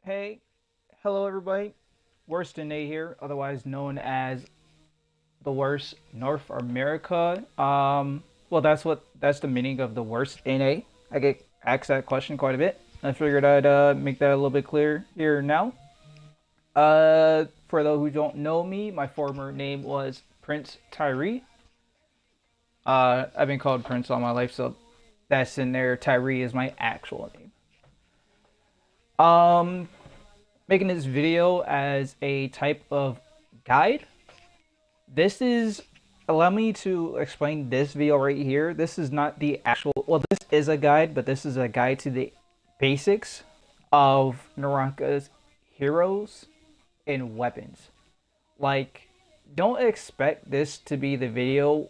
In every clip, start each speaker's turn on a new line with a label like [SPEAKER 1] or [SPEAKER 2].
[SPEAKER 1] Hey, hello everybody. Worst A here, otherwise known as the worst North America. Well, that's the meaning of the worst NA. I get asked that question quite a bit. I figured I'd make that a little bit clearer here now. For those who don't know me, my former name was Prince Tyree. I've been called Prince all my life, so that's in there. Tyree is my actual name. Um, Making this video as a type of guide. This is, allow me to explain this video right here. This is not the actual, well, this is a guide, but this is a guide to the basics of Naraka's heroes and weapons. Like, don't expect this to be the video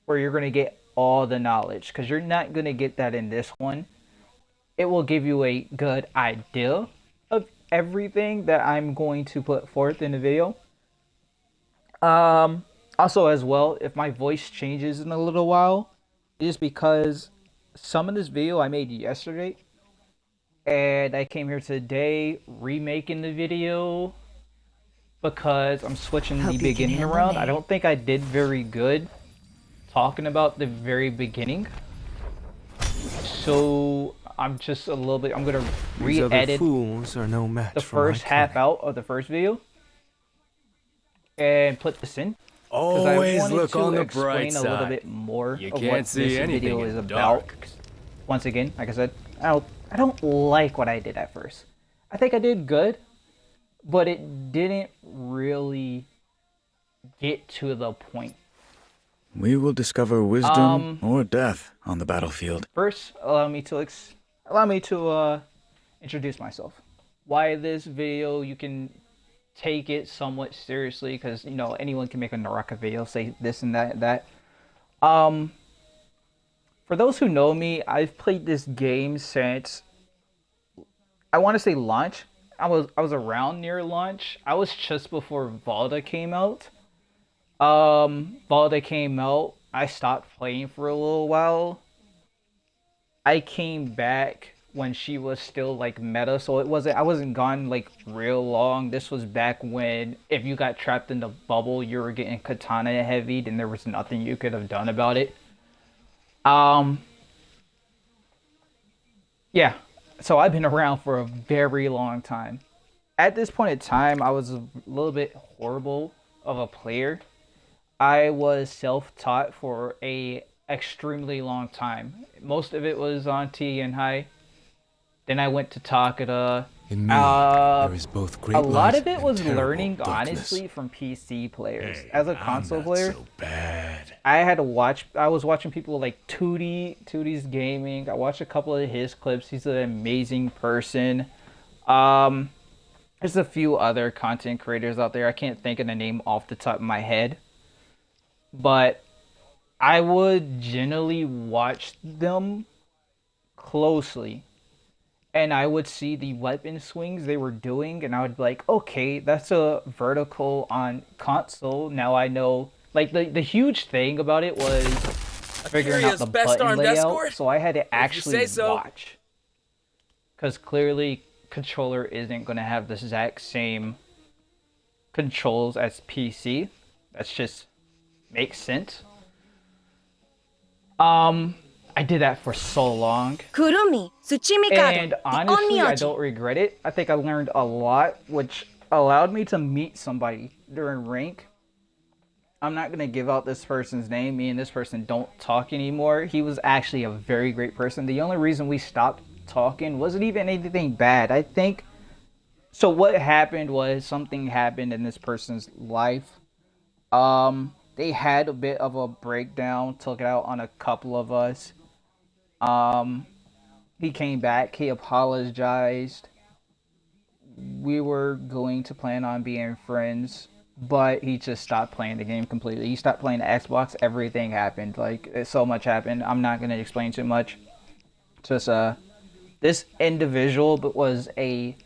[SPEAKER 1] where you're going to get all the knowledge, because you're not going to get that in this one. It will give you a good idea of everything that I'm going to put forth in the video. Also, as well, if my voice changes in a little while, it is because some of this video I made yesterday, and I came here today remaking the video because I'm switching the beginning around. I don't think I did very good talking about the very beginning, so I'm just a little bit. I'm gonna re-edit the first half out of the first video and put this in.
[SPEAKER 2] Always look on the bright side.
[SPEAKER 1] A little bit more
[SPEAKER 2] you
[SPEAKER 1] of
[SPEAKER 2] can't
[SPEAKER 1] what
[SPEAKER 2] see
[SPEAKER 1] this video is about. Once again, like I said, I don't like what I did at first. I think I did good, but it didn't really get to the point.
[SPEAKER 3] We will discover wisdom or death on the battlefield.
[SPEAKER 1] First, allow me to introduce myself. Why this video? You can take it somewhat seriously, because anyone can make a Naraka video, say this and that. For those who know me, I've played this game since, I want to say, launch. I was around near launch. I was just before Valda came out. Valda came out. I stopped playing for a little while. I came back when she was still like meta, so I wasn't gone like real long. This was back when if you got trapped in the bubble, you were getting katana heavied, and there was nothing you could have done about it. Yeah. So I've been around for a very long time. At this point in time, I was a little bit horrible of a player. I was self-taught for a extremely long time. Most of it was on T and High. Then I went to Takeda.
[SPEAKER 2] In me, there is both great
[SPEAKER 1] a lot of
[SPEAKER 2] light
[SPEAKER 1] it was
[SPEAKER 2] and
[SPEAKER 1] learning,
[SPEAKER 2] darkness.
[SPEAKER 1] honestly, from PC players.
[SPEAKER 2] Hey,
[SPEAKER 1] As a
[SPEAKER 2] I'm
[SPEAKER 1] console
[SPEAKER 2] not
[SPEAKER 1] player,
[SPEAKER 2] so bad.
[SPEAKER 1] I was watching people like Tootie's gaming. I watched a couple of his clips. He's an amazing person. There's a few other content creators out there. I can't think of the name off the top of my head. But I would generally watch them closely, and I would see the weapon swings they were doing, and I would be like, okay, that's a vertical on console. Now I know. Like, the huge thing about it was figuring out the button layout, so I had to actually watch. Because clearly, controller isn't going to have the exact same controls as PC. That's just makes sense. I did that for so long, and honestly, I don't regret it. I think I learned a lot, which allowed me to meet somebody during rank. I'm not gonna give out this person's name. Me and this person don't talk anymore. He was actually a very great person. The only reason we stopped talking wasn't even anything bad. I think, so what happened was something happened in this person's life. They had a bit of a breakdown, took it out on a couple of us. He came back, he apologized. We were going to plan on being friends, but he just stopped playing the game completely. He stopped playing the Xbox, everything happened. Like, so much happened. I'm not gonna explain too much. Just, this individual was a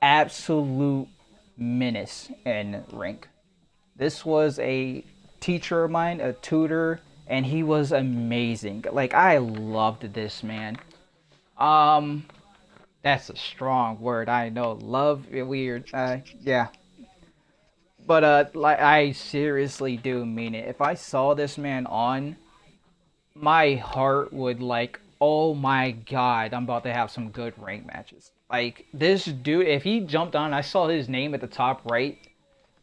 [SPEAKER 1] absolute menace in rank. This was a teacher of mine, a tutor, and he was amazing. Like, I loved this man. That's a strong word. I know. Love weird. Yeah. But like I seriously do mean it. If I saw this man on, my heart would like, oh my god, I'm about to have some good rank matches. Like this dude, if he jumped on, I saw his name at the top right.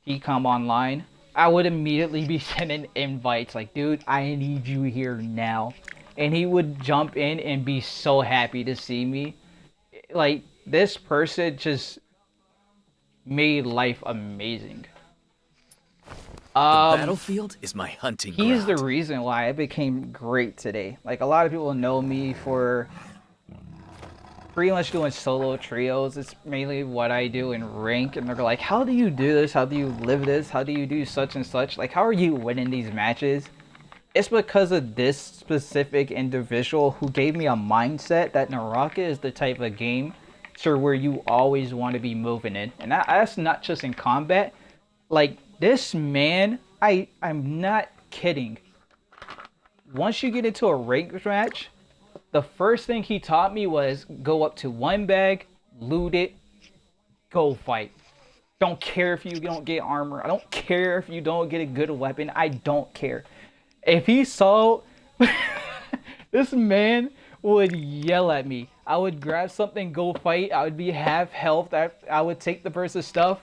[SPEAKER 1] He come online. I would immediately be sending invites like, dude, I need you here now. And he would jump in and be so happy to see me. Like this person just made life amazing.
[SPEAKER 4] The battlefield is my hunting ground.
[SPEAKER 1] He's the reason why I became great today. Like a lot of people know me for pretty much doing solo trios. It's mainly what I do in rank, and they're like, how do you do this? How do you live this? How do you do such and such? Like, how are you winning these matches? It's because of this specific individual who gave me a mindset that Naraka is the type of game to where you always want to be moving in. And that's not just in combat. Like, this man, I'm not kidding. Once you get into a ranked match, the first thing he taught me was go up to one bag, loot it, go fight. Don't care if you don't get armor. I don't care if you don't get a good weapon. I don't care. If he saw this man would yell at me. I would grab something, go fight. I would be half health. I would take the person's stuff.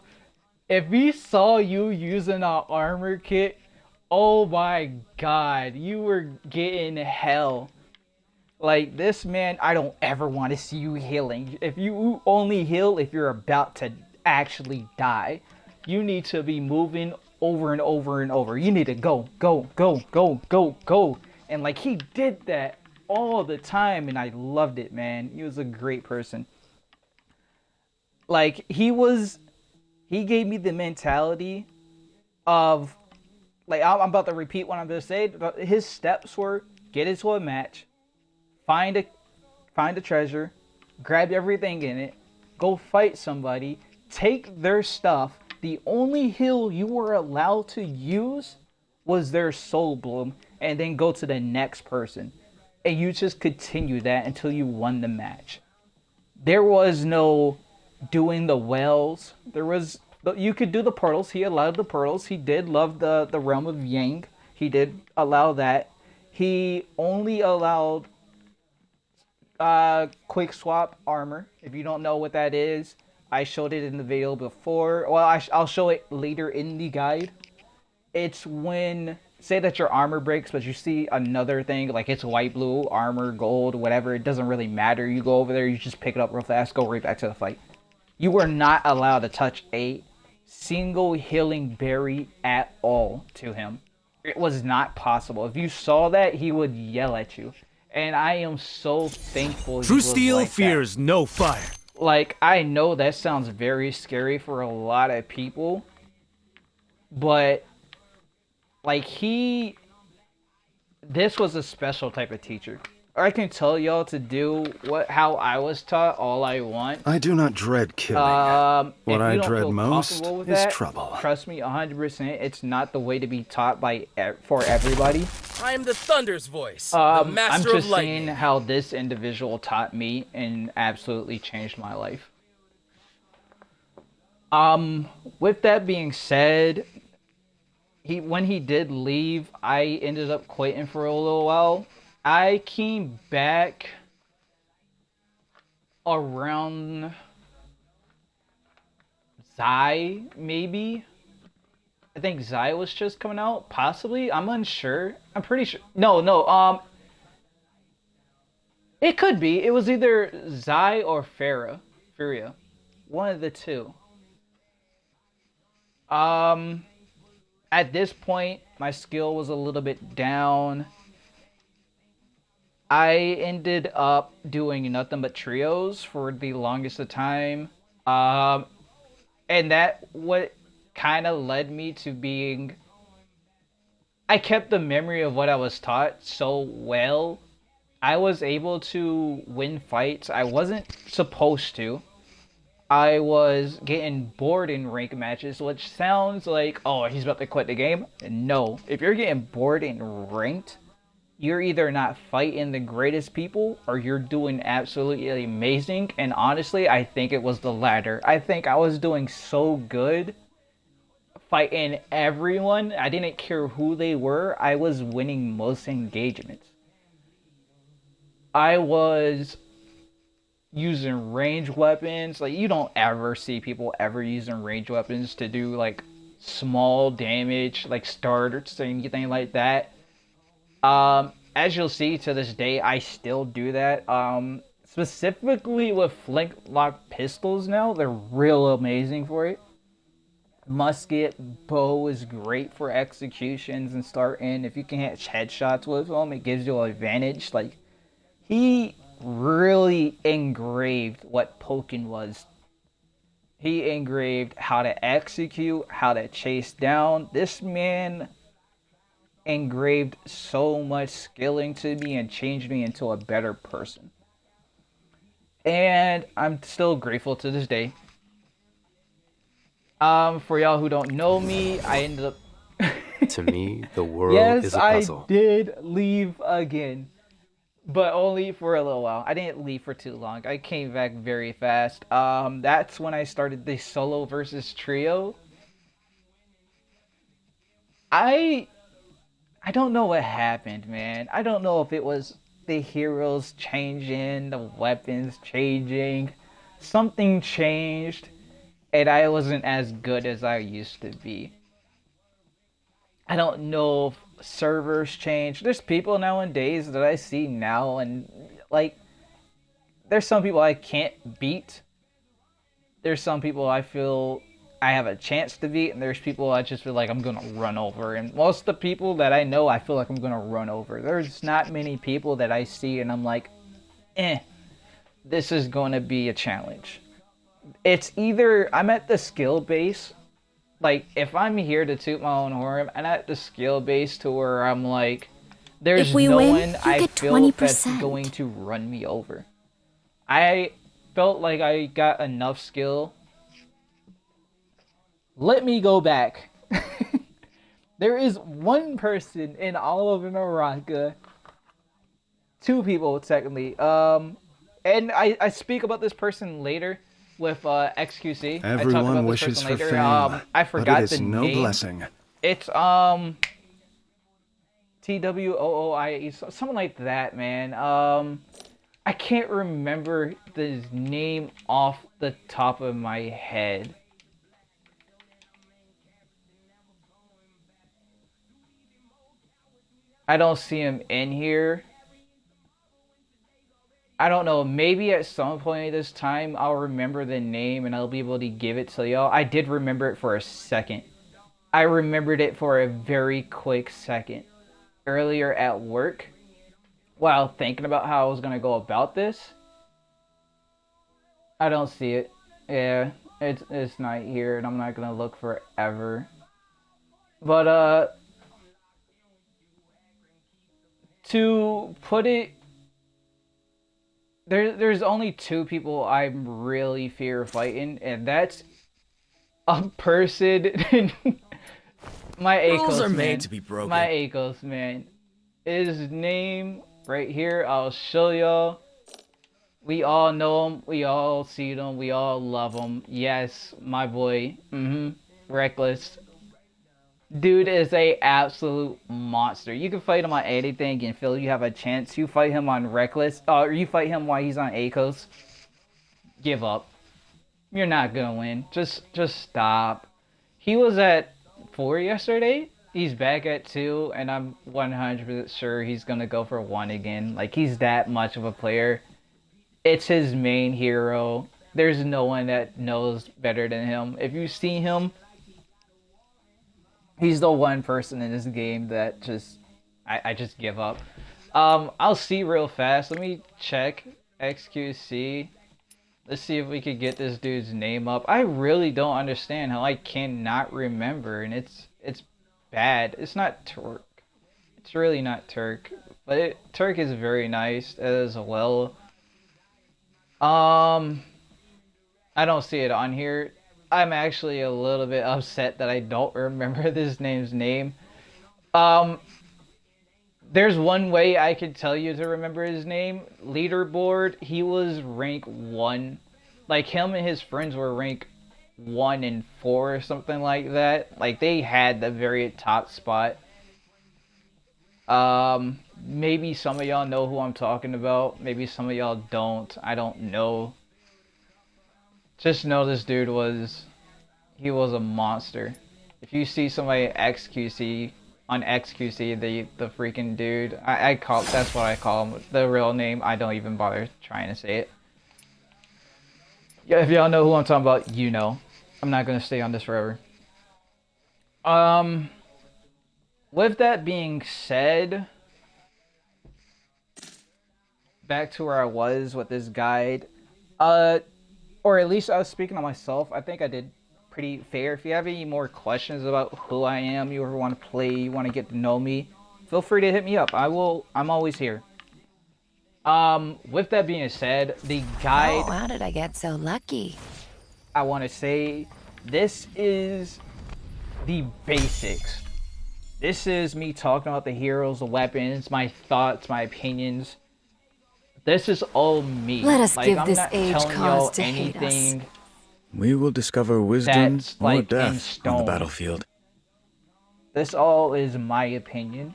[SPEAKER 1] If he saw you using an armor kit, oh my god, you were getting hell. Like, this man, I don't ever want to see you healing. If you only heal if you're about to actually die. You need to be moving over and over and over. You need to go, go, go, go, go, go. And like, he did that all the time, and I loved it, man. He was a great person. Like, he gave me the mentality of, like, I'm about to repeat what I'm going to say, but his steps were, get into a match, find a treasure, grab everything in it, go fight somebody, take their stuff. The only heal you were allowed to use was their soul bloom, and then go to the next person. And you just continue that until you won the match. There was no doing the wells. You could do the portals. He allowed the portals. He did love the realm of Yang. He did allow that. He only allowed quick swap armor. If you don't know what that is, I showed it in the video before. Well, I'll show it later in the guide. It's when, say that your armor breaks, but you see another thing, like it's white, blue, armor, gold, whatever. It doesn't really matter. You go over there, you just pick it up real fast, go right back to the fight. You were not allowed to touch a single healing berry at all to him. It was not possible. If you saw that, he would yell at you. And I am so thankful.
[SPEAKER 2] True steel fears no fire.
[SPEAKER 1] Like, I know that sounds very scary for a lot of people, but like, this was a special type of teacher. I can tell y'all to do how I was taught all I want.
[SPEAKER 3] I do not dread killing. What I dread most is trouble.
[SPEAKER 1] Trust me, 100%. It's not the way to be taught for everybody.
[SPEAKER 4] I am the Thunder's voice, the master
[SPEAKER 1] I'm
[SPEAKER 4] of
[SPEAKER 1] just
[SPEAKER 4] lightning.
[SPEAKER 1] saying how this individual taught me and absolutely changed my life. With that being said, when he did leave, I ended up quitting for a little while. I came back around Zai, maybe. I think Zai was just coming out, possibly. I'm unsure. I'm pretty sure. No. It could be. It was either Zai or Furia. One of the two. At this point, my skill was a little bit down. I ended up doing nothing but trios for the longest of time. And that what kind of led me to being... I kept the memory of what I was taught so well. I was able to win fights I wasn't supposed to. I was getting bored in rank matches, which sounds like, oh, he's about to quit the game. No. If you're getting bored in ranked, you're either not fighting the greatest people or you're doing absolutely amazing. And honestly, I think it was the latter. I think I was doing so good fighting everyone. I didn't care who they were. I was winning most engagements. I was using range weapons. Like, you don't ever see people ever using range weapons to do like small damage, like starters or anything like that. As you'll see to this day, I still do that. Specifically with flintlock pistols now, they're real amazing for it. Musket bow is great for executions and starting. If you can hit headshots with them, it gives you an advantage. Like, he really engraved what Pokken was. He engraved how to execute, how to chase down. This man engraved so much skill into me and changed me into a better person. And I'm still grateful to this day. For y'all who don't know me, I ended up
[SPEAKER 5] To me, the world
[SPEAKER 1] yes,
[SPEAKER 5] is a puzzle.
[SPEAKER 1] I did leave again. But only for a little while. I didn't leave for too long. I came back very fast. That's when I started the solo versus trio. I don't know what happened, man. I don't know if it was the heroes changing, the weapons changing. Something changed, and I wasn't as good as I used to be. I don't know if servers changed. There's people nowadays that I see now, and like, there's some people I can't beat. There's some people I feel I have a chance to beat, and there's people I just feel like I'm gonna run over. And most of the people that I know, I feel like I'm gonna run over. There's not many people that I see, and I'm like, this is gonna be a challenge. It's either I'm at the skill base. Like, if I'm here to toot my own horn, I'm at the skill base to where I'm like, there's
[SPEAKER 6] If we
[SPEAKER 1] no
[SPEAKER 6] win,
[SPEAKER 1] one
[SPEAKER 6] you
[SPEAKER 1] I
[SPEAKER 6] get
[SPEAKER 1] feel
[SPEAKER 6] 20%.
[SPEAKER 1] that's going to run me over. I felt like I got enough skill. Let me go back. There is one person in all of Naraka. Two people, technically. And I speak about this person later with XQC. I talk
[SPEAKER 3] Everyone
[SPEAKER 1] about this
[SPEAKER 3] wishes
[SPEAKER 1] person
[SPEAKER 3] for
[SPEAKER 1] later.
[SPEAKER 3] fame,
[SPEAKER 1] I
[SPEAKER 3] but
[SPEAKER 1] forgot
[SPEAKER 3] it
[SPEAKER 1] the
[SPEAKER 3] is no
[SPEAKER 1] name.
[SPEAKER 3] blessing.
[SPEAKER 1] It's TWOOIE, something like that, man. I can't remember his name off the top of my head. I don't see him in here. I don't know, maybe at some point this time I'll remember the name and I'll be able to give it to y'all. I did remember it for a second. I remembered it for a very quick second. Earlier at work, while thinking about how I was going to go about this, I don't see it. Yeah, it's not here and I'm not going to look forever. But, to put it, there's only two people I'm really fear fighting, and that's a person. My
[SPEAKER 4] Rules
[SPEAKER 1] Akos,
[SPEAKER 4] are
[SPEAKER 1] man.
[SPEAKER 4] made to be broken.
[SPEAKER 1] My Akos, man. His name right here, I'll show y'all. We all know him, we all see him, we all love him. Yes, my boy. Reckless. Dude is a absolute monster. You can fight him on anything and feel you have a chance. You fight him on Reckless, or you fight him while he's on Akos. Give up. You're not gonna win. Just stop. He was at 4 yesterday. He's back at 2, and I'm 100% sure he's gonna go for 1 again. Like, he's that much of a player. It's his main hero. There's no one that knows better than him. If you see him, he's the one person in this game that I just give up. I'll see real fast. Let me check XQC. Let's see if we could get this dude's name up. I really don't understand how I cannot remember, and it's bad. It's not Turk. It's really not Turk. But Turk is very nice as well. I don't see it on here. I'm actually a little bit upset that I don't remember this name's name. There's one way I could tell you to remember his name. Leaderboard, he was rank 1. Like, him and his friends were rank 1 and 4 or something like that. Like, they had the very top spot. Maybe some of y'all know who I'm talking about. Maybe some of y'all don't. I don't know. Just know this dude he was a monster. If you see somebody XQC on XQC, the freaking dude, that's what I call him. The real name, I don't even bother trying to say it. Yeah, if y'all know who I'm talking about, you know. I'm not gonna stay on this forever. With that being said, back to where I was with this guide, or at least I was speaking on myself. I think I did pretty fair. If you have any more questions about who I am, you ever want to play, you want to get to know me, feel free to hit me up. I'm always here. With that being said, the guide.
[SPEAKER 6] Oh, how did I get so lucky?
[SPEAKER 1] I want to say this is the basics. This is me talking about the heroes, the weapons, my thoughts, my opinions. This is all me.
[SPEAKER 6] Let us
[SPEAKER 1] like,
[SPEAKER 6] give
[SPEAKER 1] I'm
[SPEAKER 6] this
[SPEAKER 1] not
[SPEAKER 6] age
[SPEAKER 1] telling
[SPEAKER 6] cause
[SPEAKER 1] y'all
[SPEAKER 6] to hate us.
[SPEAKER 1] anything.
[SPEAKER 3] We will discover wisdom
[SPEAKER 1] That's,
[SPEAKER 3] or
[SPEAKER 1] like, in
[SPEAKER 3] death on the
[SPEAKER 1] stone.
[SPEAKER 3] battlefield.
[SPEAKER 1] This all is my opinion.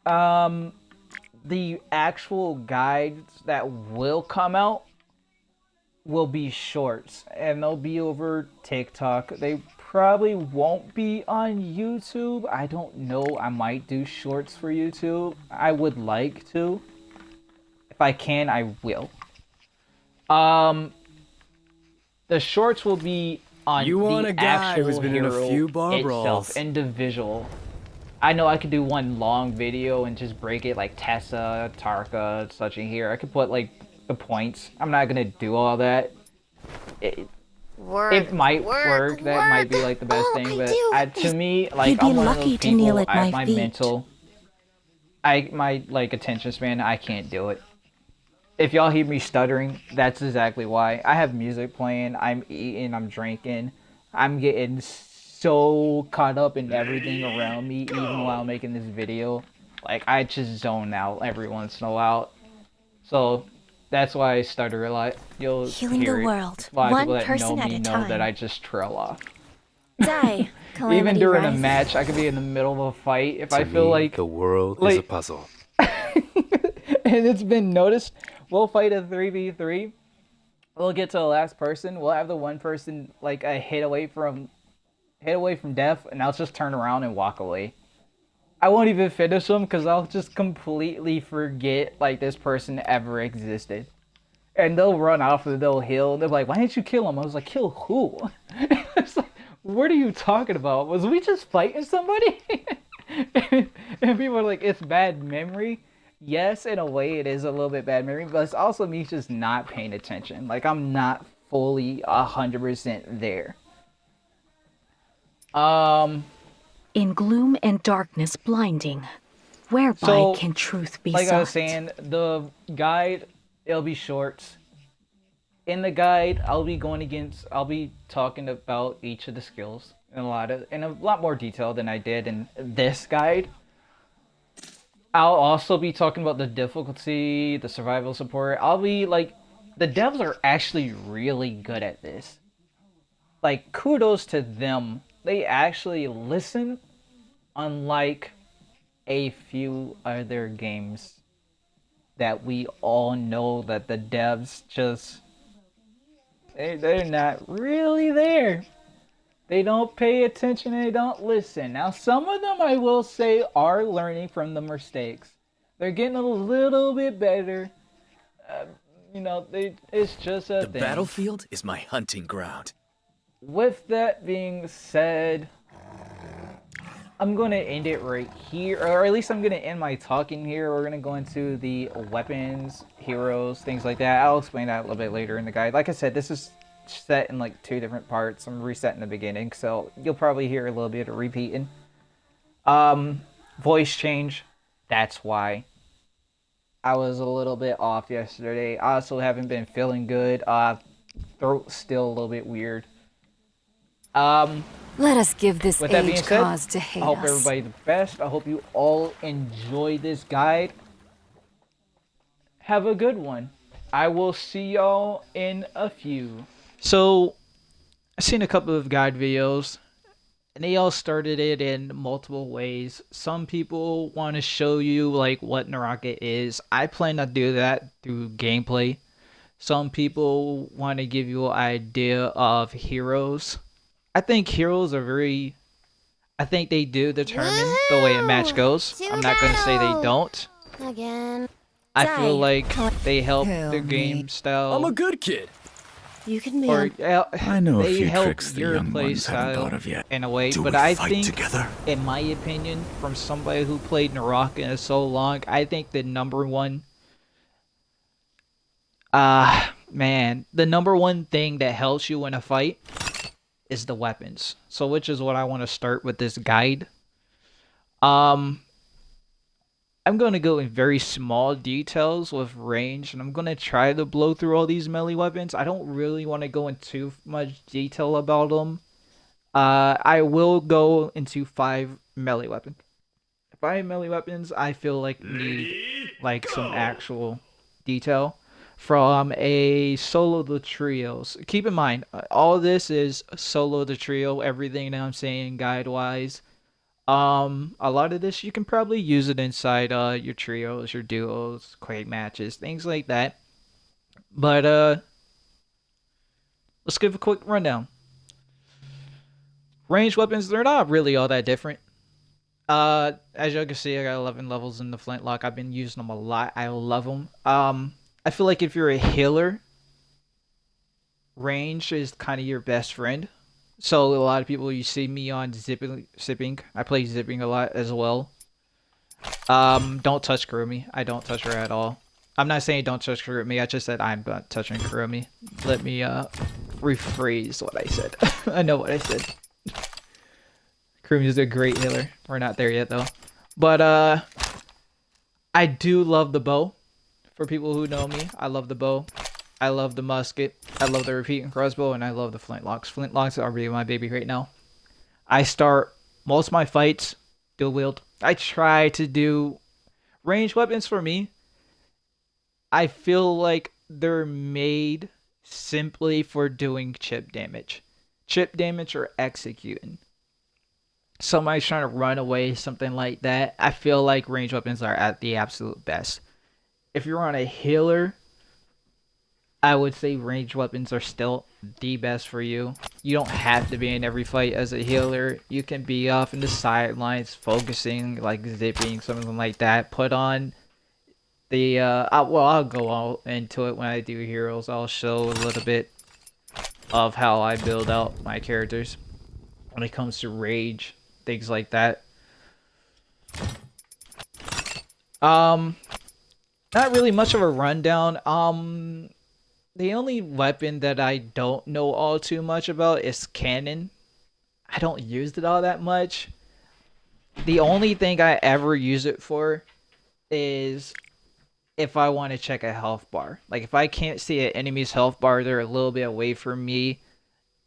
[SPEAKER 1] The actual guides that will come out will be shorts, and they'll be over TikTok. They probably won't be on YouTube. I don't know. I might do shorts for YouTube. I would like to. If I can, I will. The shorts will be on
[SPEAKER 4] You want
[SPEAKER 1] the
[SPEAKER 4] a guy
[SPEAKER 1] actual
[SPEAKER 4] who's been in a
[SPEAKER 1] hero
[SPEAKER 4] few bar
[SPEAKER 1] itself,
[SPEAKER 4] brawls.
[SPEAKER 1] individual. I know I could do one long video and just break it like Tessa, Tarka, such in here. I could put like the points. I'm not gonna do all that. It might work. That might be like the best thing, but to me, like,
[SPEAKER 6] You'd be
[SPEAKER 1] I'm one of
[SPEAKER 6] lucky
[SPEAKER 1] those
[SPEAKER 6] to kneel
[SPEAKER 1] people.
[SPEAKER 6] at
[SPEAKER 1] I have
[SPEAKER 6] my
[SPEAKER 1] my
[SPEAKER 6] feet.
[SPEAKER 1] mental, my like attention span. I can't do it. If y'all hear me stuttering, that's exactly why. I have music playing. I'm eating. I'm drinking. I'm getting so caught up in everything around me, even while making this video. Like, I just zone out every once in a while. So that's why I stutter a lot. You'll
[SPEAKER 6] Healing
[SPEAKER 1] hear
[SPEAKER 6] the
[SPEAKER 1] it.
[SPEAKER 6] world,
[SPEAKER 1] A lot of
[SPEAKER 6] one
[SPEAKER 1] people that know
[SPEAKER 6] person at
[SPEAKER 1] me
[SPEAKER 6] a
[SPEAKER 1] know
[SPEAKER 6] time.
[SPEAKER 1] that I just trail off.
[SPEAKER 6] Die, Calamity
[SPEAKER 1] Even during a
[SPEAKER 6] Rises.
[SPEAKER 1] match, I could be in the middle of a fight. If
[SPEAKER 5] To
[SPEAKER 1] I feel
[SPEAKER 5] me,
[SPEAKER 1] like,
[SPEAKER 5] the world is
[SPEAKER 1] like-
[SPEAKER 5] a puzzle.
[SPEAKER 1] and it's been noticed, we'll fight a 3v3. We'll get to the last person. We'll have the one person like a hit away from death, and I'll just turn around and walk away. I won't even finish them because I'll just completely forget like this person ever existed. And they'll run off and they'll heal. And they're like, "Why didn't you kill him?" I was like, "Kill who?" It's like, what are you talking about? Was we just fighting somebody? and people are like, "It's bad memory." Yes, in a way, it is a little bit bad memory, but it's also me just not paying attention. Like, I'm not fully 100% there.
[SPEAKER 7] In gloom and darkness blinding, whereby
[SPEAKER 1] So,
[SPEAKER 7] can truth be
[SPEAKER 1] like
[SPEAKER 7] sought?
[SPEAKER 1] I was saying, the guide, it'll be shorts. In the guide, I'll be talking about each of the skills in a lot more detail than I did in this guide. I'll also be talking about the difficulty, the survival support. I'll be like, the devs are actually really good at this. Like, kudos to them. They actually listen, unlike a few other games that we all know that the devs just, they're not really there. They don't pay attention, they don't listen. Now, some of them, I will say, are learning from the mistakes. They're getting a little bit better. It's just a
[SPEAKER 4] The
[SPEAKER 1] thing.
[SPEAKER 4] battlefield is my hunting ground.
[SPEAKER 1] With that being said, I'm going to end it right here. Or at least I'm going to end my talking here. We're going to go into the weapons, heroes, things like that. I'll explain that a little bit later in the guide. Like I said, this is set in like 2 different parts. I'm resetting the beginning, so you'll probably hear a little bit of repeating. Voice change, that's why. I was a little bit off yesterday. I also haven't been feeling good. Throat's still a little bit weird.
[SPEAKER 6] Let us give this
[SPEAKER 1] With that being
[SPEAKER 6] age
[SPEAKER 1] said,
[SPEAKER 6] cause to hate
[SPEAKER 1] I hope
[SPEAKER 6] us.
[SPEAKER 1] everybody the best. I hope you all enjoy this guide. Have a good one. I will see y'all in a few. So, I've seen a couple of guide videos, and they all started it in multiple ways. Some people want to show you like what Naraka is. I plan to do that through gameplay. Some people want to give you an idea of heroes. I think heroes are very... I think they do determine the way a match goes. I'm not going to say they don't.
[SPEAKER 6] Again.
[SPEAKER 1] I feel like they help
[SPEAKER 6] Kill
[SPEAKER 1] the
[SPEAKER 6] me.
[SPEAKER 1] game style.
[SPEAKER 4] I'm a good kid.
[SPEAKER 6] You can be
[SPEAKER 1] Or
[SPEAKER 3] I know a
[SPEAKER 1] they
[SPEAKER 3] few
[SPEAKER 1] help
[SPEAKER 3] tricks the
[SPEAKER 1] your
[SPEAKER 3] young
[SPEAKER 1] play
[SPEAKER 3] ones haven't
[SPEAKER 1] style
[SPEAKER 3] thought of yet.
[SPEAKER 1] in a way,
[SPEAKER 3] Do
[SPEAKER 1] but
[SPEAKER 3] we
[SPEAKER 1] I
[SPEAKER 3] fight
[SPEAKER 1] think,
[SPEAKER 3] together?
[SPEAKER 1] in my opinion, from somebody who played Naraka so long, I think the number one, the number one thing that helps you in a fight is the weapons. So, which is what I want to start with this guide. I'm going to go in very small details with range, and I'm going to try to blow through all these melee weapons. I don't really want to go into too much detail about them. I will go into 5 melee weapons. 5 melee weapons I feel like need like some actual detail from a solo to trios. Keep in mind, all this is solo to trio, everything that I'm saying guide-wise. A lot of this you can probably use it inside your trios, your duos, quick matches, things like that. But let's give a quick rundown. Ranged weapons, they're not really all that different. As you can see, I got 11 levels in the flintlock. I've been using them a lot. I love them. I feel like if you're a healer, range is kind of your best friend. So a lot of people, you see me on zipping. I play zipping a lot as well. Don't touch Kurumi. I don't touch her at all. I'm not saying don't touch Kurumi. I just said I'm not touching Kurumi. Let me rephrase what I said. I know what I said. Kurumi is a great healer. We're not there yet though. But I do love the bow. For people who know me, I love the bow. I love the musket. I love the repeating crossbow, and I love the flintlocks. Flintlocks are really my baby right now. I start most of my fights dual wield. I try to do ranged weapons for me. I feel like they're made simply for doing chip damage. Chip damage or executing. Somebody's trying to run away, something like that. I feel like ranged weapons are at the absolute best. If you're on a healer, I would say ranged weapons are still the best for you. You don't have to be in every fight as a healer. You can be off in the sidelines, focusing, like zipping, something like that. Put on the, I'll go all into it when I do heroes. I'll show a little bit of how I build out my characters when it comes to rage, things like that. Not really much of a rundown. The only weapon that I don't know all too much about is cannon. I don't use it all that much. The only thing I ever use it for is if I want to check a health bar. Like if I can't see an enemy's health bar, they're a little bit away from me.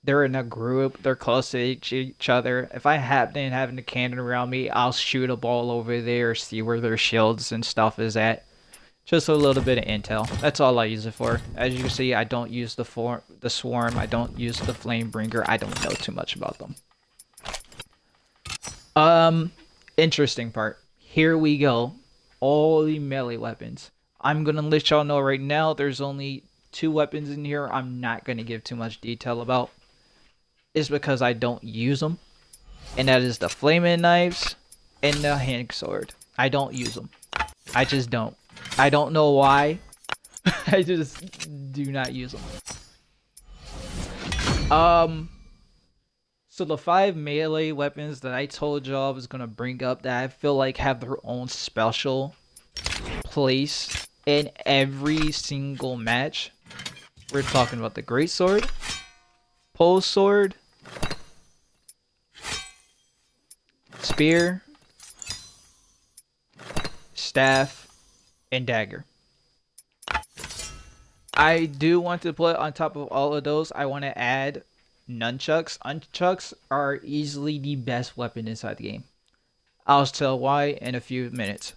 [SPEAKER 1] They're in a group, they're close to each other. If I happen having a cannon around me, I'll shoot a ball over there, see where their shields and stuff is at. Just a little bit of intel. That's all I use it for. As you can see, I don't use the swarm. I don't use the flamebringer. I don't know too much about them. Interesting part. Here we go. All the melee weapons. I'm gonna let y'all know right now. There's only 2 weapons in here. I'm not gonna give too much detail about. It's because I don't use them, and that is the flaming knives and the hand sword. I don't use them. I just don't. I don't know why. I just do not use them. So the 5 melee weapons that I told y'all I was gonna bring up that I feel like have their own special place in every single match. We're talking about the great sword, pole sword, spear, staff, and dagger. I do want to put on top of all of those, I want to add nunchucks. Nunchucks are easily the best weapon inside the game. I'll tell why in a few minutes.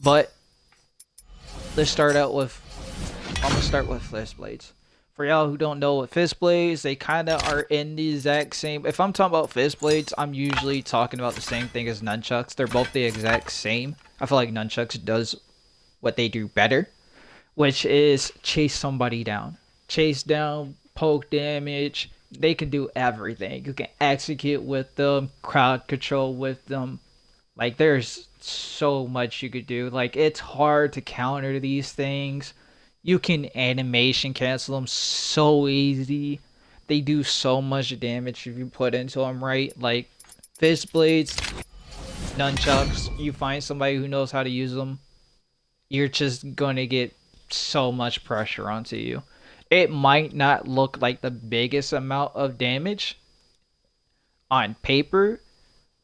[SPEAKER 1] But let's start out with, I'm gonna start with fist blades. For y'all who don't know what fist blades, they kind of are in the exact same. If I'm talking about fist blades, I'm usually talking about the same thing as nunchucks. They're both the exact same. I feel like nunchucks does what they do better, which is chase somebody down. Chase down, poke damage. They can do everything. You can execute with them, crowd control with them. Like, there's so much you could do. Like, it's hard to counter these things. You can animation cancel them so easy. They do so much damage if you put into them right. Like, fist blades, nunchucks, you find somebody who knows how to use them, you're just going to get so much pressure onto you. It might not look like the biggest amount of damage on paper,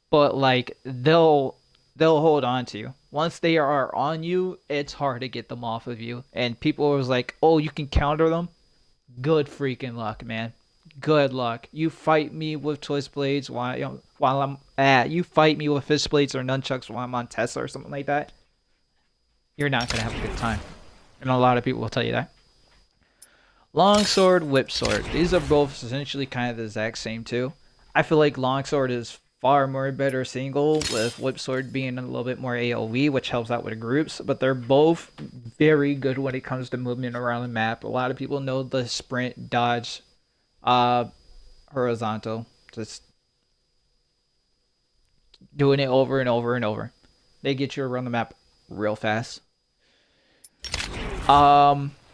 [SPEAKER 1] but like they'll hold on to you. Once they are on you, it's hard to get them off of you. And people was like, "Oh, you can counter them." Good freaking luck, man. Good luck. You fight me with twist blades while I'm you fight me with fist blades or nunchucks while I'm on Tesla or something like that. You're not gonna have a good time, and a lot of people will tell you that. Longsword, whip sword. These are both essentially kind of the exact same too. I feel like longsword is far more better single, with whip sword being a little bit more AoE, which helps out with groups. But they're both very good when it comes to movement around the map. A lot of people know the sprint, dodge, horizontal, just doing it over and over and over. They get you around the map real fast.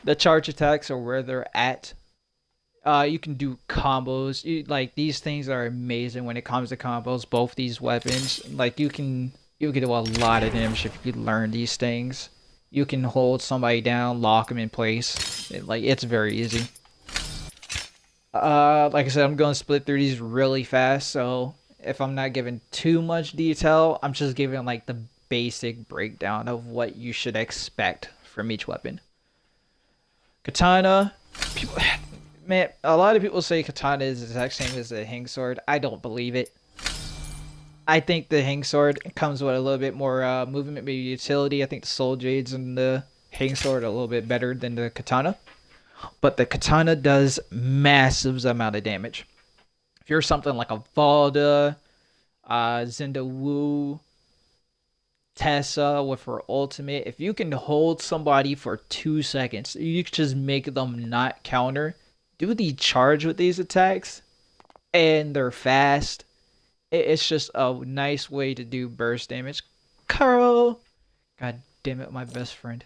[SPEAKER 1] The charge attacks are where they're at. You can do combos. Like, these things are amazing when it comes to combos. Both these weapons, like, you can do a lot of damage if you learn these things. You can hold somebody down, lock them in place. It's very easy. Like I said, I'm going to split through these really fast, so if I'm not giving too much detail, I'm just giving like the basic breakdown of what you should expect from each weapon. Katana, man, a lot of people say katana is the exact same as the hang sword. I don't believe it. I think the hang sword comes with a little bit more movement, maybe utility. I think the soul jades and the hang sword are a little bit better than the katana. But the katana does massive amount of damage. If you're something like a Valda, Zinda Wu, Tessa with her ultimate, if you can hold somebody for 2 seconds, you can just make them not counter. Do the charge with these attacks, and they're fast. It's just a nice way to do burst damage. Carl! God damn it, my best friend.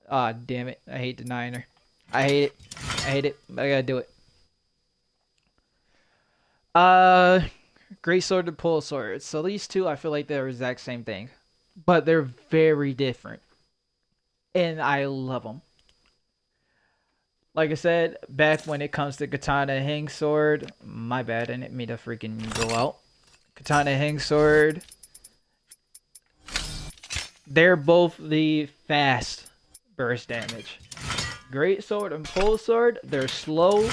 [SPEAKER 1] Ah, damn it. I hate denying her. I hate it. I hate it. But I gotta do it. Great sword and pole sword. So these two, I feel like they're the exact same thing, but they're very different, and I love them. Like I said, back when it comes to katana hang sword, my bad, I didn't mean to freaking go out. Katana hang sword, they're both the fast burst damage. Great sword and pole sword, they're slow,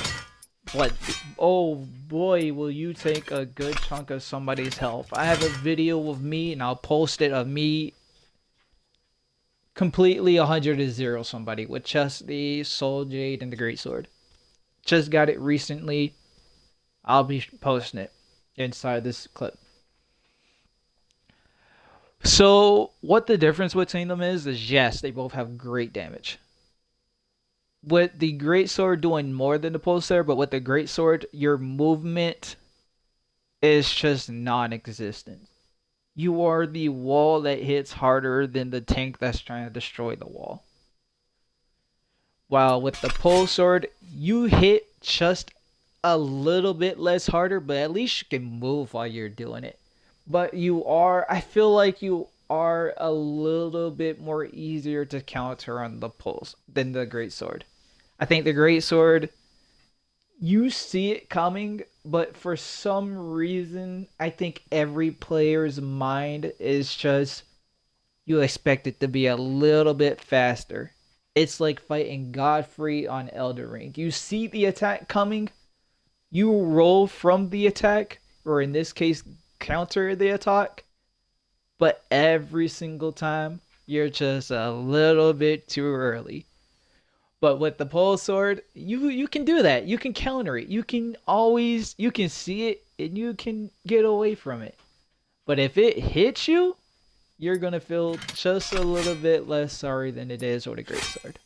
[SPEAKER 1] but oh boy, will you take a good chunk of somebody's health. I have a video of me, and I'll post it, of me completely 100-0 somebody with just the soul jade and the great sword. Just got it recently. I'll be posting it inside this clip. So what the difference between them is yes, they both have great damage. With the great sword doing more than the pole sword, but with the great sword, your movement is just non-existent. You are the wall that hits harder than the tank that's trying to destroy the wall. While with the pole sword, you hit just a little bit less harder, but at least you can move while you're doing it. But I feel like you are a little bit more easier to counter on the poles than the great sword. I think the great sword, you see it coming, but for some reason, I think every player's mind is just, you expect it to be a little bit faster. It's like fighting Godfrey on Elden Ring. You see the attack coming, You roll from the attack, or in this case, counter the attack, but every single time you're just a little bit too early. But with the pole sword, you can do that. You can counter it. You can see it and you can get away from it. But if it hits you, you're gonna feel just a little bit less sorry than it is with a great sword.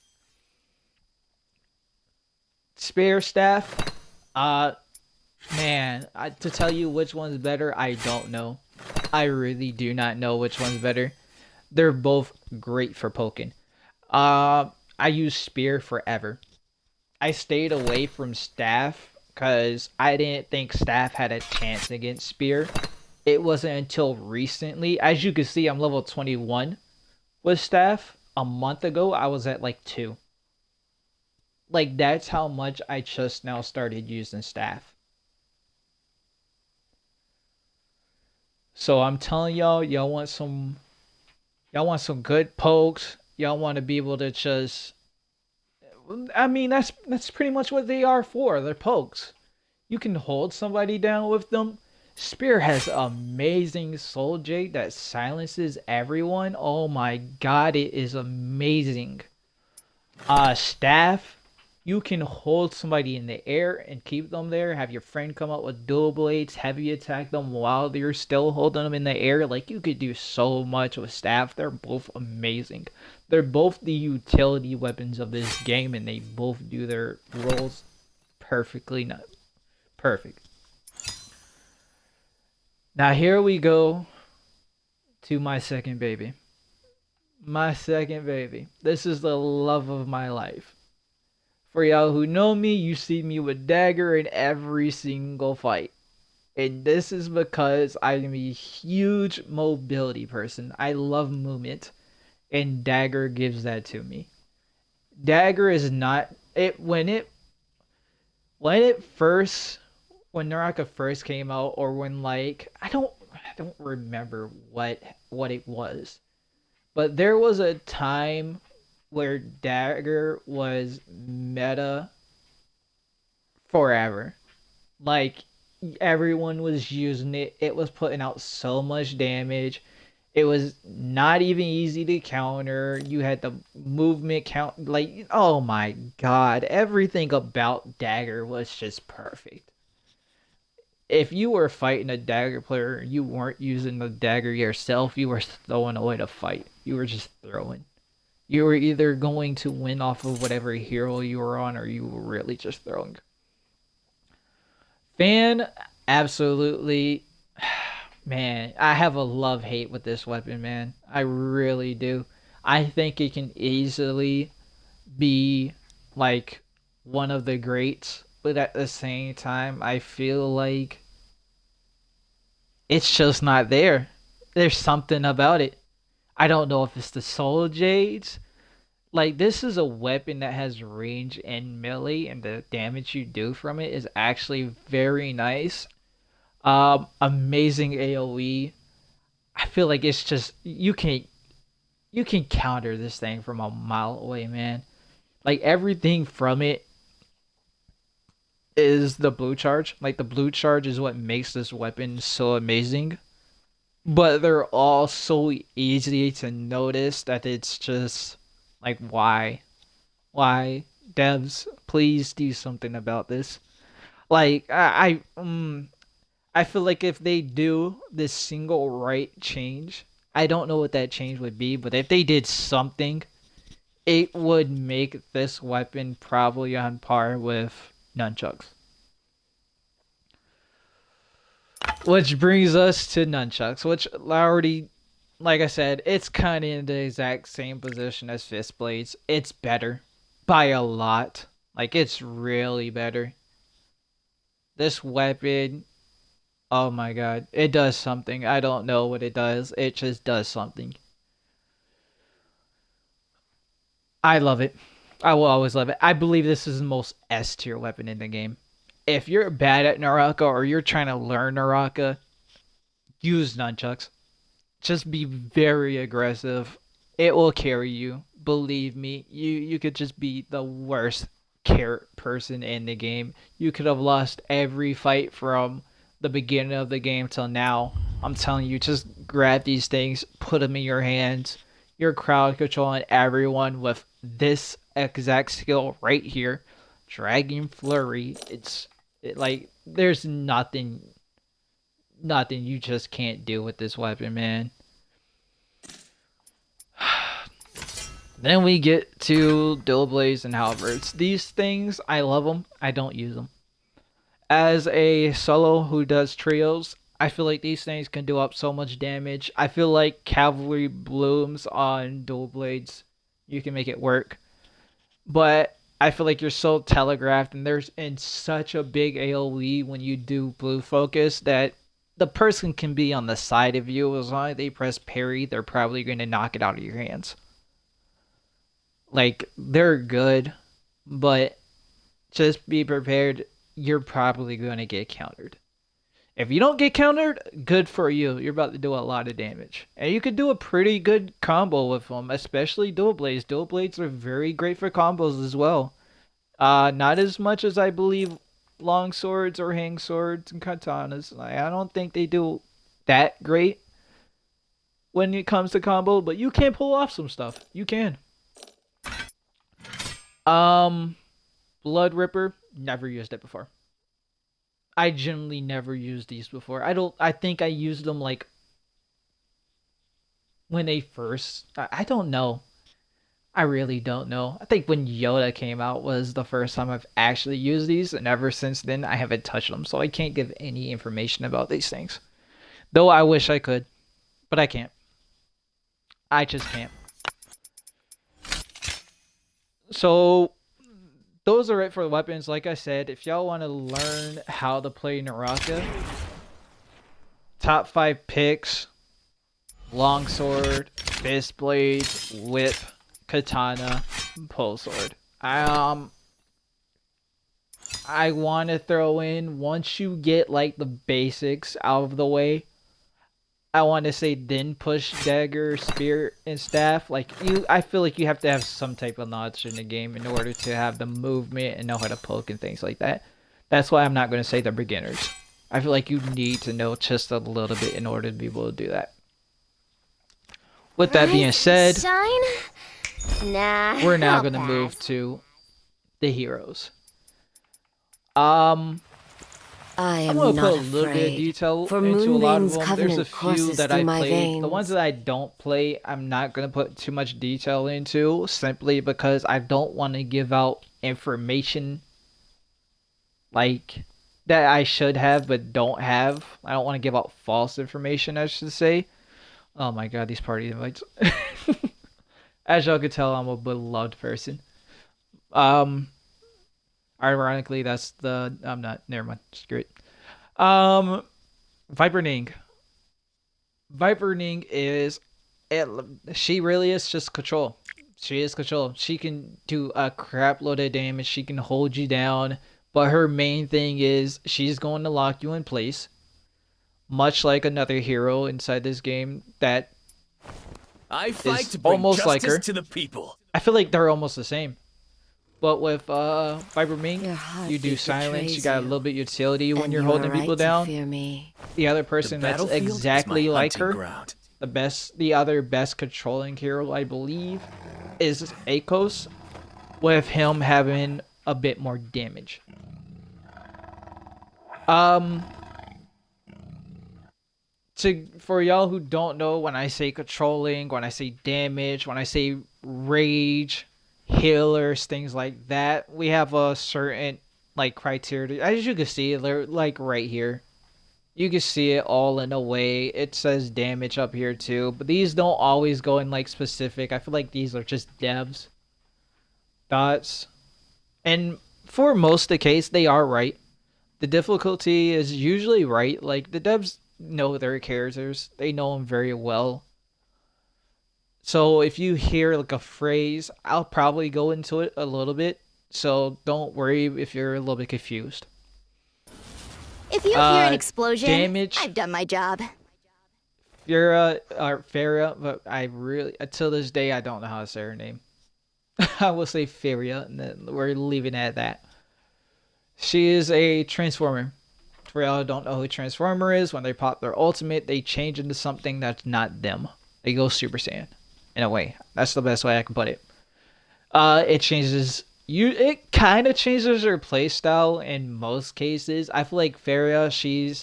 [SPEAKER 1] Spear staff, man, to tell you which one's better, I don't know. I really do not know which one's better. They're both great for poking. I used spear forever. I stayed away from staff because I didn't think staff had a chance against spear. It wasn't until recently, as you can see, I'm level 21 with staff. A month ago, I was at like 2. Like, that's how much I just now started using staff. So I'm telling y'all, y'all want some good pokes. Y'all want to be able to just, I mean, that's pretty much what they are for. They're pokes. You can hold somebody down with them. Spear has amazing soul jade that silences everyone. Oh my god, it is amazing. Staff, you can hold somebody in the air and keep them there. Have your friend come out with dual blades, heavy attack them while you're still holding them in the air. Like, you could do so much with staff. They're both amazing. They're both the utility weapons of this game, and they both do their roles perfectly. Perfect. Now here we go to my second baby. My second baby. This is the love of my life. For y'all who know me, you see me with dagger in every single fight. And this is because I'm a huge mobility person. I love movement. And dagger gives that to me. Dagger is not it when Naraka first came out, or when, like, I don't remember what it was. But there was a time where dagger was meta forever. Like, everyone was using it. It was putting out so much damage. It was not even easy to counter. You had the movement count. Like, oh my god. Everything about dagger was just perfect. If you were fighting a dagger player and you weren't using the dagger yourself, you were throwing away the fight. You were just throwing. You were either going to win off of whatever hero you were on, or you were really just throwing. Fan, absolutely. Man, I have a love-hate with this weapon, man. I really do. I think it can easily be, like, one of the greats. But at the same time, I feel like it's just not there. There's something about it. I don't know if it's the soul jades. Like, this is a weapon that has range and melee, and the damage you do from it is actually very nice. Amazing AoE. I feel like it's just, you can counter this thing from a mile away, man. Like, everything from it is the blue charge. Like, the blue charge is what makes this weapon so amazing. But they're all so easy to notice that it's just like, why? Why? Devs, please do something about this. Like, I feel like if they do this single right change, I don't know what that change would be, but if they did something, it would make this weapon probably on par with nunchucks. Which brings us to nunchucks, which already, like I said, it's kind of in the exact same position as fist blades. It's better by a lot. Like, it's really better. This weapon, oh my god, it does something. I don't know what it does. It just does something. I love it. I will always love it. I believe this is the most S tier weapon in the game. If you're bad at Naraka, or you're trying to learn Naraka, use nunchucks. Just be very aggressive. It will carry you. Believe me, you could just be the worst person in the game. You could have lost every fight from the beginning of the game till now. I'm telling you, just grab these things, put them in your hands. You're crowd controlling everyone with this exact skill right here. Dragon Flurry. Like, there's nothing you just can't do with this weapon, man. Then we get to Dual Blades and Halberds. These things, I love them. I don't use them. As a solo who does trios, I feel like these things can do up so much damage. I feel like Cavalry Blooms on Dual Blades, you can make it work. But I feel like you're so telegraphed and there's in such a big AoE when you do blue focus that the person can be on the side of you. As long as they press parry, they're probably going to knock it out of your hands. Like, they're good, but just be prepared. You're probably going to get countered. If you don't get countered, good for you. You're about to do a lot of damage. And you could do a pretty good combo with them, especially Dual Blades. Dual Blades are very great for combos as well. Not as much as I believe long swords or hang swords and katanas. I don't think they do that great when it comes to combo, but you can pull off some stuff. You can. Blood Ripper, never used it before. I generally never used these before. I think I used them like when they first, I don't know. I really don't know. I think when Yoda came out was the first time I've actually used these, and ever since then I haven't touched them, so I can't give any information about these things. Though I wish I could, but I can't. I just can't. So those are it for the weapons. Like I said, if y'all want to learn how to play Naraka, top 5 picks: longsword, fist blade, whip, katana, pole sword. I want to throw in, once you get like the basics out of the way, I want to say then push dagger, spear, and staff. Like, I feel like you have to have some type of knowledge in the game in order to have the movement and know how to poke and things like that. That's why I'm not going to say they're beginners. I feel like you need to know just a little bit in order to be able to do that. With that being said,
[SPEAKER 6] Nah,
[SPEAKER 1] we're now
[SPEAKER 6] I'll
[SPEAKER 1] going to
[SPEAKER 6] pass.
[SPEAKER 1] move to the heroes.
[SPEAKER 6] I
[SPEAKER 1] I'm
[SPEAKER 6] am
[SPEAKER 1] going to
[SPEAKER 6] not
[SPEAKER 1] put a little bit of
[SPEAKER 6] afraid,
[SPEAKER 1] detail
[SPEAKER 6] for
[SPEAKER 1] into a lot of
[SPEAKER 6] Moonbane's
[SPEAKER 1] them. There's a
[SPEAKER 6] covenant
[SPEAKER 1] few
[SPEAKER 6] courses
[SPEAKER 1] that
[SPEAKER 6] through
[SPEAKER 1] I
[SPEAKER 6] my
[SPEAKER 1] played.
[SPEAKER 6] veins.
[SPEAKER 1] The ones that I don't play, I'm not going to put too much detail into, simply because I don't want to give out information like that I should have but don't have. I don't want to give out false information, I should say. Oh my god, these party invites. As y'all could tell, I'm a beloved person. Ironically, that's the... I'm not. Never mind. Screw it. Viperning. Viperning is... she really is just control. She is control. She can do a crap load of damage. She can hold you down. But her main thing is she's going to lock you in place. Much like another hero inside this game that
[SPEAKER 4] I fight
[SPEAKER 1] is
[SPEAKER 4] to bring
[SPEAKER 1] almost
[SPEAKER 4] justice
[SPEAKER 1] like her.
[SPEAKER 4] to the people.
[SPEAKER 1] I feel like they're almost the same. But with Viper Ming,
[SPEAKER 6] Your heart
[SPEAKER 1] you do
[SPEAKER 6] beat
[SPEAKER 1] silence, you
[SPEAKER 6] betrays
[SPEAKER 1] got a
[SPEAKER 6] you,
[SPEAKER 1] little bit of utility when
[SPEAKER 6] and
[SPEAKER 1] you're
[SPEAKER 6] you
[SPEAKER 1] holding
[SPEAKER 6] are right
[SPEAKER 1] people
[SPEAKER 6] to
[SPEAKER 1] down.
[SPEAKER 6] fear me.
[SPEAKER 1] The other person
[SPEAKER 4] The
[SPEAKER 1] that's
[SPEAKER 4] battlefield is
[SPEAKER 1] exactly
[SPEAKER 4] my
[SPEAKER 1] like
[SPEAKER 4] hunting
[SPEAKER 1] her,
[SPEAKER 4] ground.
[SPEAKER 1] the other best controlling hero, I believe, is Akos, with him having a bit more damage. For y'all who don't know, when I say controlling, when I say damage, when I say rage, healers, things like that, we have a certain like criteria. As you can see, they're like right here. You can see it all in a way. It says damage up here too, but these don't always go in like specific. I feel like these are just devs. Dots. And for most of the case, they are right. The difficulty is usually right. Like, the devs know their characters. They know them very well. So if you hear like a phrase, I'll probably go into it a little bit. So don't worry if you're a little bit confused.
[SPEAKER 6] If you hear an explosion,
[SPEAKER 1] damage.
[SPEAKER 6] I've done my job.
[SPEAKER 1] Farah, but I really, until this day, I don't know how to say her name. I will say Furia, and then we're leaving it at that. She is a Transformer. For y'all who don't know who Transformer is, when they pop their ultimate, they change into something that's not them. They go Super Saiyan, in a way. That's the best way I can put it. It changes you. It kind of changes her playstyle in most cases. I feel like Furia, she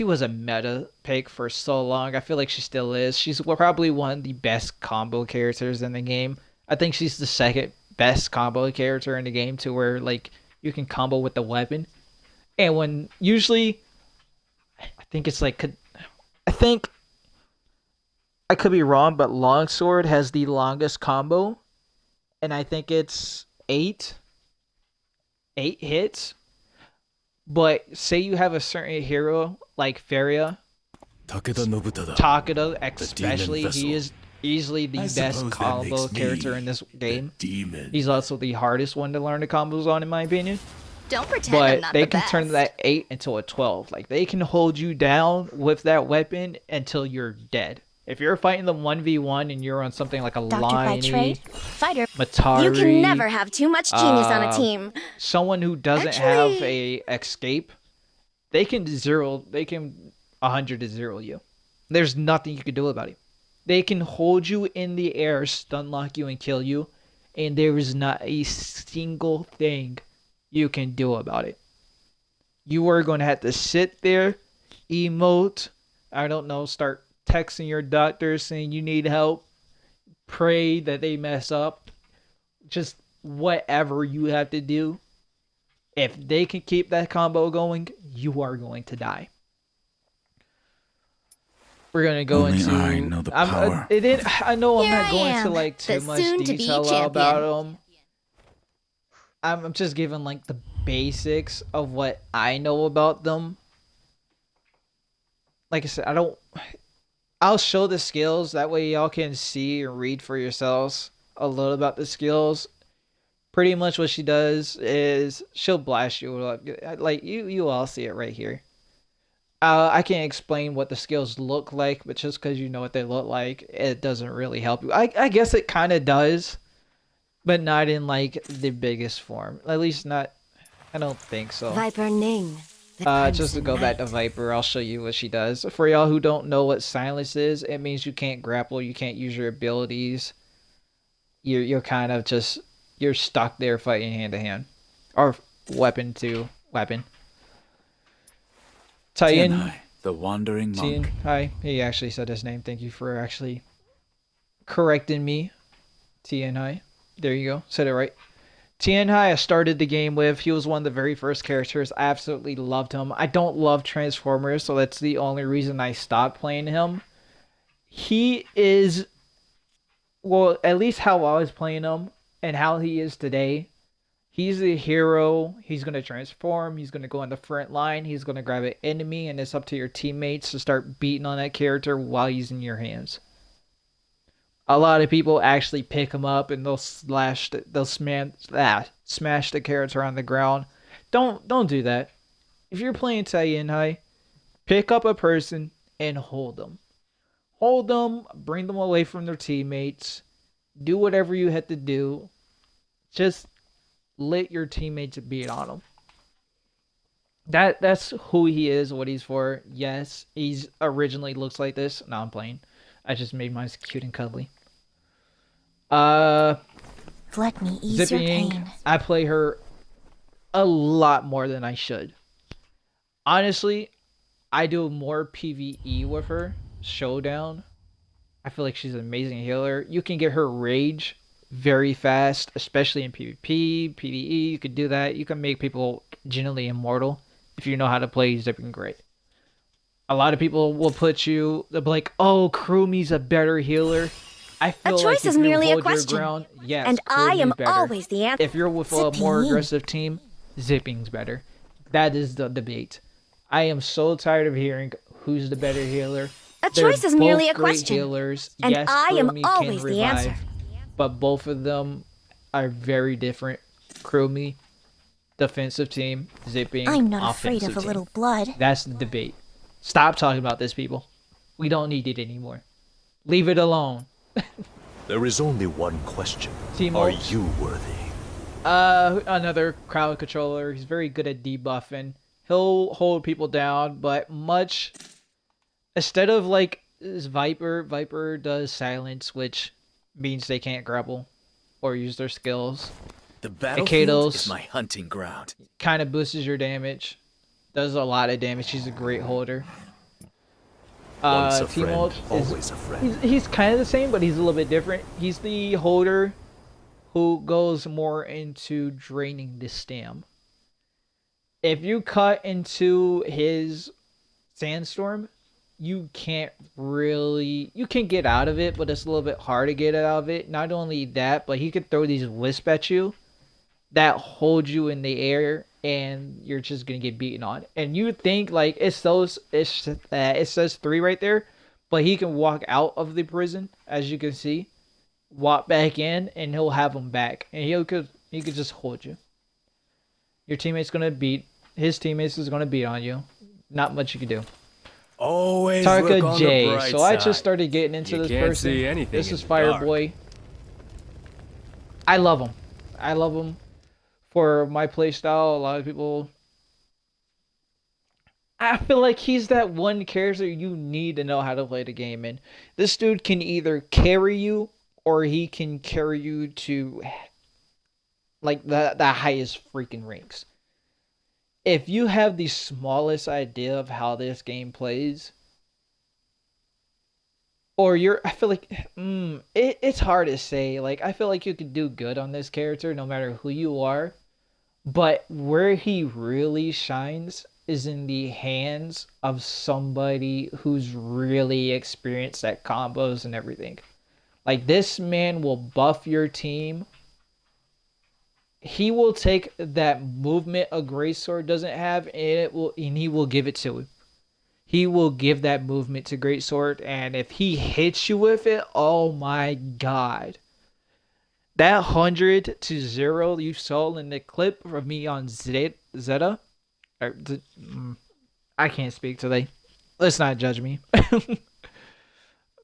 [SPEAKER 1] was a meta pick for so long. I feel like she still is. She's probably one of the best combo characters in the game. I think she's the second best combo character in the game, to where like you can combo with the weapon. And when usually, I think it's like, I think I could be wrong, but Longsword has the longest combo, and I think it's eight hits. But say you have a certain hero like Furia, Takeda especially, he is easily the best combo character in this game. He's also the hardest one to learn the combos on, in my opinion.
[SPEAKER 6] Don't pretend I'm
[SPEAKER 1] But
[SPEAKER 6] not
[SPEAKER 1] they
[SPEAKER 6] the
[SPEAKER 1] can
[SPEAKER 6] best.
[SPEAKER 1] turn that 8 into a 12. Like, they can hold you down with that weapon until you're dead. If you're fighting them 1v1 and you're on something like a
[SPEAKER 6] Doctor by
[SPEAKER 1] Liney,
[SPEAKER 6] trade, fighter.
[SPEAKER 1] Matari,
[SPEAKER 6] You can never have too much genius on a team.
[SPEAKER 1] someone who doesn't have a escape, they can 100 to 0 you. There's nothing you can do about it. They can hold you in the air, stun lock you, and kill you, and there is not a single thing you can do about it. You are going to have to sit there, emote, I don't know, start texting your doctor saying you need help, pray that they mess up, just whatever you have to do. If they can keep that combo going, you are going to die. We're gonna go
[SPEAKER 3] Only
[SPEAKER 1] into.
[SPEAKER 3] I know the power.
[SPEAKER 1] I know I'm
[SPEAKER 6] Here
[SPEAKER 1] not
[SPEAKER 6] I
[SPEAKER 1] going to
[SPEAKER 6] am,
[SPEAKER 1] like too
[SPEAKER 6] the
[SPEAKER 1] much
[SPEAKER 6] soon-to-be
[SPEAKER 1] detail
[SPEAKER 6] champion.
[SPEAKER 1] about them. I'm just giving like the basics of what I know about them. Like I said, I'll show the skills, that way y'all can see and read for yourselves a little about the skills. Pretty much what she does is she'll blast you up. Like you all see it right here. I can't explain what the skills look like, but just because you know what they look like, it doesn't really help you. I guess it kind of does, but not in like the biggest form. At least not. I don't think so.
[SPEAKER 6] Viper Ning.
[SPEAKER 1] Just to go back to Viper, I'll show you what she does. For y'all who don't know what silence is, it means you can't grapple, you can't use your abilities. You're kind of just, you're stuck there fighting hand to hand, or weapon to weapon. Tian,
[SPEAKER 3] Tianhai, the wandering monk.
[SPEAKER 1] hi. He actually said his name. Thank you for actually correcting me. Tianhai. There you go. Said it right. Tianhai, I started the game with. He was one of the very first characters. I absolutely loved him. I don't love Transformers, so that's the only reason I stopped playing him. He is, well, at least how I was playing him and how he is today. He's a hero. He's going to transform. He's going to go on the front line. He's going to grab an enemy, and it's up to your teammates to start beating on that character while he's in your hands. A lot of people actually pick him up and they'll smash the character on the ground. Don't do that. If you're playing Tianhai, pick up a person and hold them. Hold them, bring them away from their teammates. Do whatever you have to do. Just let your teammates beat on him. That's who he is, what he's for. Yes, he's originally looks like this. No, I'm playing. I just made mine cute and cuddly.
[SPEAKER 6] Let me ease your
[SPEAKER 1] Zipping,
[SPEAKER 6] pain.
[SPEAKER 1] I play her a lot more than I should. Honestly, I do more PvE with her. Showdown. I feel like she's an amazing healer. You can get her rage very fast, especially in PvP, PvE. You could do that. You can make people genuinely immortal if you know how to play Zipping great. A lot of people will put you, they'll be like, oh, Krumi's a better healer. I feel
[SPEAKER 6] choice
[SPEAKER 1] like
[SPEAKER 6] is
[SPEAKER 1] if you
[SPEAKER 6] merely a
[SPEAKER 1] hold your
[SPEAKER 6] question.
[SPEAKER 1] ground, yes,
[SPEAKER 6] And I
[SPEAKER 1] Krumi's
[SPEAKER 6] am
[SPEAKER 1] better.
[SPEAKER 6] always the answer.
[SPEAKER 1] If you're with a more
[SPEAKER 6] Zipping.
[SPEAKER 1] aggressive team, Zipping's better. That is the debate. I am so tired of hearing who's the better healer.
[SPEAKER 6] A
[SPEAKER 1] They're
[SPEAKER 6] choice is merely
[SPEAKER 1] both
[SPEAKER 6] a
[SPEAKER 1] great
[SPEAKER 6] question.
[SPEAKER 1] healers.
[SPEAKER 6] And
[SPEAKER 1] yes,
[SPEAKER 6] I am
[SPEAKER 1] Krumi
[SPEAKER 6] always
[SPEAKER 1] can
[SPEAKER 6] the
[SPEAKER 1] revive,
[SPEAKER 6] answer.
[SPEAKER 1] but both of them are very different. Krumi, defensive team. Zipping,
[SPEAKER 6] I'm not afraid
[SPEAKER 1] offensive
[SPEAKER 6] of a
[SPEAKER 1] team.
[SPEAKER 6] little blood.
[SPEAKER 1] That's the debate. Stop talking about this, people. We don't need it anymore. Leave it alone.
[SPEAKER 2] There is only one question.
[SPEAKER 1] Team
[SPEAKER 2] Are
[SPEAKER 1] ults.
[SPEAKER 2] you worthy?
[SPEAKER 1] Another crowd controller. He's very good at debuffing. He'll hold people down, but much instead of like his Viper does silence, which means they can't grapple or use their skills.
[SPEAKER 4] The battlefield is
[SPEAKER 1] Kados
[SPEAKER 4] my hunting ground.
[SPEAKER 1] kind of boosts your damage. Does a lot of damage. He's a great holder.
[SPEAKER 2] Once a
[SPEAKER 1] Team
[SPEAKER 2] friend,
[SPEAKER 1] ult
[SPEAKER 2] always a friend.
[SPEAKER 1] he's kind of the same, but he's a little bit different. He's the holder who goes more into draining the stam. If you cut into his sandstorm, you can get out of it, but it's a little bit hard to get out of it. Not only that, but he could throw these wisp at you that hold you in the air, and you're just gonna get beaten on. And you think like it says 3 right there, but he can walk out of the prison, as you can see, walk back in, and he'll have him back, and he could just hold you. Your his teammates is gonna beat on you. Not much you can do.
[SPEAKER 2] Always look
[SPEAKER 1] Tarka
[SPEAKER 2] on the
[SPEAKER 1] J.
[SPEAKER 2] bright
[SPEAKER 1] So I
[SPEAKER 2] side.
[SPEAKER 1] just started getting into
[SPEAKER 2] You
[SPEAKER 1] this
[SPEAKER 2] can't
[SPEAKER 1] person.
[SPEAKER 2] see anything
[SPEAKER 1] This
[SPEAKER 2] in
[SPEAKER 1] is
[SPEAKER 2] the dark.
[SPEAKER 1] Fireboy. I love him. I love him for my playstyle. A lot of people. I feel like he's that one character you need to know how to play the game in. This dude can either carry you or he can carry you to like the highest freaking ranks. If you have the smallest idea of how this game plays, or I feel like it's hard to say. Like, I feel like you could do good on this character no matter who you are, but where he really shines is in the hands of somebody who's really experienced at combos and everything. Like, this man will buff your team. He will take that movement a Greatsword doesn't have, and he will give it to him. He will give that movement to Greatsword, and if he hits you with it, oh my god. That 100-0 you saw in the clip from me on Zeta. I can't speak today. Let's not judge me.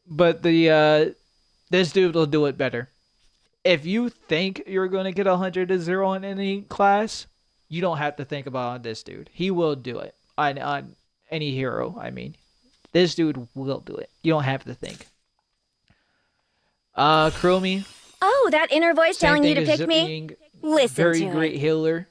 [SPEAKER 1] But this dude will do it better. If you think you're going to get 100-0 in any class, you don't have to think about this dude. He will do it. On any hero, I mean. This dude will do it. You don't have to think. Chromie.
[SPEAKER 6] Oh, that inner voice telling you to
[SPEAKER 1] thing as
[SPEAKER 6] pick me?
[SPEAKER 1] Zipping,
[SPEAKER 6] Listen
[SPEAKER 1] very
[SPEAKER 6] to
[SPEAKER 1] great
[SPEAKER 6] it.
[SPEAKER 1] healer.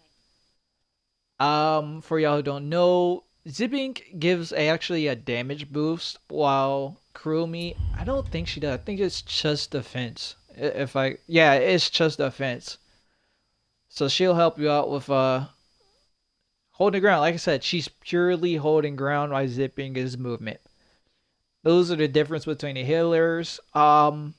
[SPEAKER 1] For y'all who don't know, Zipping gives actually a damage boost, while Chromie, I don't think she does. I think it's just defense. It's just defense. So she'll help you out with holding ground. Like I said, she's purely holding ground while Zipping is movement. Those are the difference between the healers. Chromie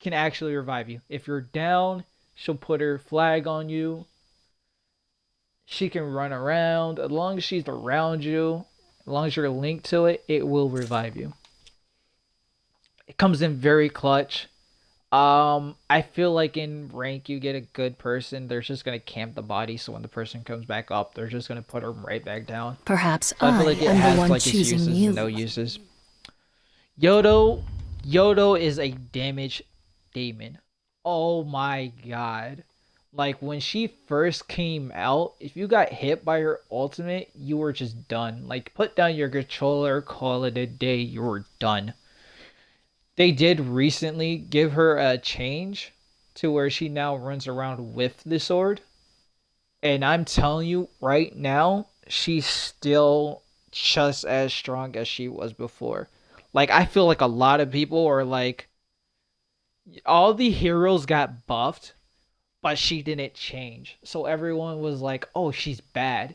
[SPEAKER 1] can actually revive you. If you're down, she'll put her flag on you. She can run around. As long as she's around you, as long as you're linked to it, it will revive you. It comes in very clutch. I feel like in rank you get a good person, they're just gonna camp the body, so when the person comes back up, they're just gonna put them right back down.
[SPEAKER 7] Perhaps
[SPEAKER 1] So I
[SPEAKER 7] I
[SPEAKER 1] feel like it
[SPEAKER 7] am
[SPEAKER 1] has
[SPEAKER 7] the one
[SPEAKER 1] like its
[SPEAKER 7] choosing
[SPEAKER 1] uses
[SPEAKER 7] you.
[SPEAKER 1] and no uses. Yodo is a damage demon. Oh my god. Like, when she first came out, if you got hit by her ultimate, you were just done. Like, put down your controller, call it a day, you were done. They did recently give her a change to where she now runs around with the sword. And I'm telling you right now, she's still just as strong as she was before. Like, I feel like a lot of people are like, all the heroes got buffed, but she didn't change. So everyone was like, oh, she's bad.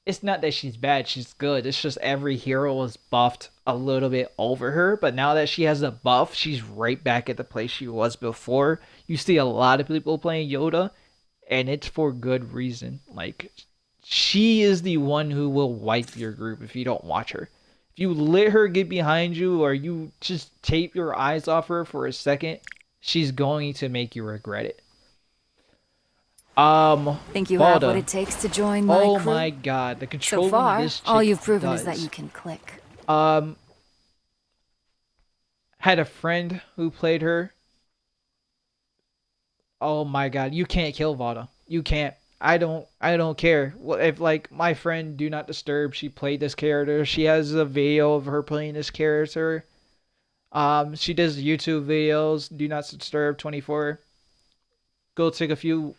[SPEAKER 1] It's not that she's bad, she's good. It's just every hero was buffed a little bit over her. But now that she has a buff, she's right back at the place she was before. You see a lot of people playing Yoda, and it's for good reason. Like, she is the one who will wipe your group if you don't watch her. If you let her get behind you, or you just tape your eyes off her for a second, she's going to make you regret it.
[SPEAKER 8] Think you have
[SPEAKER 1] Balda.
[SPEAKER 8] what it takes to join my
[SPEAKER 1] Oh
[SPEAKER 8] crew?
[SPEAKER 1] my god, the control
[SPEAKER 8] So far,
[SPEAKER 1] this
[SPEAKER 8] all
[SPEAKER 1] chick
[SPEAKER 8] you've proven
[SPEAKER 1] does.
[SPEAKER 8] is that you can click.
[SPEAKER 1] Had a friend who played her. Oh my god, you can't kill Vada. You can't. I don't care. If like my friend Do Not Disturb, she played this character. She has a video of her playing this character. She does YouTube videos, Do Not Disturb 24. Go take a few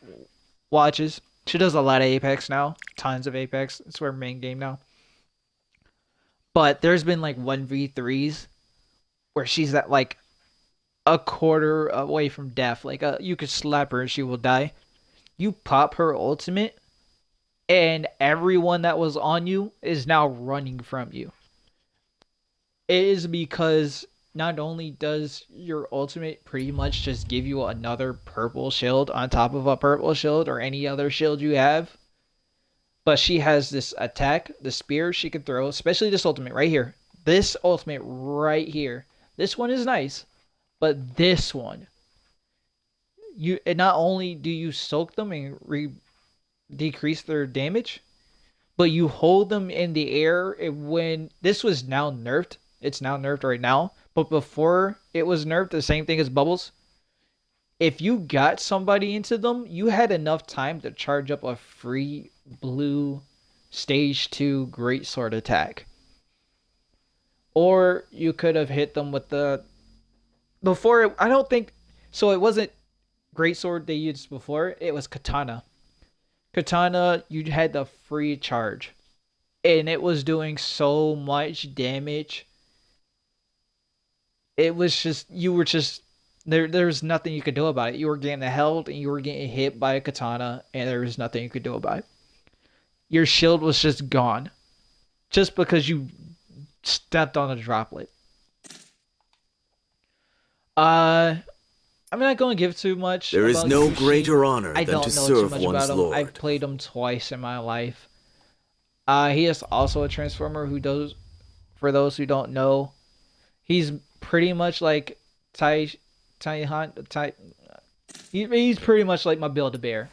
[SPEAKER 1] watches. She does a lot of Apex now. Tons of Apex. It's her main game now. But there's been like 1v3s where she's at like a quarter away from death. Like you could slap her and she will die. You pop her ultimate and everyone that was on you is now running from you. It is because not only does your ultimate pretty much just give you another purple shield on top of a purple shield or any other shield you have, but she has this attack, the spear she can throw, especially this ultimate right here. This ultimate right here. This one is nice, but this one, not only do you soak them and decrease their damage, but you hold them in the air. When this was now nerfed, it's now nerfed right now, but before it was nerfed, the same thing as bubbles. If you got somebody into them, you had enough time to charge up a free blue stage 2 greatsword attack. Or you could have hit them with the I don't think so. It wasn't greatsword they used before. It was katana. Katana, you had the free charge, and it was doing so much damage. It was just there was nothing you could do about it. You were getting the held and you were getting hit by a katana, and there was nothing you could do about it. Your shield was just gone, just because you stepped on a droplet. I'm not going to give too much.
[SPEAKER 2] There is no
[SPEAKER 1] Yushi.
[SPEAKER 2] greater honor
[SPEAKER 1] I
[SPEAKER 2] than
[SPEAKER 1] don't
[SPEAKER 2] to
[SPEAKER 1] know too
[SPEAKER 2] serve
[SPEAKER 1] much
[SPEAKER 2] one's
[SPEAKER 1] about him.
[SPEAKER 2] lord.
[SPEAKER 1] I've played him twice in my life. He is also a transformer who does, for those who don't know, he's pretty much like he's pretty much like my Build-A-Bear.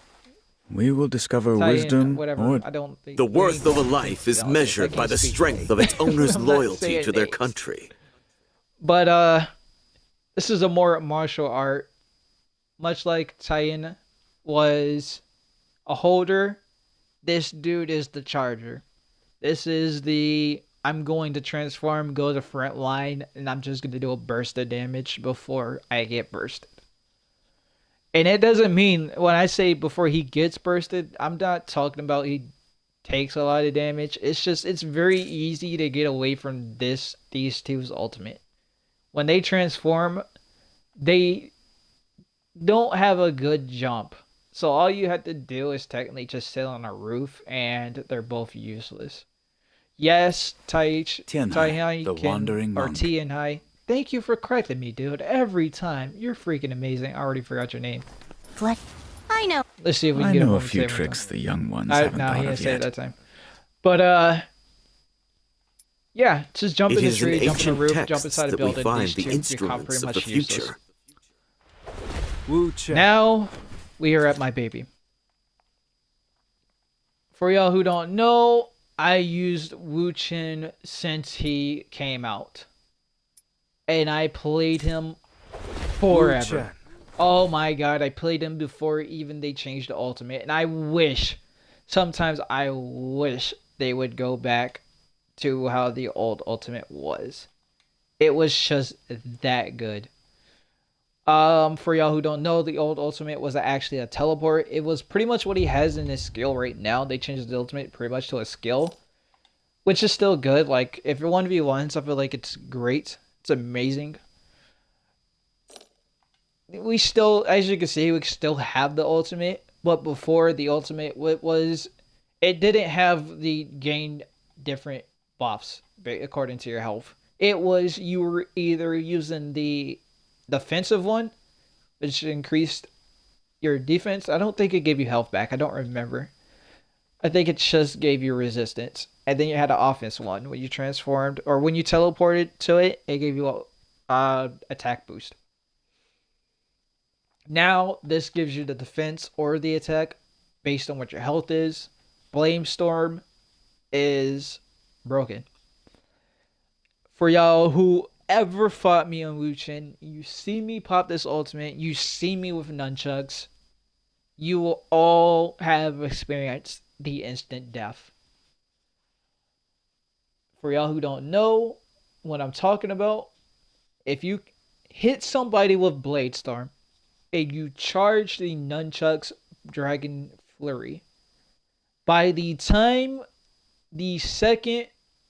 [SPEAKER 3] We will discover
[SPEAKER 1] Tie in,
[SPEAKER 3] wisdom
[SPEAKER 1] whatever.
[SPEAKER 3] or
[SPEAKER 1] I don't think
[SPEAKER 2] The worth of a life is measured by the strength of its owner's
[SPEAKER 1] I'm not
[SPEAKER 2] loyalty
[SPEAKER 1] saying
[SPEAKER 2] to their
[SPEAKER 1] names.
[SPEAKER 2] country.
[SPEAKER 1] But this is a more martial art. Much like Tien was a holder, this dude is the charger. This is the I'm going to transform, go to front line, and I'm just going to do a burst of damage before I get bursted. And it doesn't mean, when I say before he gets bursted, I'm not talking about he takes a lot of damage. It's just, it's very easy to get away from these two's ultimate. When they transform, they don't have a good jump. So all you have to do is technically just sit on a roof, and they're both useless. Yes,
[SPEAKER 3] Tianhai, the wandering monk.
[SPEAKER 1] Tianhai. Thank you for correcting me, dude. Every time. You're freaking amazing. I already forgot your name.
[SPEAKER 6] What? I know.
[SPEAKER 1] Let's see if we can
[SPEAKER 3] I
[SPEAKER 1] get him
[SPEAKER 3] know a
[SPEAKER 1] on the
[SPEAKER 3] few
[SPEAKER 1] same
[SPEAKER 3] tricks
[SPEAKER 1] time.
[SPEAKER 3] the young ones haven't
[SPEAKER 1] No,
[SPEAKER 3] thought
[SPEAKER 1] he didn't
[SPEAKER 3] of
[SPEAKER 1] say it
[SPEAKER 3] yet.
[SPEAKER 1] that time. But, yeah, just jump in
[SPEAKER 2] It
[SPEAKER 1] the
[SPEAKER 2] is in
[SPEAKER 1] tree, jump in the
[SPEAKER 2] ancient
[SPEAKER 1] roof, jump
[SPEAKER 2] texts
[SPEAKER 1] inside a
[SPEAKER 2] that we
[SPEAKER 1] building.
[SPEAKER 2] find
[SPEAKER 1] These
[SPEAKER 2] the
[SPEAKER 1] two become
[SPEAKER 2] instruments
[SPEAKER 1] pretty
[SPEAKER 2] of
[SPEAKER 1] much
[SPEAKER 2] the
[SPEAKER 1] useless.
[SPEAKER 2] future.
[SPEAKER 1] Now, we are at my baby. For y'all who don't know, I used Wu Chen since he came out. And I played him forever. Oh my god, I played him before even they changed the ultimate. And I wish, sometimes I wish they would go back to how the old ultimate was. It was just that good. For y'all who don't know, the old ultimate was actually a teleport. It was pretty much what he has in his skill right now. They changed the ultimate pretty much to a skill, which is still good. Like, if you're 1v1s, I feel like it's great. It's amazing. We still, as you can see, we still have the ultimate, but before the ultimate it didn't have the gain different buffs according to your health. It was, you were either using the defensive one, which increased your defense. I don't think it gave you health back. I don't remember. I think it just gave you resistance. And then you had an offense one when you transformed, or when you teleported to it, it gave you a attack boost. Now this gives you the defense or the attack based on what your health is. Flamestorm is broken. For y'all who ever fought me on Wuchen, you see me pop this ultimate, you see me with nunchucks, you will all have experienced the instant death. For y'all who don't know what I'm talking about, if you hit somebody with Blade Storm and you charge the nunchucks Dragon Flurry, by the time the second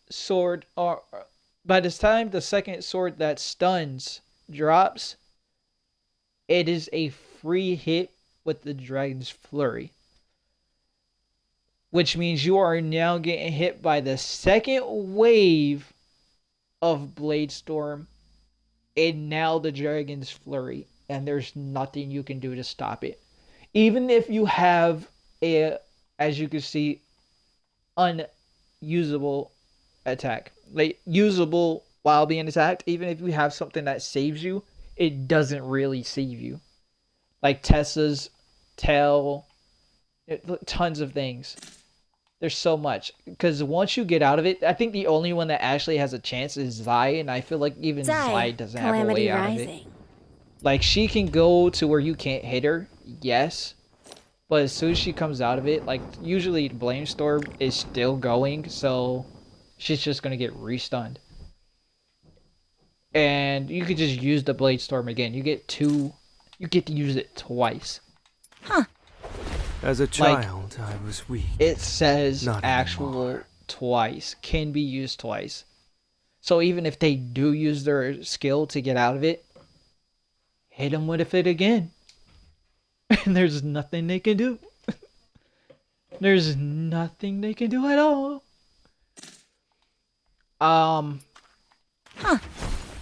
[SPEAKER 1] sword that stuns drops, it is a free hit with the Dragon's Flurry. Which means you are now getting hit by the second wave of Blade Storm and now the Dragon's Flurry. And there's nothing you can do to stop it. Even if you have a, as you can see, unusable attack. Like, usable while being attacked, even if you have something that saves you, it doesn't really save you. Like Tessa's tail, tons of things. There's so much. Because once you get out of it, I think the only one that actually has a chance is Zai, and I feel like even Zai doesn't have a way out of it. Like, she can go to where you can't hit her, yes. But as soon as she comes out of it, like, usually Blame Storm is still going, so she's just gonna get restunned. And you could just use the Blade Storm again. You get to use it twice.
[SPEAKER 6] Huh.
[SPEAKER 5] As a child, I was weak.
[SPEAKER 1] It says
[SPEAKER 5] Not
[SPEAKER 1] actual
[SPEAKER 5] anymore.
[SPEAKER 1] twice. Can be used twice. So even if they do use their skill to get out of it, hit them with it again. And there's nothing they can do. There's nothing they can do at all.
[SPEAKER 6] Huh.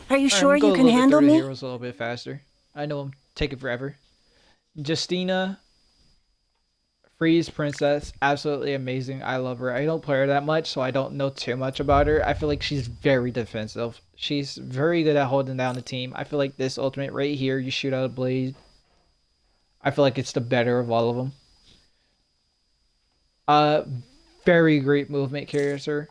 [SPEAKER 6] Are you
[SPEAKER 1] Alright,
[SPEAKER 6] sure
[SPEAKER 1] I'm gonna
[SPEAKER 6] you
[SPEAKER 1] go
[SPEAKER 6] can handle
[SPEAKER 1] through the
[SPEAKER 6] me?
[SPEAKER 1] heroes a little bit faster. I know I'm taking forever. Justina, Freeze Princess, absolutely amazing. I love her. I don't play her that much, so I don't know too much about her. I feel like she's very defensive. She's very good at holding down the team. I feel like this ultimate right here, you shoot out a blade. I feel like it's the better of all of them. Very great movement character.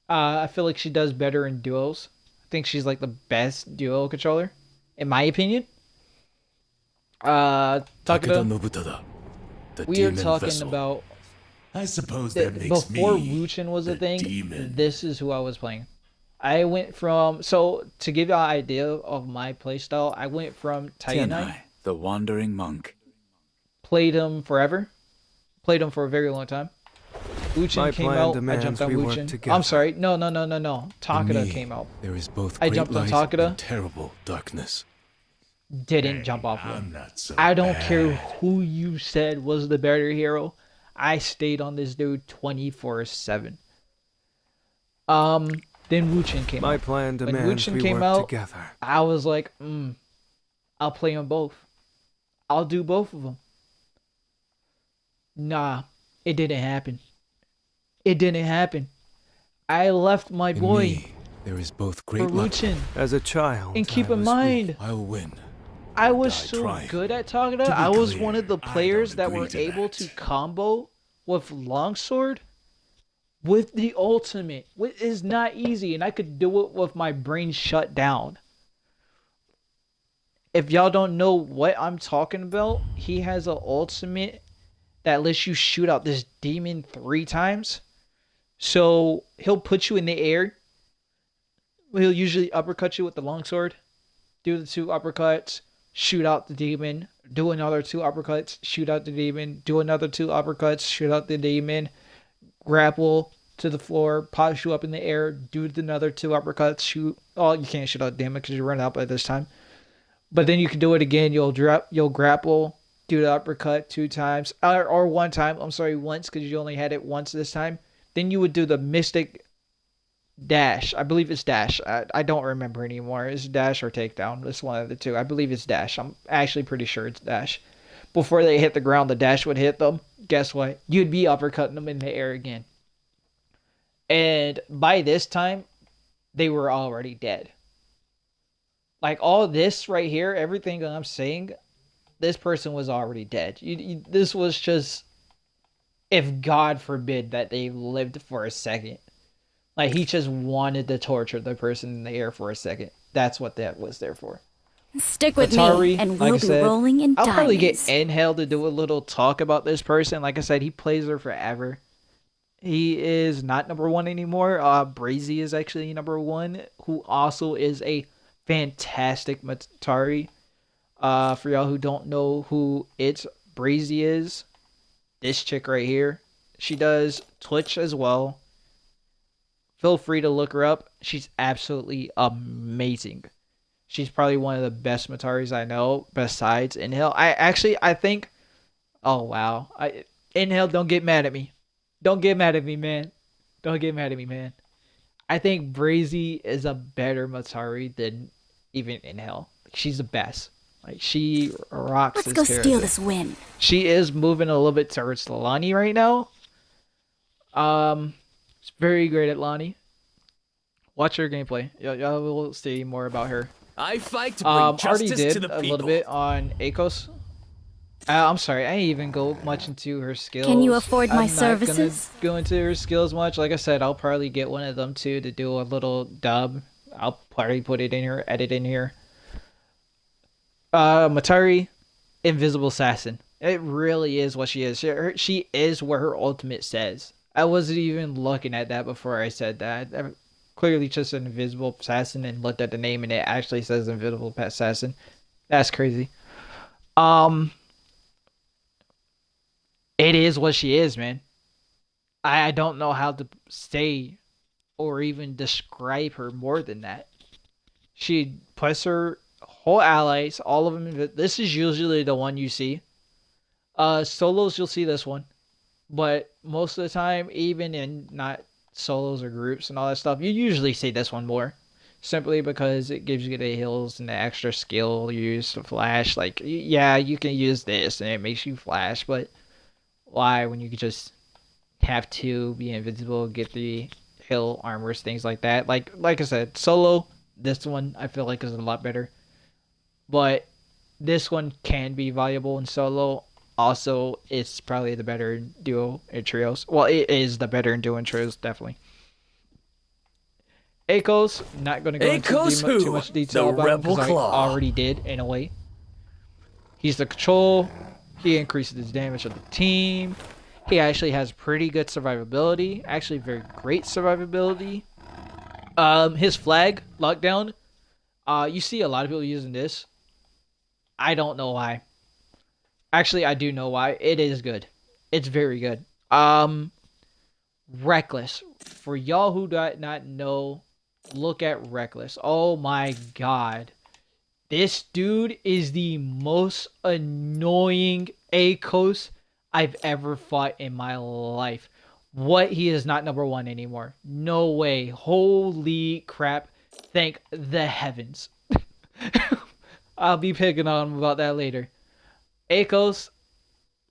[SPEAKER 1] I feel like she does better in duos. I think she's like the best duo controller, in my opinion. Takeda, we are talking about.
[SPEAKER 9] I suppose that makes
[SPEAKER 1] before
[SPEAKER 9] me
[SPEAKER 1] Wuchen was a
[SPEAKER 9] the
[SPEAKER 1] thing.
[SPEAKER 9] demon.
[SPEAKER 1] This is who I was playing. I went from, so to give you an idea of my playstyle, I went from Titanite,
[SPEAKER 3] Tianai, the wandering monk.
[SPEAKER 1] played him forever, played him for a very long time. Wuchen came out, I jumped on Wuchen. I'm sorry, no. Takeda came out.
[SPEAKER 9] There is both
[SPEAKER 1] I
[SPEAKER 9] great
[SPEAKER 1] jumped on
[SPEAKER 9] light
[SPEAKER 1] Takeda.
[SPEAKER 9] and terrible darkness.
[SPEAKER 1] Didn't jump off of
[SPEAKER 9] I'm
[SPEAKER 1] him.
[SPEAKER 9] not so
[SPEAKER 1] I don't
[SPEAKER 9] bad.
[SPEAKER 1] care who you said was the better hero. I stayed on this dude 24/7. Then Wuchen came
[SPEAKER 5] My
[SPEAKER 1] out.
[SPEAKER 5] plan
[SPEAKER 1] When
[SPEAKER 5] demands
[SPEAKER 1] Wuchen
[SPEAKER 5] we
[SPEAKER 1] came
[SPEAKER 5] work
[SPEAKER 1] out,
[SPEAKER 5] together.
[SPEAKER 1] I was like, I'll play them both. I'll do both of them. Nah, it didn't happen. It didn't happen. I left my
[SPEAKER 9] In
[SPEAKER 1] boy
[SPEAKER 9] me, there is both
[SPEAKER 1] for
[SPEAKER 9] great light.
[SPEAKER 1] Wuchen.
[SPEAKER 5] As a child,
[SPEAKER 1] And keep
[SPEAKER 5] I
[SPEAKER 1] in
[SPEAKER 5] was
[SPEAKER 1] mind,
[SPEAKER 5] weak.
[SPEAKER 9] I'll win.
[SPEAKER 1] I was
[SPEAKER 9] die
[SPEAKER 1] so
[SPEAKER 9] trying.
[SPEAKER 1] good at Takeda.
[SPEAKER 9] To be
[SPEAKER 1] I was
[SPEAKER 9] clear,
[SPEAKER 1] one of the
[SPEAKER 9] I
[SPEAKER 1] players
[SPEAKER 9] don't
[SPEAKER 1] that
[SPEAKER 9] agree
[SPEAKER 1] were
[SPEAKER 9] to
[SPEAKER 1] able
[SPEAKER 9] that.
[SPEAKER 1] to combo with longsword with the ultimate. Which is not easy, and I could do it with my brain shut down. If y'all don't know what I'm talking about, he has an ultimate that lets you shoot out this demon 3 times. So he'll put you in the air. He'll usually uppercut you with the longsword, do the 2 uppercuts, shoot out the demon, do another 2 uppercuts, shoot out the demon, do another 2 uppercuts, shoot out the demon, grapple to the floor, pop you up in the air, do another 2 uppercuts, shoot. Oh, you can't shoot out the demon because you run out by this time. But then you can do it again. You'll grapple, do the uppercut 2 times, or 1 time. I'm sorry, once, because you only had it once this time. Then you would do the mystic dash. I believe it's dash. I don't remember anymore. It's dash or takedown. It's one of the 2. I believe it's dash. I'm actually pretty sure it's dash. Before they hit the ground, the dash would hit them. Guess what? You'd be uppercutting them in the air again. And by this time, they were already dead. Like, all this right here, everything that I'm saying, this person was already dead. This was just, if God forbid that they lived for a second. Like he just wanted to torture the person in the air for a second. That's what that was there for.
[SPEAKER 8] Stick with
[SPEAKER 1] Atari,
[SPEAKER 8] me, and
[SPEAKER 1] like
[SPEAKER 8] we'll
[SPEAKER 1] I
[SPEAKER 8] be
[SPEAKER 1] said,
[SPEAKER 8] rolling in
[SPEAKER 1] I'll probably get
[SPEAKER 8] diamonds.
[SPEAKER 1] Inhale to do a little talk about this person. Like I said, he plays her forever. He is not number one anymore. Brazy is actually number one, who also is a fantastic Matari. For y'all who don't know who Brazy is, this chick right here, she does Twitch as well. Feel free to look her up. She's absolutely amazing. She's probably one of the best Mataris I know, besides Inhale. I think, oh wow, Inhale, don't get mad at me. Don't get mad at me, man. Don't get mad at me, man. I think Brazy is a better Matari than even Inhale. She's the best. Like she rocks.
[SPEAKER 8] Let's
[SPEAKER 1] this
[SPEAKER 8] go
[SPEAKER 1] character.
[SPEAKER 8] steal this win.
[SPEAKER 1] She is moving a little bit towards Lonnie right now. She's very great at Lonnie. Watch her gameplay. Y'all will see more about her.
[SPEAKER 4] I fight to bring
[SPEAKER 1] already
[SPEAKER 4] justice
[SPEAKER 1] did
[SPEAKER 4] to the
[SPEAKER 1] a
[SPEAKER 4] people.
[SPEAKER 1] little bit on Akos. I'm sorry, I didn't even go much into her skills.
[SPEAKER 8] Can you afford my
[SPEAKER 1] I'm
[SPEAKER 8] services?
[SPEAKER 1] not gonna go into her skills much. Like I said, I'll probably get one of them too to do a little dub. I'll probably put it in here, edit in here. Matari, Invisible Assassin. It really is what she is. She is what her ultimate says. I wasn't even looking at that before I said that. I clearly just an Invisible Assassin and looked at the name and it actually says Invisible Assassin. That's crazy. It is what she is, man. I don't know how to say or even describe her more than that. She puts her whole allies, all of them. This is usually the one you see. Solos, you'll see this one. But most of the time, even in not solos or groups and all that stuff, you usually see this one more. Simply because it gives you the heals and the extra skill you use to flash. Like, yeah, you can use this and it makes you flash, but why when you could just have to be invincible, get the hill armors, things like that. Like I said, solo, this one I feel like is a lot better. But this one can be valuable in solo. Also, it's probably the better in duo and trios. Well, it is the better in duo and trios, definitely. Akos, not going to go into too much detail about him because I already did in a way. He's the control. He increases his damage of the team. He actually has pretty good survivability. Actually, very great survivability. His flag, lockdown. You see a lot of people using this. I don't know why. Actually, I do know why. It is good. It's very good. Reckless. For y'all who do not know, look at Reckless. Oh my god. This dude is the most annoying Akos I've ever fought in my life. What? He is not number one anymore. No way. Holy crap. Thank the heavens. I'll be picking on him about that later. Akos,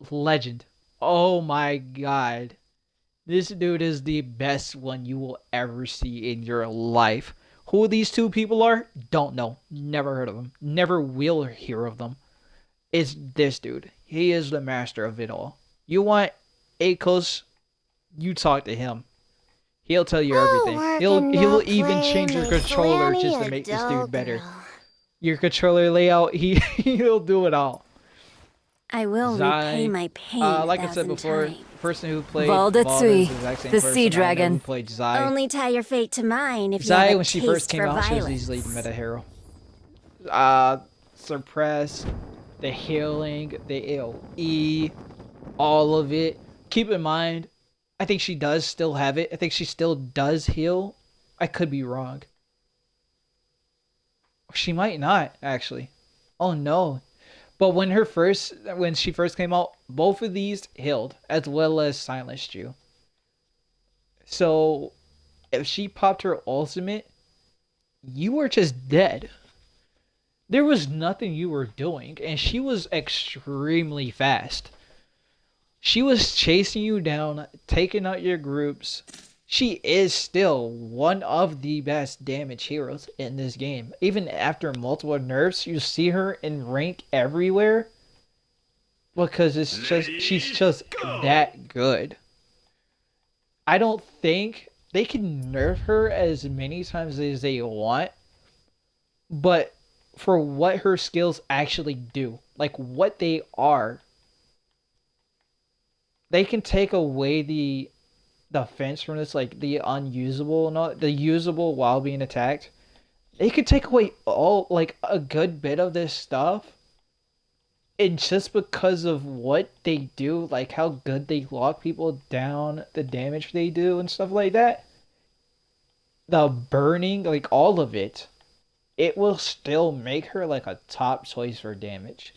[SPEAKER 1] legend. Oh my god. This dude is the best one you will ever see in your life. Who these two people are? Don't know. Never heard of them. Never will hear of them. It's this dude. He is the master of it all. You want Akos? You talk to him. He'll tell you everything. He'll even change your controller just to make this dude better. Your controller layout, he'll do it all.
[SPEAKER 8] I will repay my pain.
[SPEAKER 1] Like I said before, the person who played
[SPEAKER 8] Valdatsui,
[SPEAKER 1] is the exact same
[SPEAKER 8] the
[SPEAKER 1] person
[SPEAKER 8] sea
[SPEAKER 1] I know
[SPEAKER 8] dragon.
[SPEAKER 1] who played Zai.
[SPEAKER 8] Only tie your fate to mine if you
[SPEAKER 1] Zai,
[SPEAKER 8] have a
[SPEAKER 1] when she
[SPEAKER 8] taste
[SPEAKER 1] first came
[SPEAKER 8] for
[SPEAKER 1] out, she was
[SPEAKER 8] violence.
[SPEAKER 1] easily the meta hero. Suppress, the healing, the AoE, all of it. Keep in mind, I think she does still have it. I think she still does heal. I could be wrong. She might not, actually. Oh no. But when she first came out, both of these healed, as well as silenced you. So, if she popped her ultimate, you were just dead. There was nothing you were doing, and she was extremely fast. She was chasing you down, taking out your groups. She is still one of the best damage heroes in this game. Even after multiple nerfs, you see her in rank everywhere. Because she's just that good. I don't think they can nerf her as many times as they want, but for what her skills actually do, like what they are, they can take away the defense from this, like the unusable, not the usable while being attacked. They could take away all, like, a good bit of this stuff, and just because of what they do, like how good they lock people down, the damage they do and stuff like that, the burning, like all of it, it will still make her like a top choice for damage.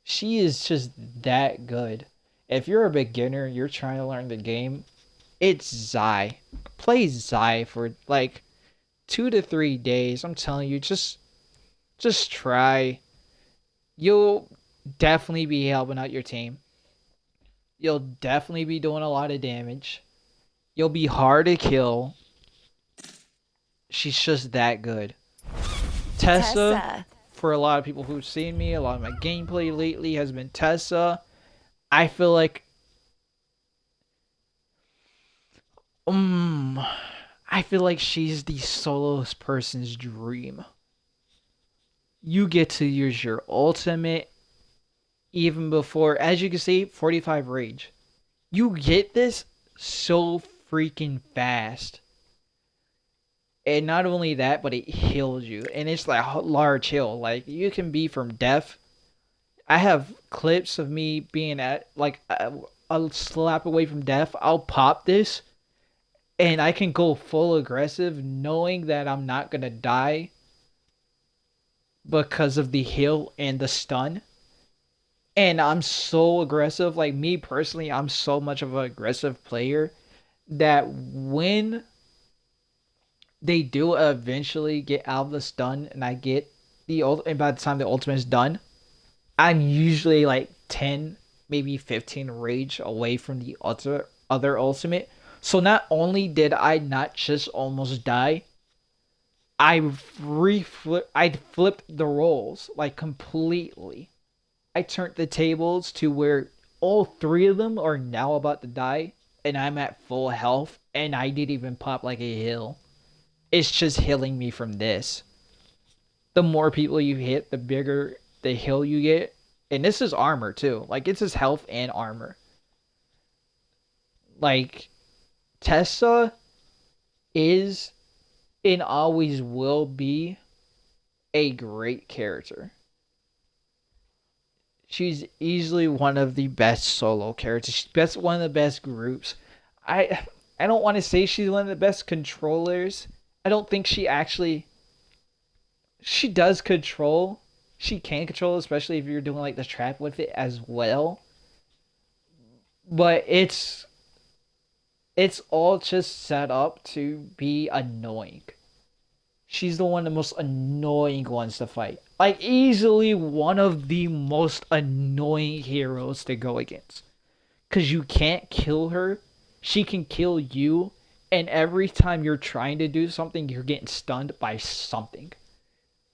[SPEAKER 1] She is just that good. If you're a beginner, you're trying to learn the game, it's Zai. Play Zai for like 2 to 3 days. I'm telling you, just try. You'll definitely be helping out your team. You'll definitely be doing a lot of damage. You'll be hard to kill. She's just that good. Tessa, for a lot of people who've seen me, a lot of my gameplay lately has been Tessa. I feel like she's the soloist person's dream. You get to use your ultimate even before, as you can see, 45 rage. You get this so freaking fast. And not only that, but it heals you. And it's like a large heal. Like, you can be from death. I have clips of me being at, like, a slap away from death. I'll pop this, and I can go full aggressive knowing that I'm not going to die because of the heal and the stun. And I'm so aggressive. Like, me personally, I'm so much of an aggressive player that when they do eventually get out of the stun and I get the ult, and by the time the ultimate is done, I'm usually like 10, maybe 15 rage away from the other ultimate. So not only did I not just almost die, I flipped the roles, like, completely. I turned the tables to where all 3 of them are now about to die, and I'm at full health, and I didn't even pop like a heal. It's just healing me from this. The more people you hit, the bigger the heal you get. And this is armor too. Like, it's his health and armor. Like, Tessa is and always will be a great character. She's easily one of the best solo characters. She's one of the best groups. I don't want to say she's one of the best controllers. I don't think she does control. She can control, especially if you're doing like the trap with it as well. But it's all just set up to be annoying. She's the one of the most annoying ones to fight. Like, easily one of the most annoying heroes to go against. Because you can't kill her. She can kill you. And every time you're trying to do something, you're getting stunned by something.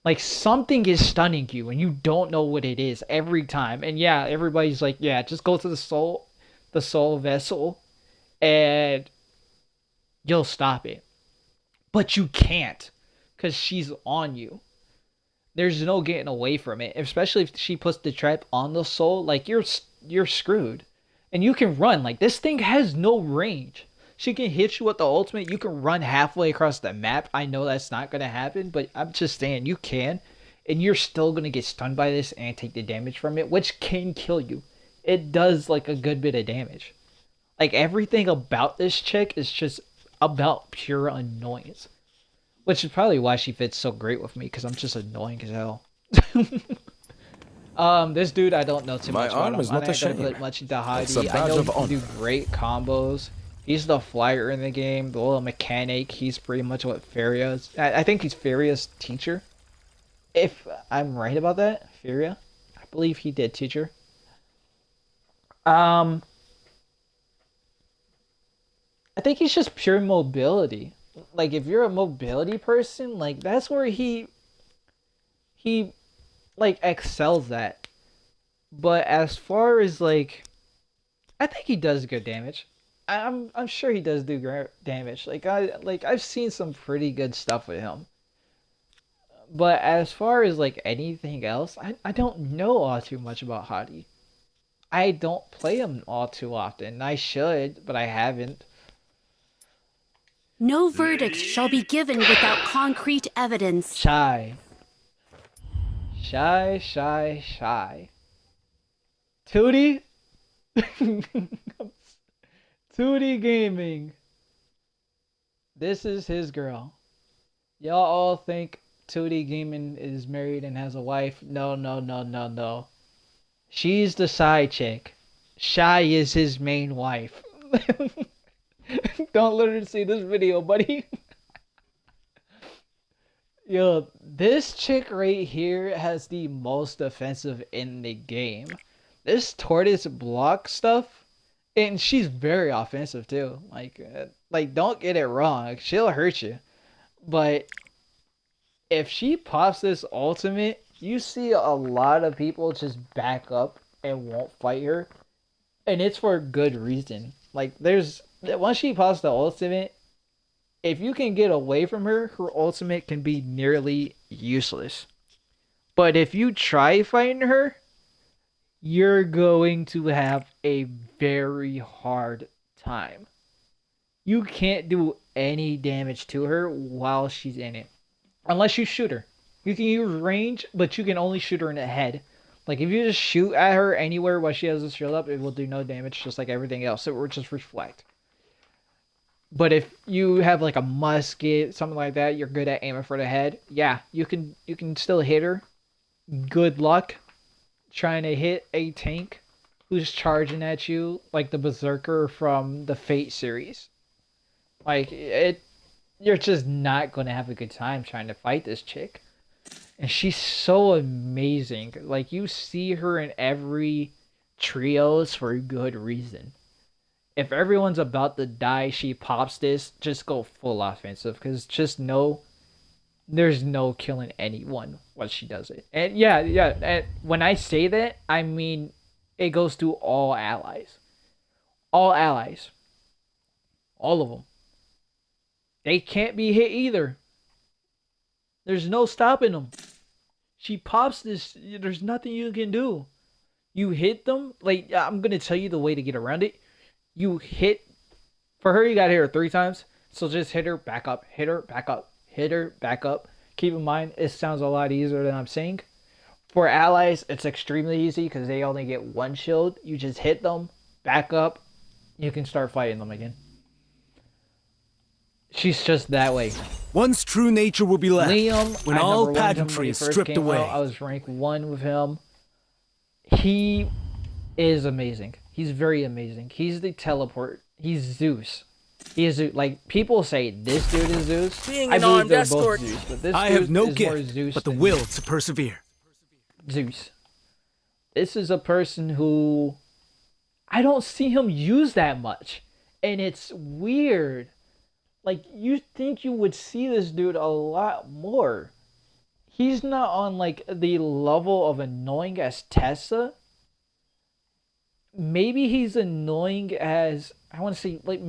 [SPEAKER 1] Like, something is stunning you and you don't know what it is every time. And yeah, everybody's like, yeah, just go to the soul vessel and you'll stop it. But you can't, because she's on you. There's no getting away from it. Especially if she puts the trap on the soul, like, you're screwed. And you can run. Like, this thing has no range. She can hit you with the ultimate. You can run halfway across the map. I know that's not going to happen, but I'm just saying you can. And you're still going to get stunned by this and take the damage from it, which can kill you. It does, like, a good bit of damage. Like, everything about this chick is just about pure annoyance. Which is probably why she fits so great with me, because I'm just annoying as hell. This dude, I don't know too much about him. I don't put much into Heidi. I know he can do great combos. He's the flyer in the game, the little mechanic. He's pretty much what Faria's... I think he's Faria's teacher. If I'm right about that, Faria. I believe he did teach her. I think he's just pure mobility. Like, if you're a mobility person, like, that's where he like, excels at. But as far as, like, I think he does good damage. I'm sure he does do damage. I've seen some pretty good stuff with him. But as far as like anything else, I don't know all too much about Hadi. I don't play him all too often. I should, but I haven't.
[SPEAKER 8] No verdict shall be given without concrete evidence.
[SPEAKER 1] Shy. Tootie? 2D Gaming. This is his girl. Y'all all think 2D Gaming is married and has a wife. No. She's the side chick. Shy is his main wife. Don't let her see this video, buddy. Yo, this chick right here has the most offensive in the game. This tortoise block stuff, and she's very offensive too. Like don't get it wrong, she'll hurt you. But if she pops this ultimate, you see a lot of people just back up and won't fight her. And it's for good reason. Like, once she pops the ultimate, if you can get away from her, her ultimate can be nearly useless. But if you try fighting her, you're going to have a very hard time. You can't do any damage to her while she's in it. Unless you shoot her. You can use range, but you can only shoot her in the head. Like, if you just shoot at her anywhere while she has a shield up, it will do no damage, just like everything else. It will just reflect. But if you have, like, a musket, something like that, you're good at aiming for the head, yeah, you can still hit her. Good luck trying to hit a tank who's charging at you, like the Berserker from the Fate series. Like, you're just not going to have a good time trying to fight this chick. And she's so amazing. Like, you see her in every trios for a good reason. If everyone's about to die, she pops this, just go full offensive. Because just know there's no killing anyone once she does it. And yeah. And when I say that, I mean it goes to all allies. All allies. All of them. They can't be hit either. There's no stopping them. She pops this. There's nothing you can do. You hit them. Like, I'm going to tell you the way to get around it. You hit. For her, you got to hit her 3 times. So just hit her, back up. Hit her, back up. Hit her, back up. Keep in mind, it sounds a lot easier than I'm saying. For allies, it's extremely easy because they only get 1 shield. You just hit them, back up. You can start fighting them again. She's just that way.
[SPEAKER 5] One's true nature will be left
[SPEAKER 1] Liam,
[SPEAKER 5] when all pageantry is stripped away.
[SPEAKER 1] I was rank 1 with him. He is amazing. He's very amazing. He's the teleport. He's Zeus. He is like, people say this dude is Zeus.
[SPEAKER 4] Being
[SPEAKER 1] I
[SPEAKER 4] an
[SPEAKER 1] believe
[SPEAKER 4] armed
[SPEAKER 1] they're
[SPEAKER 4] escort.
[SPEAKER 1] both Zeus, but this
[SPEAKER 5] I
[SPEAKER 1] dude
[SPEAKER 5] have no
[SPEAKER 1] is more
[SPEAKER 5] gift,
[SPEAKER 1] Zeus
[SPEAKER 5] but the
[SPEAKER 1] than
[SPEAKER 5] will to persevere.
[SPEAKER 1] Zeus. This is a person who I don't see him use that much, and it's weird. Like, you think you would see this dude a lot more. He's not on, like, the level of annoying as Tessa. Maybe he's annoying as, I want to say, like,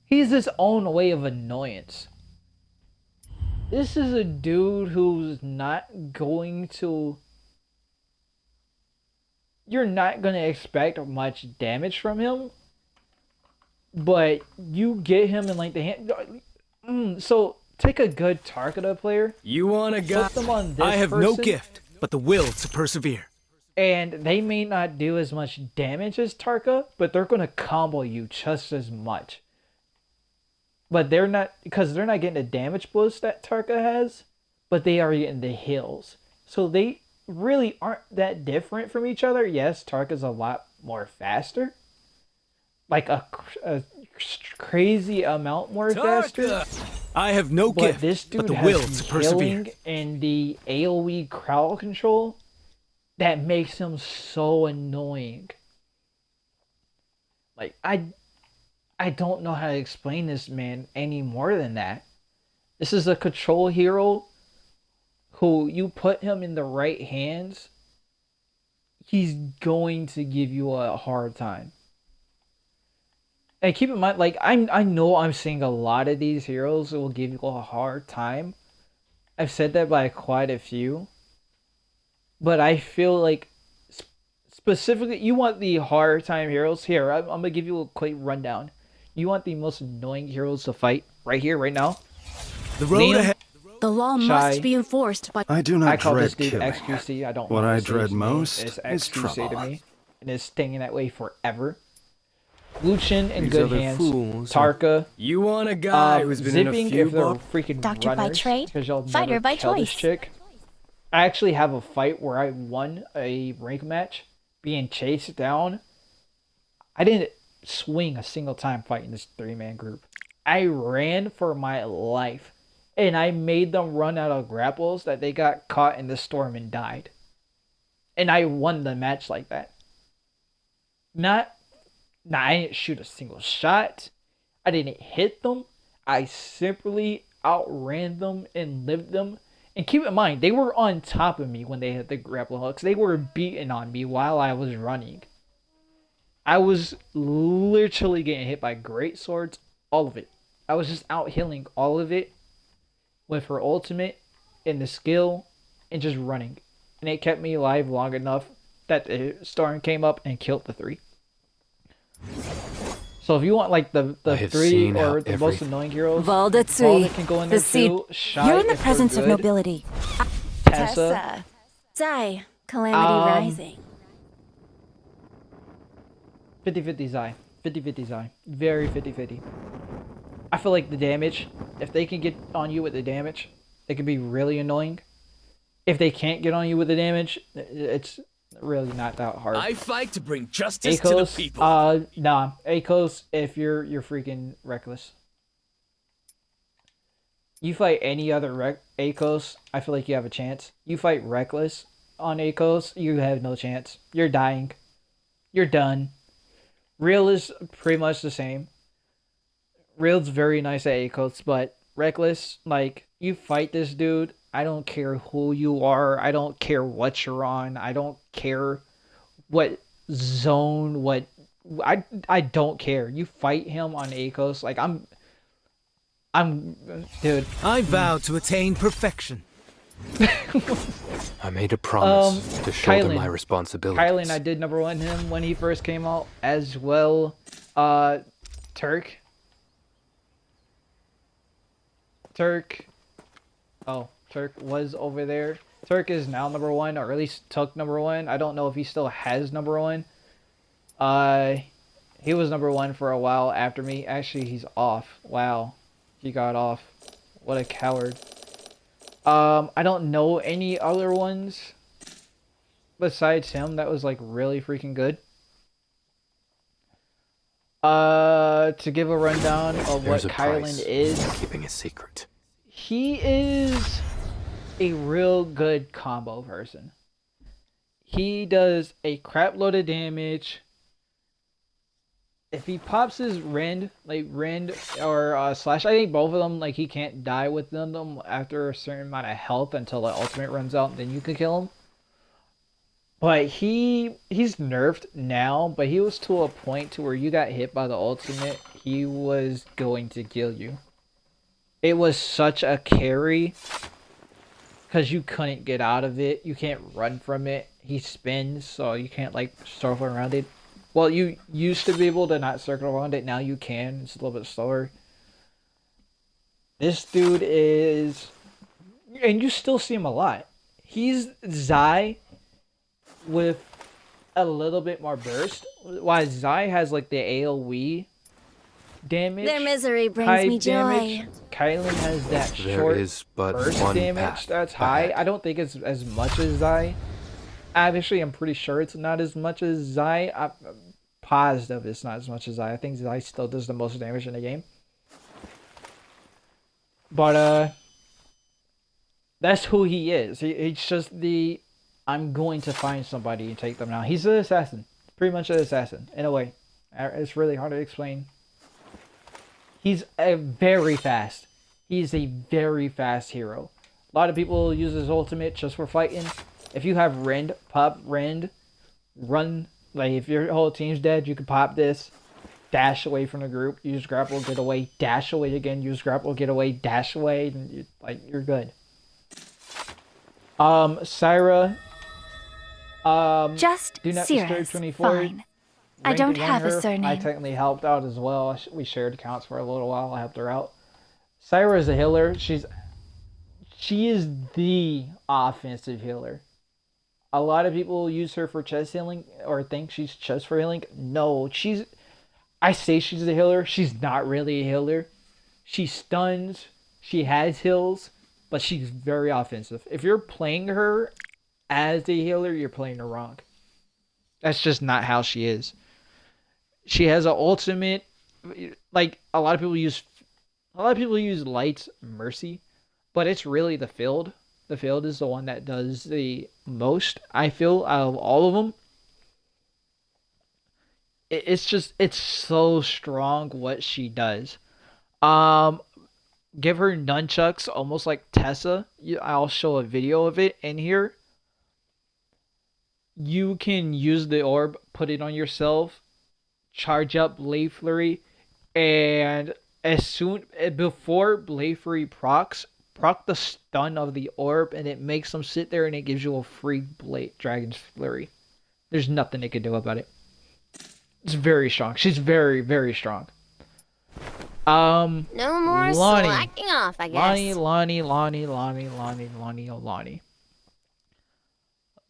[SPEAKER 1] he's his own way of annoyance. This is a dude who's not going to, you're not going to expect much damage from him. But you get him in, like, the hand. So take a good Tarkata player.
[SPEAKER 5] You want a guy?
[SPEAKER 1] Put them on this
[SPEAKER 5] I have
[SPEAKER 1] person,
[SPEAKER 5] no gift, but the will to persevere.
[SPEAKER 1] And they may not do as much damage as Tarka, but they're gonna combo you just as much. But they're not, because they're not getting the damage boost that Tarka has, but they are getting the heals. So they really aren't that different from each other. Yes, Tarka's a lot more faster. Like a crazy amount more faster.
[SPEAKER 5] I have no
[SPEAKER 1] But
[SPEAKER 5] gift,
[SPEAKER 1] this dude
[SPEAKER 5] but the
[SPEAKER 1] has
[SPEAKER 5] will
[SPEAKER 1] the
[SPEAKER 5] to persevere.
[SPEAKER 1] healing and the AoE crowd control that makes him so annoying. Like, I don't know how to explain this man any more than that. This is a control hero who, you put him in the right hands, he's going to give you a hard time. And keep in mind, like I know I'm seeing a lot of these heroes that will give you a hard time. I've said that by quite a few. But I feel like specifically, you want the hard time heroes. Here, I'm gonna give you a quick rundown. You want the most annoying heroes to fight right here, right now.
[SPEAKER 5] The road ahead.
[SPEAKER 8] The law
[SPEAKER 1] Shy.
[SPEAKER 8] must be enforced by.
[SPEAKER 10] I do
[SPEAKER 1] I
[SPEAKER 10] not
[SPEAKER 1] call
[SPEAKER 10] dread
[SPEAKER 1] this dude
[SPEAKER 10] killing.
[SPEAKER 1] XQC. I don't
[SPEAKER 10] What
[SPEAKER 1] want
[SPEAKER 10] I
[SPEAKER 1] to say
[SPEAKER 10] dread
[SPEAKER 1] his name.
[SPEAKER 10] most
[SPEAKER 1] It's
[SPEAKER 10] is
[SPEAKER 1] XQC to
[SPEAKER 10] trouble.
[SPEAKER 1] me, and it's staying that way forever. Luchin in
[SPEAKER 5] These
[SPEAKER 1] good
[SPEAKER 5] other
[SPEAKER 1] hands.
[SPEAKER 5] fools.
[SPEAKER 1] Tarka.
[SPEAKER 5] You want a guy who's been in a
[SPEAKER 1] Zipping
[SPEAKER 5] few
[SPEAKER 1] if they're
[SPEAKER 5] bar-
[SPEAKER 1] freaking
[SPEAKER 6] Doctor by
[SPEAKER 1] runners,
[SPEAKER 6] trade,
[SPEAKER 1] because y'all
[SPEAKER 6] fighter
[SPEAKER 1] never
[SPEAKER 6] by
[SPEAKER 1] kill this
[SPEAKER 6] choice.
[SPEAKER 1] chick. I actually have a fight where I won a rank match being chased down. I didn't swing a single time fighting this 3-man group. I ran for my life, and I made them run out of grapples that they got caught in the storm and died. And I won the match like that. I didn't shoot a single shot. I didn't hit them. I simply outran them and lived them. And keep in mind, they were on top of me when they hit the grapple hooks. They were beating on me while I was running. I was literally getting hit by great swords, all of it. I was just out healing all of it with her ultimate and the skill and just running. And it kept me alive long enough that the storm came up and killed the 3. So if you want like the
[SPEAKER 9] have
[SPEAKER 1] 3
[SPEAKER 9] seen
[SPEAKER 1] or
[SPEAKER 9] how
[SPEAKER 1] the most
[SPEAKER 9] every-
[SPEAKER 1] annoying heroes,
[SPEAKER 6] Valdatsui,
[SPEAKER 1] all that can go in there
[SPEAKER 6] the seed.
[SPEAKER 1] too. Shy
[SPEAKER 6] You're in the
[SPEAKER 1] if they're
[SPEAKER 6] presence of
[SPEAKER 1] good,
[SPEAKER 6] nobility.
[SPEAKER 1] Tessa.
[SPEAKER 6] Zai, Calamity Rising.
[SPEAKER 1] 50-50 Zai. 50-50 Zai. Very 50-50. I feel like the damage, if they can get on you with the damage, it can be really annoying. If they can't get on you with the damage, it's really not that hard.
[SPEAKER 4] I fight to bring justice to the
[SPEAKER 1] Akos,
[SPEAKER 4] people.
[SPEAKER 1] nah. Akos, if you're freaking reckless. You fight any other Akos, I feel like you have a chance. You fight reckless on Akos, you have no chance. You're dying. You're done. Real is pretty much the same. Real's very nice at Akos, but reckless, like, you fight this dude, I don't care who you are, I don't care what you're on, I don't care what zone, I don't care. You fight him on Akos, like, dude.
[SPEAKER 5] I vow to attain perfection.
[SPEAKER 9] I made a promise to shoulder
[SPEAKER 1] Kylan.
[SPEAKER 9] my responsibilities.
[SPEAKER 1] Kylan, I did number 1 him when he first came out, as well. Turk. Turk was over there. Turk is now number 1, or at least took number 1. I don't know if he still has number 1. He was number 1 for a while after me. Actually, he's off. Wow. He got off. What a coward. I don't know any other ones besides him that was like really freaking good. To give a rundown of
[SPEAKER 9] There's
[SPEAKER 1] what
[SPEAKER 9] a price
[SPEAKER 1] Kylan is.
[SPEAKER 9] for keeping a secret.
[SPEAKER 1] He is a real good combo person. He does a crap load of damage. If he pops his Rend or Slash, I think both of them, like, he can't die with them after a certain amount of health until the ultimate runs out, and then you can kill him. But he's nerfed now, but he was to a point to where you got hit by the ultimate, he was going to kill you. It was such a carry, because you couldn't get out of it, you can't run from it, he spins, so you can't, like, circle around it. Well, you used to be able to not circle around it, now you can, it's a little bit slower. This dude is, and you still see him a lot, he's Zai with a little bit more burst, while Zai has like the AoE damage.
[SPEAKER 6] Their misery brings
[SPEAKER 1] high
[SPEAKER 6] me
[SPEAKER 1] damage.
[SPEAKER 6] joy.
[SPEAKER 1] Kylan has that
[SPEAKER 9] There
[SPEAKER 1] short
[SPEAKER 9] is but
[SPEAKER 1] burst
[SPEAKER 9] one
[SPEAKER 1] damage
[SPEAKER 9] path
[SPEAKER 1] that's high.
[SPEAKER 9] ahead.
[SPEAKER 1] I don't think it's as much as Zai. Actually, I'm pretty sure it's not as much as Zai. I'm positive it's not as much as Zai. I think Zai still does the most damage in the game. But that's who he is. He's just the, I'm going to find somebody and take them now. He's an assassin. Pretty much an assassin, in a way. It's really hard to explain. He's very fast. He's a very fast hero. A lot of people use his ultimate just for fighting. If you have pop Rend, run. Like, if your whole team's dead, you can pop this. dash away from the group, use grapple, get away, dash away again, use grapple, get away, dash away, and you're good. Syra.
[SPEAKER 6] Just
[SPEAKER 1] do not
[SPEAKER 6] Cirrus.
[SPEAKER 1] disturb 24.
[SPEAKER 6] Fine. I don't have a surname.
[SPEAKER 1] I technically helped out as well. We shared accounts for a little while. I helped her out. Syra is a healer. She is the offensive healer. A lot of people use her for chest healing or think she's just for healing. No, I say she's a healer. She's not really a healer. She stuns. She has heals, but she's very offensive. If you're playing her as a healer, you're playing her wrong. That's just not how she is. She has an ultimate, like a lot of people use Light's Mercy, but it's really the Field. The Field is the one that does the most, I feel, out of all of them. It's so strong what she does. Give her nunchucks almost like Tessa. I'll show a video of it in here. You can use the orb, put it on yourself, charge up Blade Flurry, and before Blade Flurry proc the stun of the orb, and it makes them sit there, and it gives you a free Dragon's Flurry. There's nothing they can do about it. It's very strong. She's very, very strong.
[SPEAKER 6] No more
[SPEAKER 1] Lonnie.
[SPEAKER 6] slacking off, I guess.
[SPEAKER 1] Lonnie.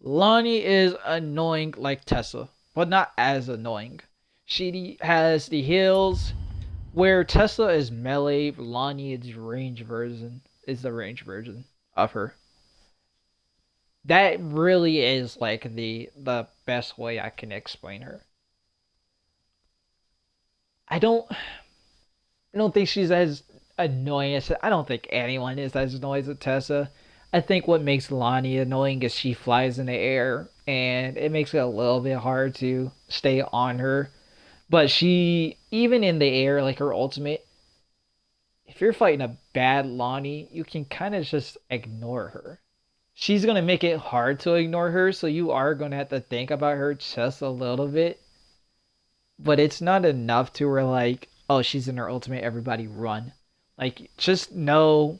[SPEAKER 1] Lonnie is annoying like Tessa, but not as annoying. She has the heals, where Tessa is melee, Lonnie is the range version of her. That really is like the best way I can explain her. I don't think she's as annoying as... I don't think anyone is as annoying as Tessa. I think what makes Lonnie annoying is she flies in the air, and it makes it a little bit hard to stay on her. But she, even in the air, like her ultimate, if you're fighting a bad Lonnie, you can kind of just ignore her. She's going to make it hard to ignore her, so you are going to have to think about her just a little bit. But it's not enough to where, like, oh, she's in her ultimate, everybody run. Like, just know,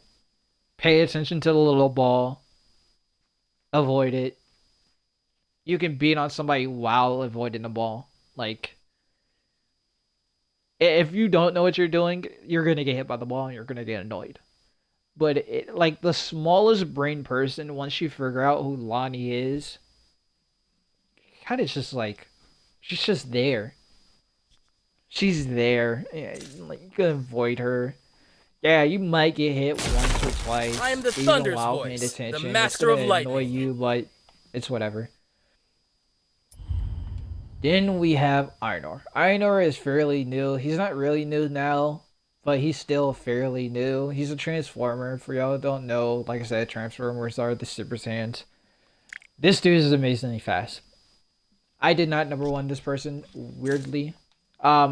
[SPEAKER 1] pay attention to the little ball, avoid it. You can beat on somebody while avoiding the ball. Like, if you don't know what you're doing, you're going to get hit by the ball and you're going to get annoyed. But, like, the smallest brain person, once you figure out who Lonnie is, kind of just, like, she's just there. She's there. Yeah, like, you can avoid her. Yeah, you might get hit once or twice.
[SPEAKER 5] I am the
[SPEAKER 1] even
[SPEAKER 5] Thunder's
[SPEAKER 1] while
[SPEAKER 5] voice,
[SPEAKER 1] paying attention.
[SPEAKER 5] the master
[SPEAKER 1] it's
[SPEAKER 5] of
[SPEAKER 1] gonna annoy
[SPEAKER 5] lightning.
[SPEAKER 1] you, but it's whatever. Then we have Einor. Einor is fairly new. He's not really new now, but he's still fairly new. He's a Transformer. For y'all who don't know, like I said, Transformers are the Super Saiyans. This dude is amazingly fast. I did not number one this person, weirdly.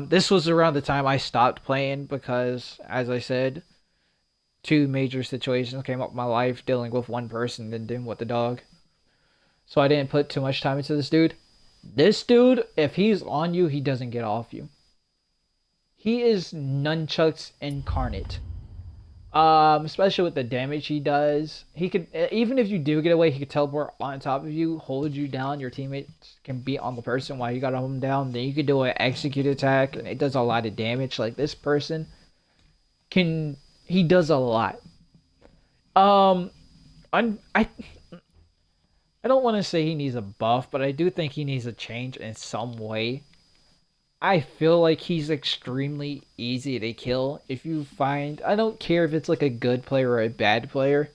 [SPEAKER 1] This was around the time I stopped playing because, as I said, two major situations came up in my life, dealing with one person and dealing with the dog. So I didn't put too much time into this dude. This dude, if he's on you, he doesn't get off you. He is nunchucks incarnate. Especially with the damage he does. He could, even if you do get away, he could teleport on top of you, hold you down. Your teammates can beat on the person while you got him down. Then you could do an execute attack, and it does a lot of damage. Like this person he does a lot. I don't want to say he needs a buff, but I do think he needs a change in some way. I feel like he's extremely easy to kill. If you find... I don't care if it's like a good player or a bad player.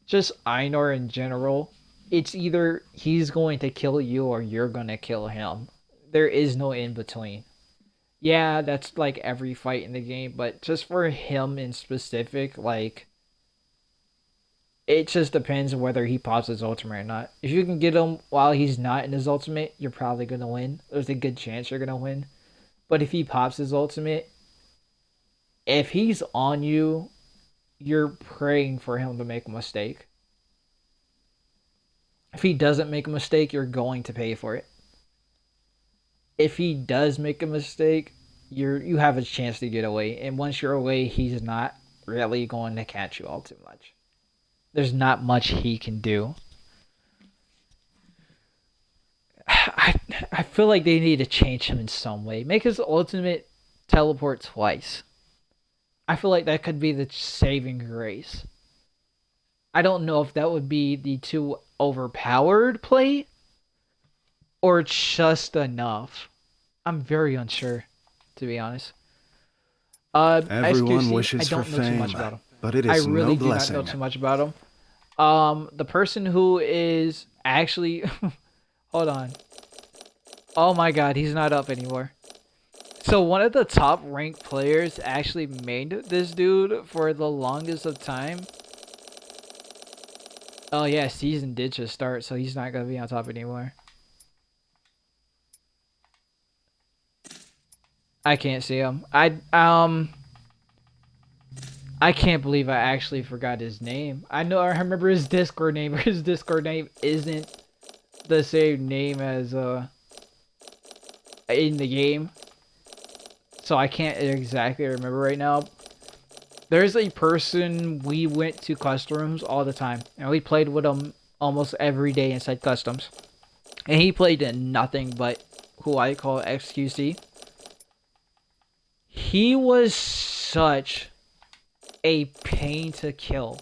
[SPEAKER 1] Just Einor in general. It's either he's going to kill you or you're going to kill him. There is no in between. Yeah, that's like every fight in the game, but just for him in specific, like... It just depends on whether he pops his ultimate or not. If you can get him while he's not in his ultimate, you're probably going to win. There's a good chance you're going to win. But if he pops his ultimate, if he's on you, you're praying for him to make a mistake. If he doesn't make a mistake, you're going to pay for it. If he does make a mistake, you have a chance to get away, and once you're away, he's not really going to catch you all too much. There's not much he can do. I feel like they need to change him in some way. Make his ultimate teleport twice. I feel like that could be the saving grace. I don't know if that would be the too overpowered play or just enough. I'm very unsure, to be honest.
[SPEAKER 3] Everyone
[SPEAKER 1] XQC,
[SPEAKER 3] wishes
[SPEAKER 1] I don't
[SPEAKER 3] for
[SPEAKER 1] know too
[SPEAKER 3] fame,
[SPEAKER 1] much about him.
[SPEAKER 3] but it
[SPEAKER 1] I
[SPEAKER 3] is
[SPEAKER 1] really
[SPEAKER 3] no
[SPEAKER 1] do
[SPEAKER 3] blessing.
[SPEAKER 1] not know too much about him. The person who is actually hold on. Oh my god, he's not up anymore. So one of the top ranked players actually made this dude for the longest of time. Oh yeah, season did just start, so he's not gonna be on top anymore. I can't see him. I can't believe I actually forgot his name. I remember his Discord name, but his Discord name isn't the same name as in the game. So I can't exactly remember right now. There's a person we went to customs all the time, and we played with him almost every day inside customs. And he played in nothing but who I call XQC. He was such a pain to kill.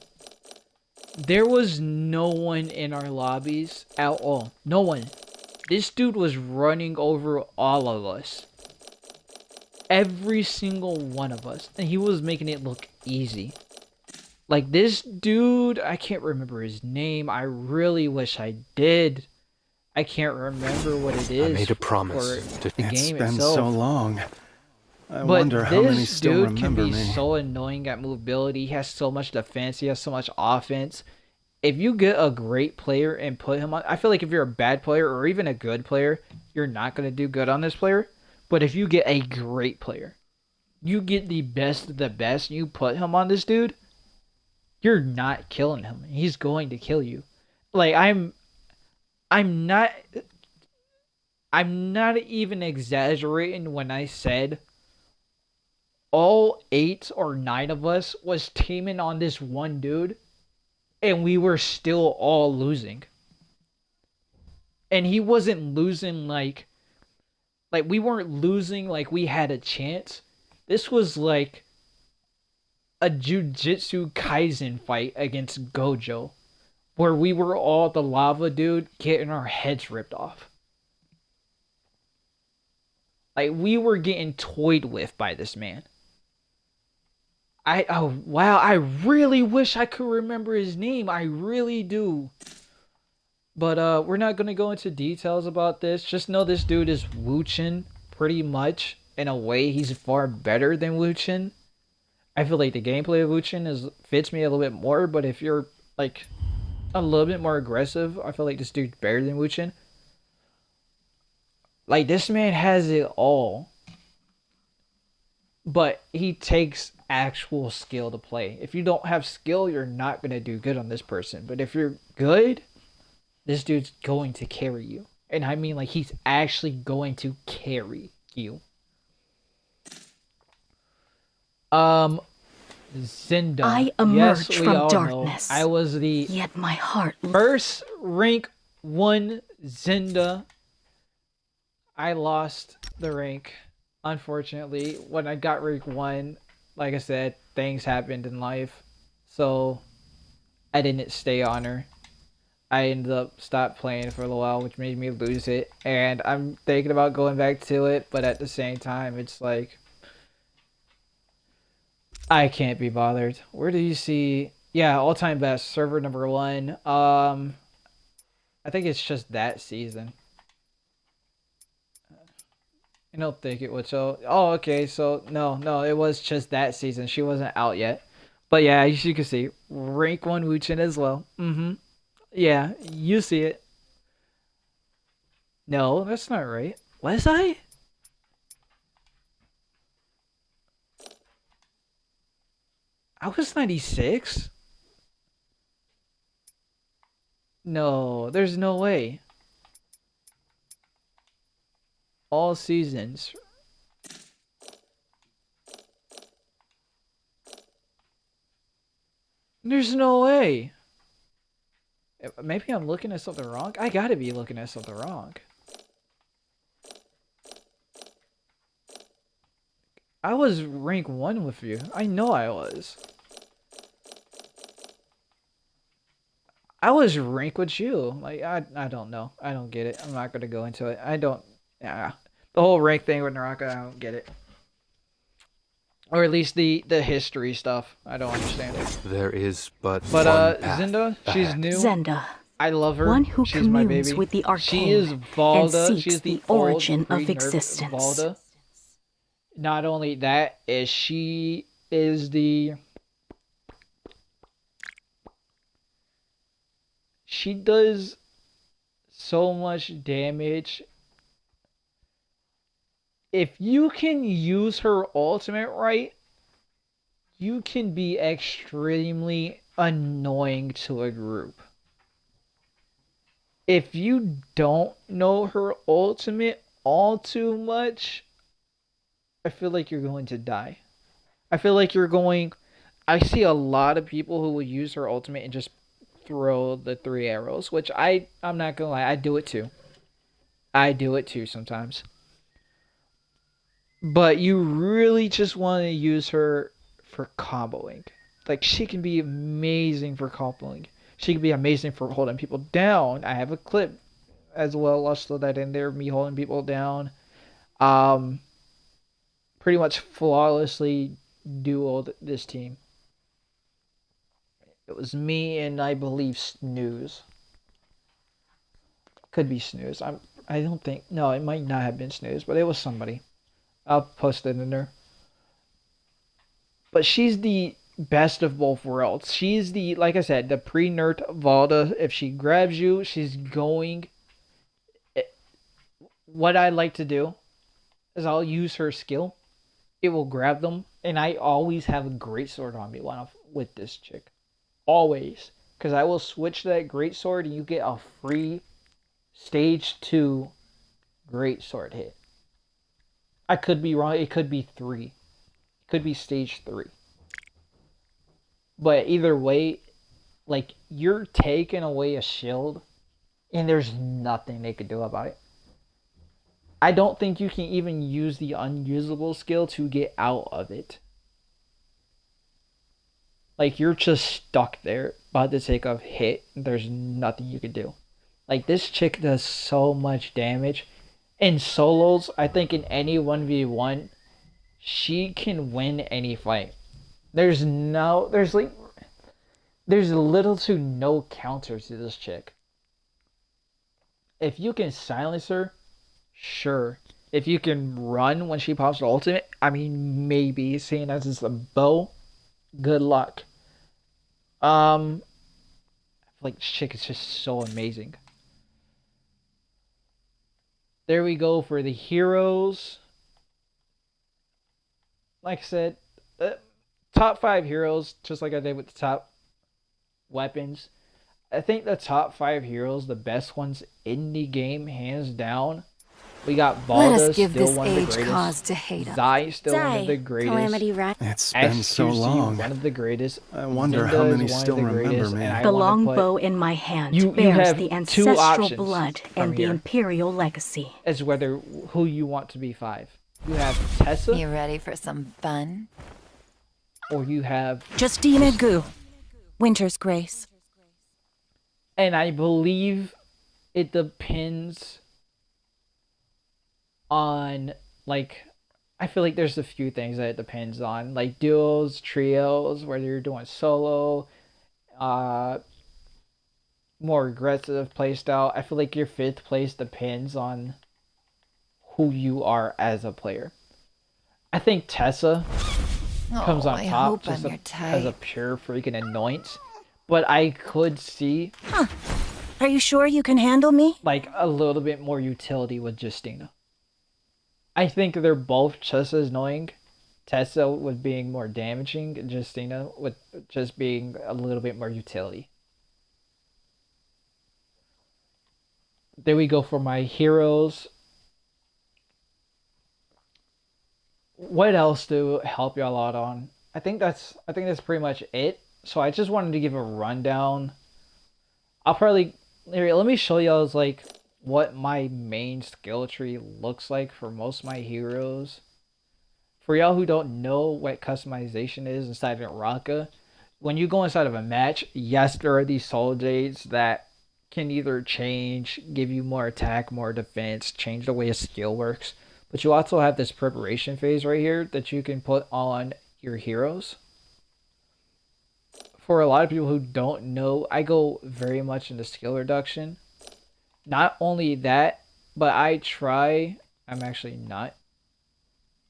[SPEAKER 1] There was no one in our lobbies at all. No one. This dude was running over all of us. Every single one of us. And he was making it look easy. Like this dude, I can't remember his name. I really wish I did. I can't remember what it is.
[SPEAKER 9] I made a promise
[SPEAKER 1] for
[SPEAKER 9] to
[SPEAKER 1] the game
[SPEAKER 3] It's been
[SPEAKER 1] itself.
[SPEAKER 3] so long. I
[SPEAKER 1] But
[SPEAKER 3] wonder how many
[SPEAKER 1] this
[SPEAKER 3] still
[SPEAKER 1] dude can
[SPEAKER 3] remember
[SPEAKER 1] be
[SPEAKER 3] me.
[SPEAKER 1] so annoying at mobility. He has so much defense. He has so much offense. If you get a great player and put him on, I feel like if you're a bad player or even a good player, you're not going to do good on this player. But if you get a great player, you get the best of the best, and you put him on this dude, you're not killing him. He's going to kill you. Like I'm not even exaggerating when I said all 8 or 9 of us was teaming on this one dude, and we were still all losing. And he wasn't losing like we weren't losing like we had a chance. This was like a Jujutsu Kaisen fight against Gojo, where we were all the lava dude getting our heads ripped off. Like we were getting toyed with by this man. Wow, I really wish I could remember his name. I really do. But we're not gonna go into details about this. Just know this dude is Wuchen pretty much. In a way, he's far better than Wuchen. I feel like the gameplay of Wuchen fits me a little bit more, but if you're like a little bit more aggressive, I feel like this dude's better than Wuchen. Like this man has it all. But he takes actual skill to play. If you don't have skill, you're not going to do good on this person. But if you're good, this dude's going to carry you. And I mean like he's actually going to carry you. Zinda.
[SPEAKER 7] I emerged
[SPEAKER 1] yes, we
[SPEAKER 7] from
[SPEAKER 1] all
[SPEAKER 7] darkness.
[SPEAKER 1] know. I was the
[SPEAKER 7] Yet my heart.
[SPEAKER 1] first rank 1 Zinda. I lost the rank. Unfortunately, when I got rank 1, like I said, things happened in life. So, I didn't stay on her. I ended up stopped playing for a little while, which made me lose it. And I'm thinking about going back to it, but at the same time, it's like, I can't be bothered. Where do you see... Yeah, all-time best, server number 1. I think it's just that season. I don't think it was so. Oh, okay. So no, it was just that season. She wasn't out yet. But yeah, as you can see, rank 1 Wuchen as well. Yeah, you see it. No, that's not right. Was I? I was 96. No, there's no way. All seasons. There's no way. Maybe I'm looking at something wrong. I gotta be looking at something wrong. I was rank 1 with you. I know I was. I was rank with you. Like, I don't know. I don't get it. I'm not gonna go into it. I don't. Yeah. The whole rank thing with Naraka, I don't get it. Or at least the history stuff. I don't understand it.
[SPEAKER 9] There is but
[SPEAKER 1] But
[SPEAKER 9] one path
[SPEAKER 1] Zinda, she's
[SPEAKER 9] ahead.
[SPEAKER 1] new.
[SPEAKER 7] Zenda,
[SPEAKER 1] I love her.
[SPEAKER 7] one who
[SPEAKER 1] She's my
[SPEAKER 7] communes
[SPEAKER 1] baby.
[SPEAKER 7] with the arcane
[SPEAKER 1] She is
[SPEAKER 7] and
[SPEAKER 1] Valda.
[SPEAKER 7] seeks
[SPEAKER 1] She's the
[SPEAKER 7] origin
[SPEAKER 1] old
[SPEAKER 7] of
[SPEAKER 1] pre-nerf
[SPEAKER 7] existence.
[SPEAKER 1] Valda. Not only that, is she is the... She does so much damage. If you can use her ultimate right, you can be extremely annoying to a group. If you don't know her ultimate all too much, I feel like you're going to die. I feel like you're going... I see a lot of people who will use her ultimate and just throw the 3 arrows, which I'm not gonna lie, I do it too. I do it too sometimes. But you really just want to use her for comboing. Like, she can be amazing for comboing. She can be amazing for holding people down. I have a clip as well. I'll throw that in there. Me holding people down. Pretty much flawlessly dueled this team. It was me and I believe Snooze. Could be Snooze. I don't think... No, it might not have been Snooze, but it was somebody. I'll post it in there. But she's the best of both worlds. She's the, like I said, the pre-nerd Valda. If she grabs you, she's going... What I like to do is I'll use her skill. It will grab them. And I always have a great sword on me with this chick. Always. Because I will switch that great sword and you get a free stage 2 great sword hit. I could be wrong. It could be 3. It could be stage 3. But either way, like, you're taking away a shield and there's nothing they could do about it. I don't think you can even use the unusable skill to get out of it. Like, you're just stuck there, about to take a hit, and there's nothing you can do. Like, this chick does so much damage. In solos, I think in any 1v1, she can win any fight. There's little to no counters to this chick. If you can silence her, sure. If you can run when she pops her ultimate, I mean, maybe. Seeing as it's a bow, good luck. I feel like this chick is just so amazing. There we go for the heroes. Like I said, top 5 heroes, just like I did with the top weapons. I think the top 5 heroes, the best ones in the game, hands down. We got Balda, still one of the greatest.
[SPEAKER 6] Cause to hate us.
[SPEAKER 1] Zai, still one of the greatest.
[SPEAKER 6] Calamity Rat.
[SPEAKER 3] It's been so
[SPEAKER 1] XQC,
[SPEAKER 3] long.
[SPEAKER 1] one of the greatest.
[SPEAKER 3] I wonder
[SPEAKER 1] Zinda
[SPEAKER 3] how
[SPEAKER 1] is
[SPEAKER 3] many
[SPEAKER 1] one of
[SPEAKER 3] still
[SPEAKER 1] the
[SPEAKER 3] remember
[SPEAKER 1] greatest,
[SPEAKER 3] me.
[SPEAKER 1] and I
[SPEAKER 7] The
[SPEAKER 1] wanna
[SPEAKER 7] long
[SPEAKER 1] put-
[SPEAKER 7] bow in my hand
[SPEAKER 1] You
[SPEAKER 7] bears
[SPEAKER 1] have
[SPEAKER 7] the
[SPEAKER 1] 2
[SPEAKER 7] ancestral
[SPEAKER 1] options
[SPEAKER 7] blood
[SPEAKER 1] from
[SPEAKER 7] and the
[SPEAKER 1] here.
[SPEAKER 7] imperial legacy.
[SPEAKER 1] As whether who you want to be 5. You have Tessa,
[SPEAKER 6] You ready for some fun?
[SPEAKER 1] or you have,
[SPEAKER 8] Justina Gu. Winter's Grace.
[SPEAKER 1] and I believe it depends on, like, I feel like there's a few things that it depends on, like duos, trios, whether you're doing solo, more aggressive playstyle. I feel like your 5th place depends on who you are as a player. I think Tessa comes on top just as a pure freaking annoyance, but I could see
[SPEAKER 8] Are you sure you can handle me?
[SPEAKER 1] like a little bit more utility with Justina. I think they're both just as annoying. Tessa with being more damaging, and Justina with just being a little bit more utility. There we go for my heroes. What else to help y'all out on? I think that's pretty much it. So I just wanted to give a rundown. I'll probably here, let me show y'all like what my main skill tree looks like for most of my heroes. For y'all who don't know what customization is inside of Naraka, when you go inside of a match, yes, there are these soul jades that can either change, give you more attack, more defense, change the way a skill works. But you also have this preparation phase right here that you can put on your heroes. For a lot of people who don't know, I go very much into skill reduction. Not only that, but I'm actually not.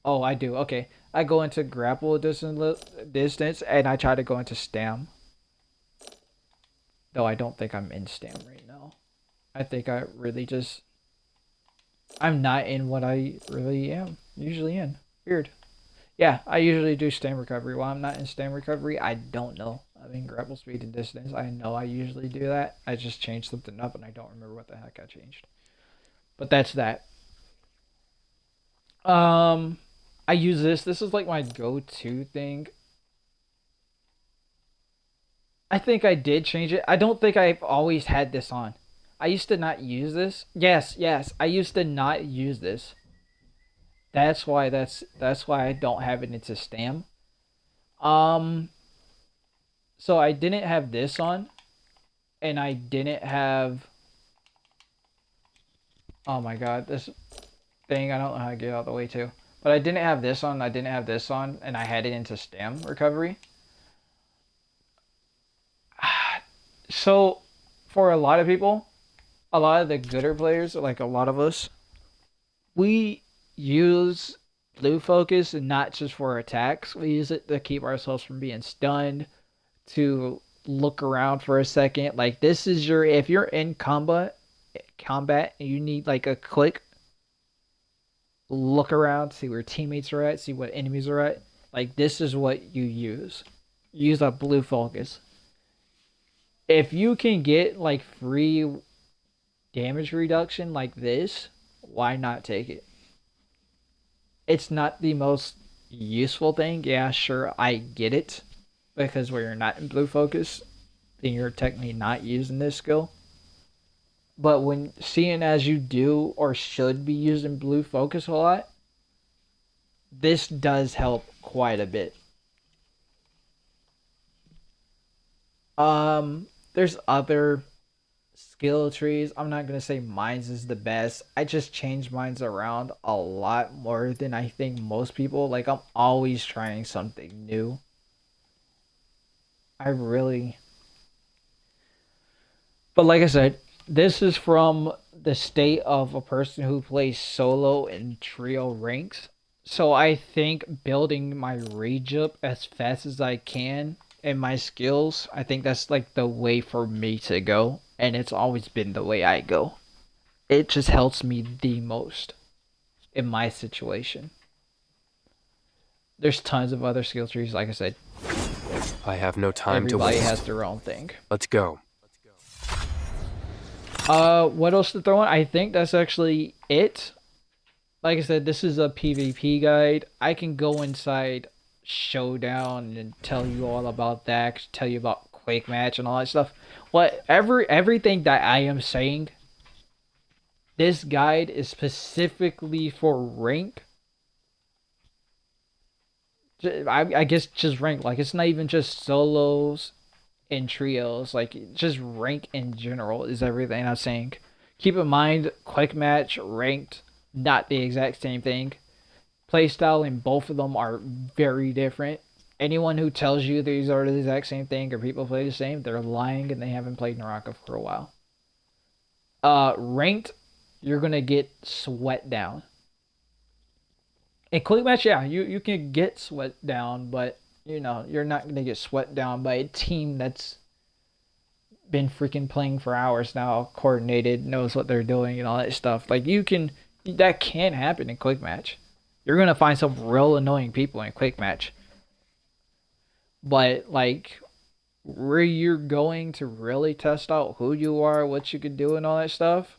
[SPEAKER 1] Oh, I do. Okay. I go into grapple distance and I try to go into stam. Though I don't think I'm in stam right now. I think I really just... I'm not in what I really am usually in. Weird. Yeah, I usually do stam recovery. While I'm not in stam recovery, I don't know. I'm in grapple speed and distance. I know I usually do that. I just changed something up and I don't remember what the heck I changed. But that's that. I use this. This is like my go-to thing. I think I did change it. I don't think I've always had this on. I used to not use this. Yes. I used to not use this. That's why I don't have it into stam. So I didn't have this on, and I didn't have... Oh my god, this thing, I don't know how to get out of the way too. But I didn't have this on, and I had it into stam recovery. So, for a lot of people, a lot of the gooder players, like a lot of us, we use blue focus and not just for attacks. We use it to keep ourselves from being stunned, to look around for a second. Like, this is your... If you're in combat and you need like a quick look around, see where teammates are at, see what enemies are at, like, this is what you use. Use a blue focus. If you can get like free damage reduction like this, why not take it? It's not the most useful thing. Yeah, sure, I get it. Because when you're not in blue focus, then you're technically not using this skill. But when seeing as you do or should be using blue focus a lot, this does help quite a bit. There's other skill trees. I'm not gonna say mine's is the best. I just change mine's around a lot more than I think most people. Like, I'm always trying something new. But like I said, this is from the state of a person who plays solo and trio ranks. So I think building my rage up as fast as I can and my skills, I think that's like the way for me to go. And it's always been the way I go. It just helps me the most in my situation. There's tons of other skill trees, like I said.
[SPEAKER 9] I have no time to
[SPEAKER 1] Everybody
[SPEAKER 9] waste.
[SPEAKER 1] has their own thing.
[SPEAKER 9] Let's go.
[SPEAKER 1] What else to throw in? I think that's actually it. Like I said, this is a PvP guide. I can go inside Showdown and tell you all about that, tell you about Quake Match and all that stuff. Everything that I am saying, this guide is specifically for rank. I guess just rank. Like, it's not even just solos and trios. Like, just rank in general is everything I'm saying. Keep in mind, Quick Match, ranked, not the exact same thing. Playstyle in both of them are very different. Anyone who tells you these are the exact same thing or people play the same, they're lying and they haven't played Naraka for a while. Ranked, you're going to get sweat down. In Quick Match, yeah, you can get sweat down, but, you know, you're not going to get sweat down by a team that's been freaking playing for hours now, coordinated, knows what they're doing and all that stuff. Like, that can happen in Quick Match. You're going to find some real annoying people in Quick Match. But, like, where you're going to really test out who you are, what you can do and all that stuff,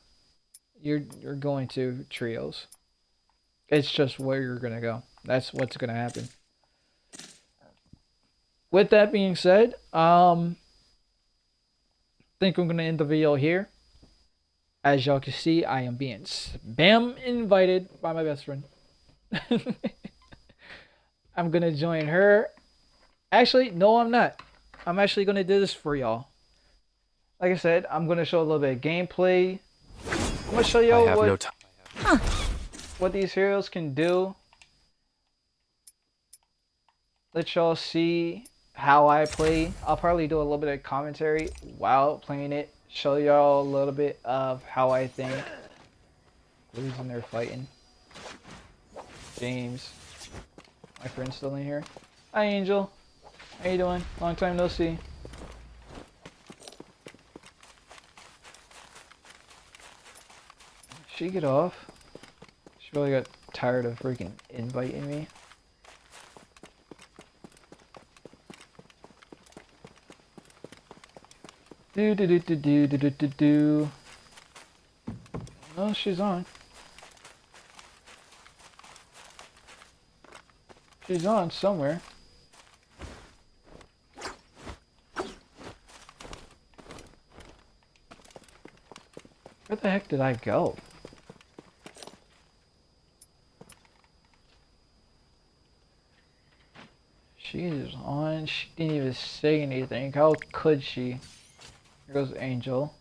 [SPEAKER 1] you're going to trios. It's just where you're going to go. That's what's going to happen. with that being said, think I'm gonna end the video here. As y'all can see, I am being spam invited by my best friend. I'm gonna join her. Actually, no, I'm not. I'm actually gonna do this for y'all. Like I said, I'm gonna show a little bit of gameplay. I'm gonna show y'all what these heroes can do. Let y'all see how I play. I'll probably do a little bit of commentary while playing it. Show y'all a little bit of how I think. Who's in there fighting? James. My friend's still in here. Hi, Angel. How you doing? Long time no see. She get off? She probably got tired of freaking inviting me. Do. Oh, she's on. She's on somewhere. Where the heck did I go? She is on. She didn't even say anything. How could she? Here goes Angel.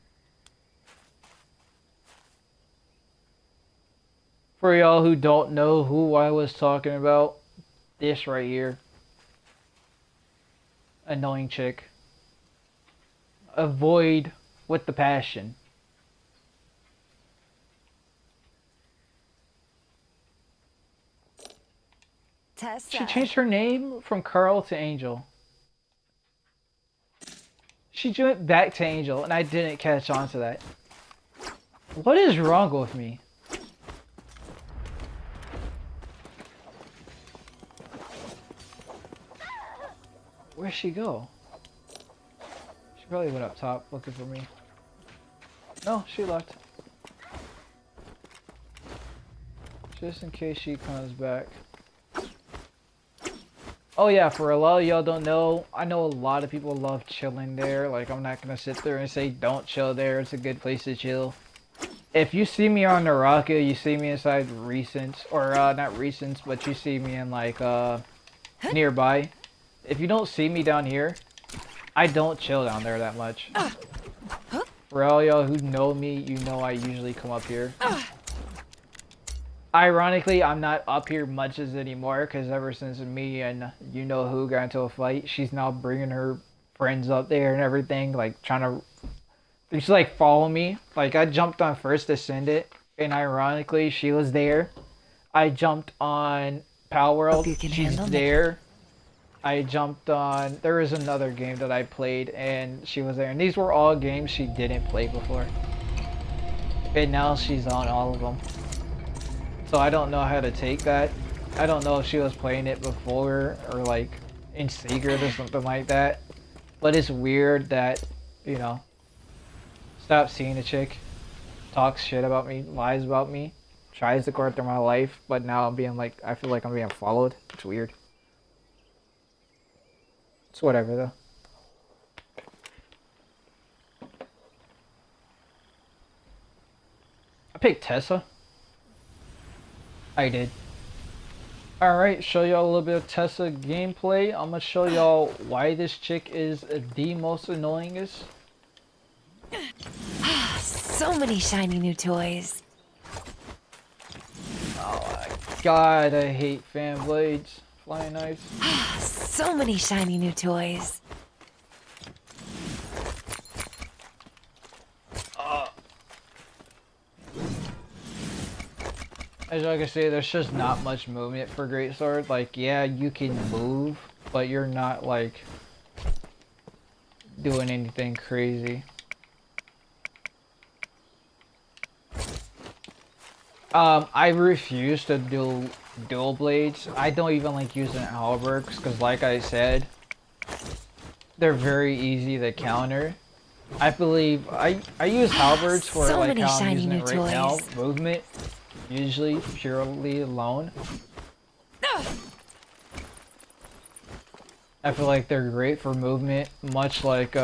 [SPEAKER 1] For y'all who don't know who I was talking about, this right here. Annoying chick. Avoid with the passion.
[SPEAKER 6] Tessa.
[SPEAKER 1] She changed her name from Carl to Angel. She went back to Angel, and I didn't catch on to that. What is wrong with me? Where'd she go? She probably went up top looking for me. No, she left. Just in case she comes back. Oh yeah, for a lot of y'all don't know, I know a lot of people love chilling there. Like, I'm not gonna sit there and say don't chill there. It's a good place to chill. If you see me on Naraka, you see me inside Recents, or not Recents, but you see me in like nearby. If you don't see me down here, I don't chill down there that much. For all y'all who know me, you know I usually come up here. Ironically, I'm not up here much as anymore, because ever since me and you know who got into a fight, she's now bringing her friends up there and everything, like trying to, she's like follow me. Like, I jumped on First Ascendant, and ironically, she was there. I jumped on Power World, she's there. I jumped on, there was another game that I played, and she was there. And these were all games she didn't play before. And now she's on all of them. So I don't know how to take that. I don't know if she was playing it before or like in secret or something like that. But it's weird that, you know, stop seeing a chick, talks shit about me, lies about me, tries to go through my life, but now I'm being like, I feel like I'm being followed. It's weird. It's whatever though. I picked Tessa. I did. Alright, show y'all a little bit of Tessa gameplay. I'm gonna show y'all why this chick is the most annoyingest.
[SPEAKER 6] So many shiny new toys.
[SPEAKER 1] Oh my god, I hate fan blades. Flying knives.
[SPEAKER 6] So many shiny new toys.
[SPEAKER 1] As y'all can see, there's just not much movement for Greatsword. Like, yeah, you can move, but you're not, like, doing anything crazy. I refuse to do dual blades. I don't even like using halberds, because like I said, they're very easy to counter. I believe, I use halberds for,
[SPEAKER 6] so
[SPEAKER 1] like, how I'm
[SPEAKER 6] shiny
[SPEAKER 1] using
[SPEAKER 6] new
[SPEAKER 1] it right now.
[SPEAKER 6] toys.
[SPEAKER 1] Movement. Usually purely alone. I feel like they're great for movement, much like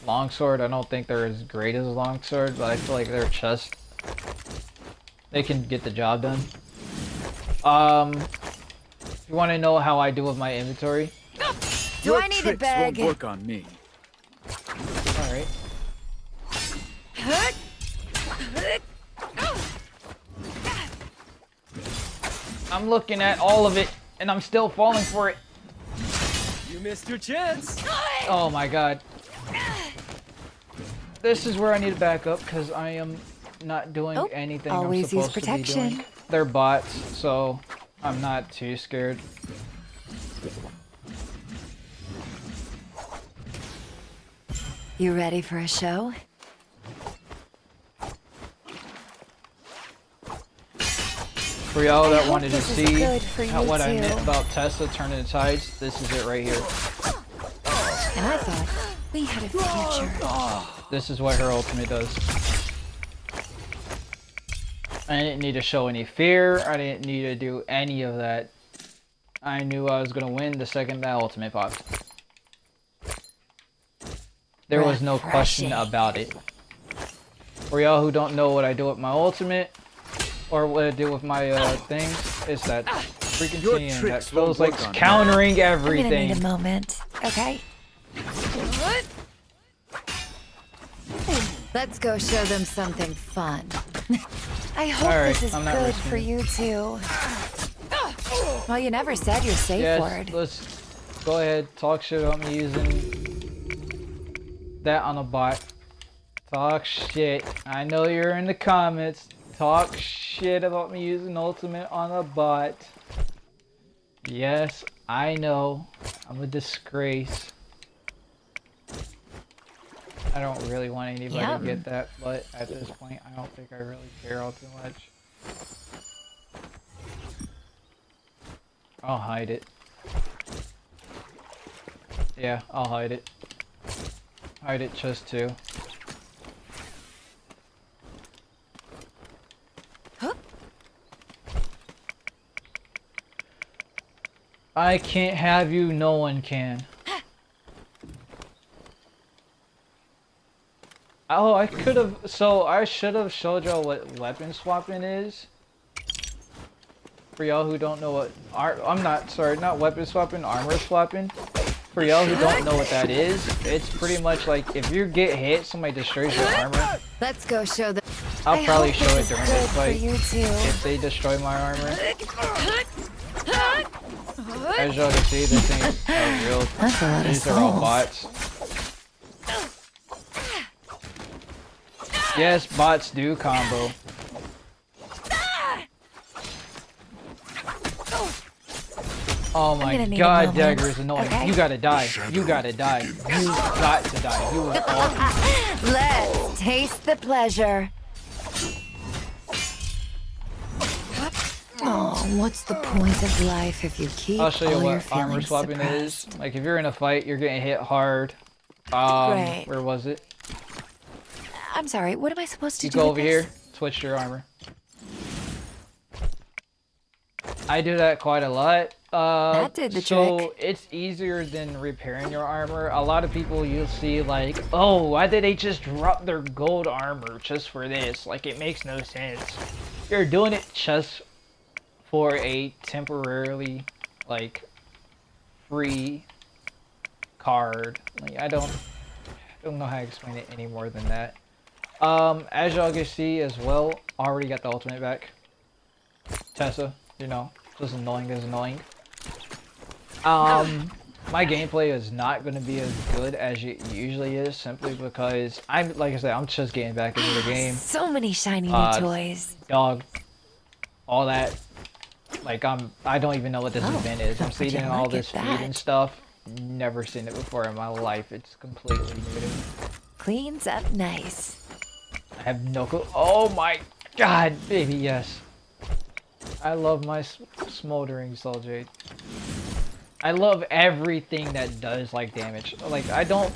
[SPEAKER 1] longsword. I don't think they're as great as longsword, but I feel like they're just they can get the job done. If you want to know how I do with my inventory,
[SPEAKER 6] Do I need a bag?
[SPEAKER 3] Won't work on me.
[SPEAKER 1] all right. I'm looking at all of it, and I'm still falling for it.
[SPEAKER 5] You missed your chance.
[SPEAKER 1] Oh my god. This is where I need to back up because I am not doing anything
[SPEAKER 6] always
[SPEAKER 1] I'm
[SPEAKER 6] use
[SPEAKER 1] supposed to be
[SPEAKER 6] protection.
[SPEAKER 1] doing. They're bots, so I'm not too scared.
[SPEAKER 6] You ready for a show?
[SPEAKER 1] For y'all
[SPEAKER 6] I
[SPEAKER 1] that
[SPEAKER 6] hope
[SPEAKER 1] wanted to
[SPEAKER 6] this is
[SPEAKER 1] see
[SPEAKER 6] good for you
[SPEAKER 1] what I meant
[SPEAKER 6] too.
[SPEAKER 1] about Tessa turning the tides, this is it right here.
[SPEAKER 6] And I thought we had a future.
[SPEAKER 1] This is what her ultimate does. I didn't need to show any fear. I didn't need to do any of that. I knew I was going to win the second that ultimate popped. There was no question about it. For y'all who don't know what I do with my ultimate, or what I do with my things, it's that freaking TN that feels like countering
[SPEAKER 6] I'm gonna
[SPEAKER 1] everything.
[SPEAKER 6] need a moment, okay? Let's go show them something fun. I hope
[SPEAKER 1] Alright,
[SPEAKER 6] this is
[SPEAKER 1] I'm not
[SPEAKER 6] good
[SPEAKER 1] risking
[SPEAKER 6] for
[SPEAKER 1] it.
[SPEAKER 6] you too. Well, you never said your safe
[SPEAKER 1] Yes,
[SPEAKER 6] word.
[SPEAKER 1] let's go ahead, talk shit about me using that on a bot. Talk shit. I know you're in the comments. Talk shit about me using ultimate on a bot. Yes, I know. I'm a disgrace. I don't really want anybody to get that, but at this point, I don't think I really care all too much. I'll hide it. Yeah, I'll hide it. Hide it just too. I can't have you, no one can. Oh, I could have, so I should have showed y'all what weapon swapping is. For y'all who don't know what, not weapon swapping, armor swapping. For y'all who don't know what that is, it's pretty much like if you get hit, somebody destroys your armor.
[SPEAKER 6] Let's go show them.
[SPEAKER 1] I'll probably
[SPEAKER 6] hope
[SPEAKER 1] show
[SPEAKER 6] this
[SPEAKER 1] it
[SPEAKER 6] is
[SPEAKER 1] during
[SPEAKER 6] good
[SPEAKER 1] this
[SPEAKER 6] for
[SPEAKER 1] fight.
[SPEAKER 6] you too.
[SPEAKER 1] If they destroy my armor. As y'all can see, this ain't a real,
[SPEAKER 6] That's a lot of
[SPEAKER 1] these are all
[SPEAKER 6] souls.
[SPEAKER 1] bots. Yes, bots do combo. Oh my
[SPEAKER 6] gonna need a
[SPEAKER 1] god,
[SPEAKER 6] moment,
[SPEAKER 1] Dagger is annoying.
[SPEAKER 6] okay?
[SPEAKER 1] You gotta die. You gotta die. You got to die. You will all
[SPEAKER 6] Let's taste the pleasure. Oh, what's the point of life if you keep
[SPEAKER 1] I'll show you
[SPEAKER 6] all your
[SPEAKER 1] what armor
[SPEAKER 6] feelings
[SPEAKER 1] swapping
[SPEAKER 6] suppressed?
[SPEAKER 1] is. Like if you're in a fight, you're getting hit hard.
[SPEAKER 6] Right.
[SPEAKER 1] Where was it?
[SPEAKER 6] I'm sorry, what am I supposed to
[SPEAKER 1] You
[SPEAKER 6] do
[SPEAKER 1] go
[SPEAKER 6] with
[SPEAKER 1] over
[SPEAKER 6] this?
[SPEAKER 1] here, switch your armor. I do that quite a lot.
[SPEAKER 6] That did the
[SPEAKER 1] so
[SPEAKER 6] trick.
[SPEAKER 1] it's easier than repairing your armor. A lot of people you'll see like, oh, why did they just drop their gold armor just for this? Like it makes no sense. You're doing it just for a temporarily like free card. Like I don't know how to explain it any more than that. As y'all can see as well, already got the ultimate back. Tessa, you know, just annoying as annoying. My gameplay is not going to be as good as it usually is, simply because like I said, I'm just getting back into the game.
[SPEAKER 6] So many shiny new toys.
[SPEAKER 1] Dog, all that. Like I don't even know what this event is. I'm seeing all
[SPEAKER 6] look
[SPEAKER 1] this
[SPEAKER 6] at
[SPEAKER 1] feed
[SPEAKER 6] that.
[SPEAKER 1] and stuff. Never seen it before in my life. It's completely new to me.
[SPEAKER 6] Cleans up nice.
[SPEAKER 1] I have no clue. Oh my god, baby, yes. I love my smoldering soul jade. I love everything that does like damage. Like I don't.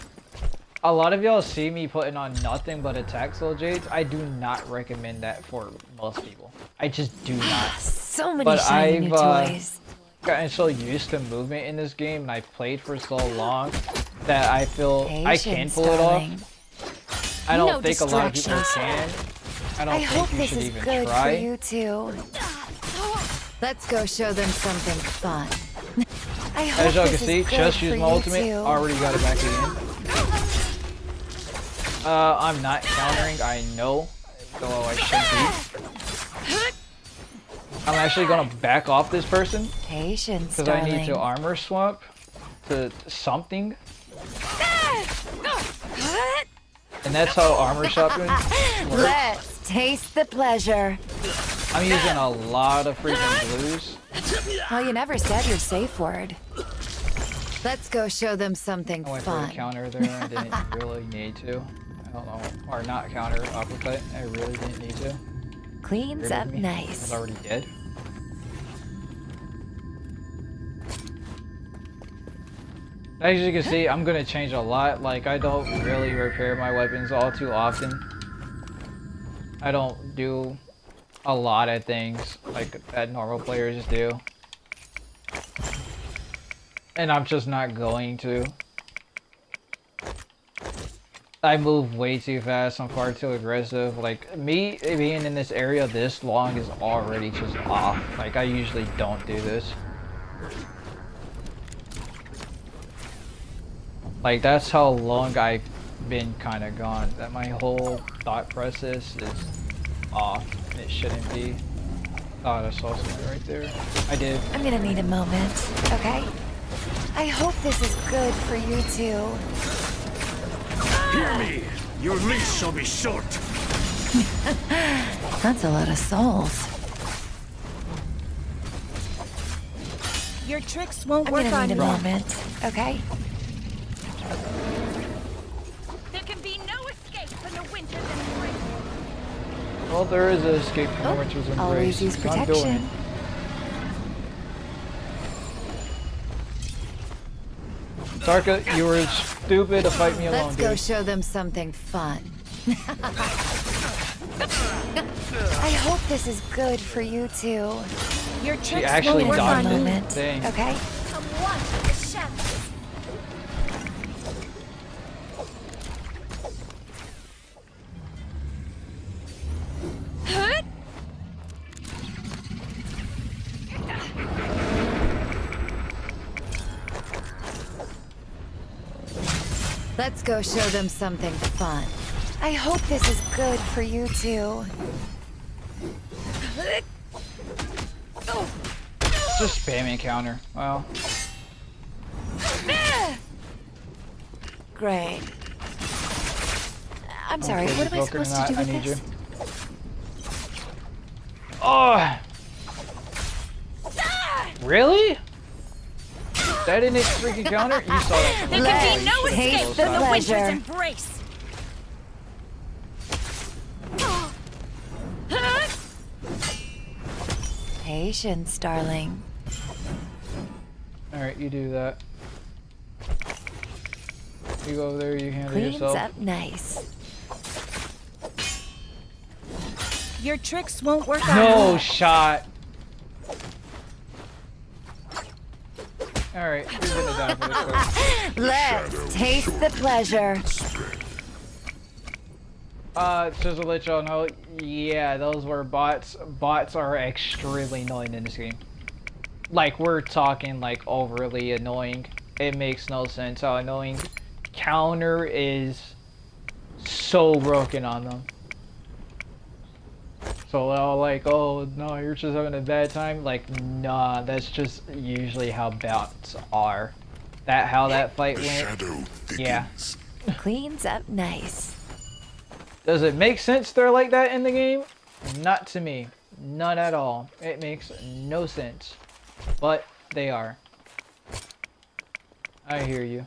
[SPEAKER 1] A lot of y'all see me putting on nothing but attack soul jades. I do not recommend that for most people. I just do not.
[SPEAKER 6] So many
[SPEAKER 1] But
[SPEAKER 6] shiny new
[SPEAKER 1] I've,
[SPEAKER 6] toys.
[SPEAKER 1] gotten so used to movement in this game, and I've played for so long that I feel I can pull it off. I don't think a lot of people can. I don't think you should even try.
[SPEAKER 6] You too. Let's go show them something fun.
[SPEAKER 1] As y'all can see, just used my ultimate, already got it back again. I'm not countering, I know, though I should be. I'm actually gonna back off this person because I need to armor swap to something, and that's how armor swapping works.
[SPEAKER 6] Let's taste the pleasure.
[SPEAKER 1] I'm using a lot of freaking blues.
[SPEAKER 6] Well, you never said your safe word. Let's go show them something
[SPEAKER 1] I went
[SPEAKER 6] fun.
[SPEAKER 1] for a counter there. I didn't really need to. I don't know, or not counter, uppercut. I really didn't need to.
[SPEAKER 6] Cleans up nice.
[SPEAKER 1] I was already dead. As you can see, I'm gonna change a lot. Like, I don't really repair my weapons all too often. I don't do a lot of things like that normal players do. And I'm just not going to. I move way too fast, I'm far too aggressive. Like, me being in this area this long is already just off. Like, I usually don't do this. Like, that's how long I've been kind of gone. That my whole thought process is off. It shouldn't be. Thought I saw something right there. I did.
[SPEAKER 6] I'm gonna need a moment, okay? I hope this is good for you too.
[SPEAKER 5] Hear me! Your leash shall be short!
[SPEAKER 6] That's a lot of souls.
[SPEAKER 8] Your tricks won't
[SPEAKER 6] I'm
[SPEAKER 8] work
[SPEAKER 6] gonna
[SPEAKER 8] on
[SPEAKER 6] need a
[SPEAKER 8] me.
[SPEAKER 6] moment, okay?
[SPEAKER 8] There can be no escape from the winters and spring.
[SPEAKER 1] Well, there is an escape from the witches and
[SPEAKER 6] Always
[SPEAKER 1] grace.
[SPEAKER 6] use
[SPEAKER 1] So I'm doing it.
[SPEAKER 6] protection.
[SPEAKER 1] Tarka, you were stupid to fight me alone,
[SPEAKER 6] Let's go
[SPEAKER 1] dude.
[SPEAKER 6] show them something fun. I hope this is good for you too.
[SPEAKER 8] Your
[SPEAKER 1] She
[SPEAKER 8] tricks
[SPEAKER 1] actually
[SPEAKER 8] won't work
[SPEAKER 1] dodged
[SPEAKER 8] on
[SPEAKER 1] it.
[SPEAKER 8] me.
[SPEAKER 6] Moment,
[SPEAKER 1] Dang.
[SPEAKER 6] okay?
[SPEAKER 8] Come one with the shadows.
[SPEAKER 6] Let's go show them something fun. I hope this is good for you too.
[SPEAKER 1] Just spamming counter. Well,
[SPEAKER 6] Great. I'm sorry,
[SPEAKER 1] okay,
[SPEAKER 6] what am I
[SPEAKER 1] Joker,
[SPEAKER 6] supposed to do
[SPEAKER 1] I
[SPEAKER 6] with
[SPEAKER 1] need
[SPEAKER 6] this?
[SPEAKER 1] you. Oh! Really? That didn't freaking counter? You saw that.
[SPEAKER 8] There can be no
[SPEAKER 6] Let's
[SPEAKER 8] escape
[SPEAKER 6] taste the
[SPEAKER 8] from the winter's
[SPEAKER 6] pleasure.
[SPEAKER 8] embrace.
[SPEAKER 6] Patience, darling.
[SPEAKER 1] Alright, you do that. You go over there, you handle
[SPEAKER 6] Cleans
[SPEAKER 1] yourself.
[SPEAKER 6] up nice.
[SPEAKER 8] Your tricks won't work on
[SPEAKER 1] No
[SPEAKER 8] me.
[SPEAKER 1] shot. Alright, you're gonna die for this quick.
[SPEAKER 6] Let's taste the pleasure.
[SPEAKER 1] Just to let y'all know, yeah, those were bots. Bots are extremely annoying in this game. Like, we're talking like overly annoying. It makes no sense how annoying. Counter is so broken on them. So they're all like, oh no, you're just having a bad time. Like, nah, that's just usually how bots are. How that fight went. Yeah.
[SPEAKER 6] Cleans up nice.
[SPEAKER 1] Does it make sense they're like that in the game? Not to me. None at all. It makes no sense. But they are. I hear you.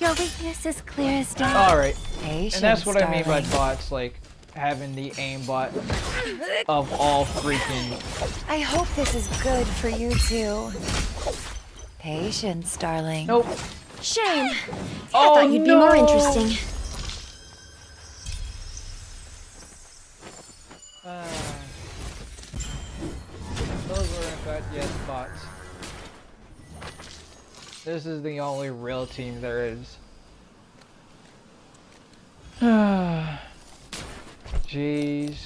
[SPEAKER 6] Your weakness is clear as day.
[SPEAKER 1] Alright.
[SPEAKER 6] Patience,
[SPEAKER 1] And that's what I mean by
[SPEAKER 6] darling.
[SPEAKER 1] bots, like having the aimbot of all freaking.
[SPEAKER 6] I hope this is good for you too. Patience, darling.
[SPEAKER 1] Nope.
[SPEAKER 8] Shame. I
[SPEAKER 1] Oh,
[SPEAKER 8] thought you'd be more
[SPEAKER 1] no.
[SPEAKER 8] interesting.
[SPEAKER 1] But yes, bots. This is the only real team there is. Jeez.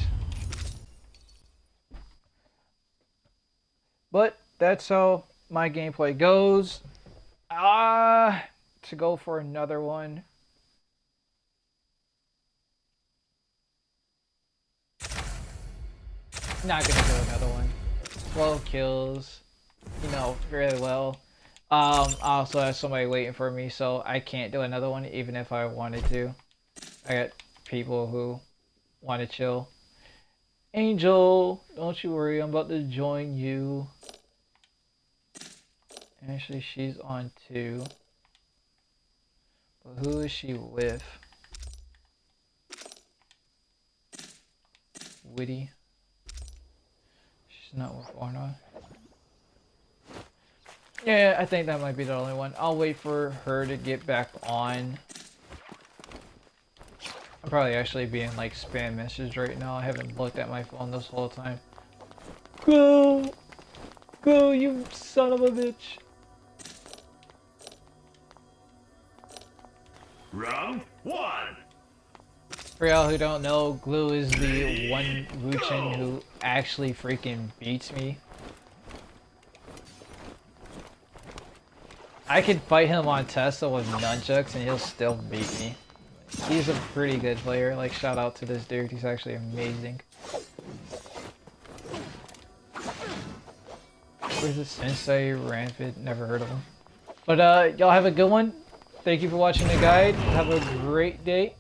[SPEAKER 1] But that's how my gameplay goes. To go for another one. Not gonna do another one. 12 kills. You know, very well. I also have somebody waiting for me, so I can't do another one even if I wanted to. I got people who want to chill. Angel, don't you worry, I'm about to join you. Actually, she's on too. But who is she with? Witty. She's not with Orna. Yeah, I think that might be the only one. I'll wait for her to get back on. I'm probably actually being like spam message right now. I haven't looked at my phone this whole time. Go! Go, you son of a bitch!
[SPEAKER 5] Round 1.
[SPEAKER 1] For y'all who don't know, Glue is the one Wuchen who actually freaking beats me. I could fight him on Tesla with nunchucks and he'll still beat me. He's a pretty good player. Like, shout out to this dude. He's actually amazing. Where's the Sensei Rampant? Never heard of him. But y'all have a good one. Thank you for watching the guide. Have a great day.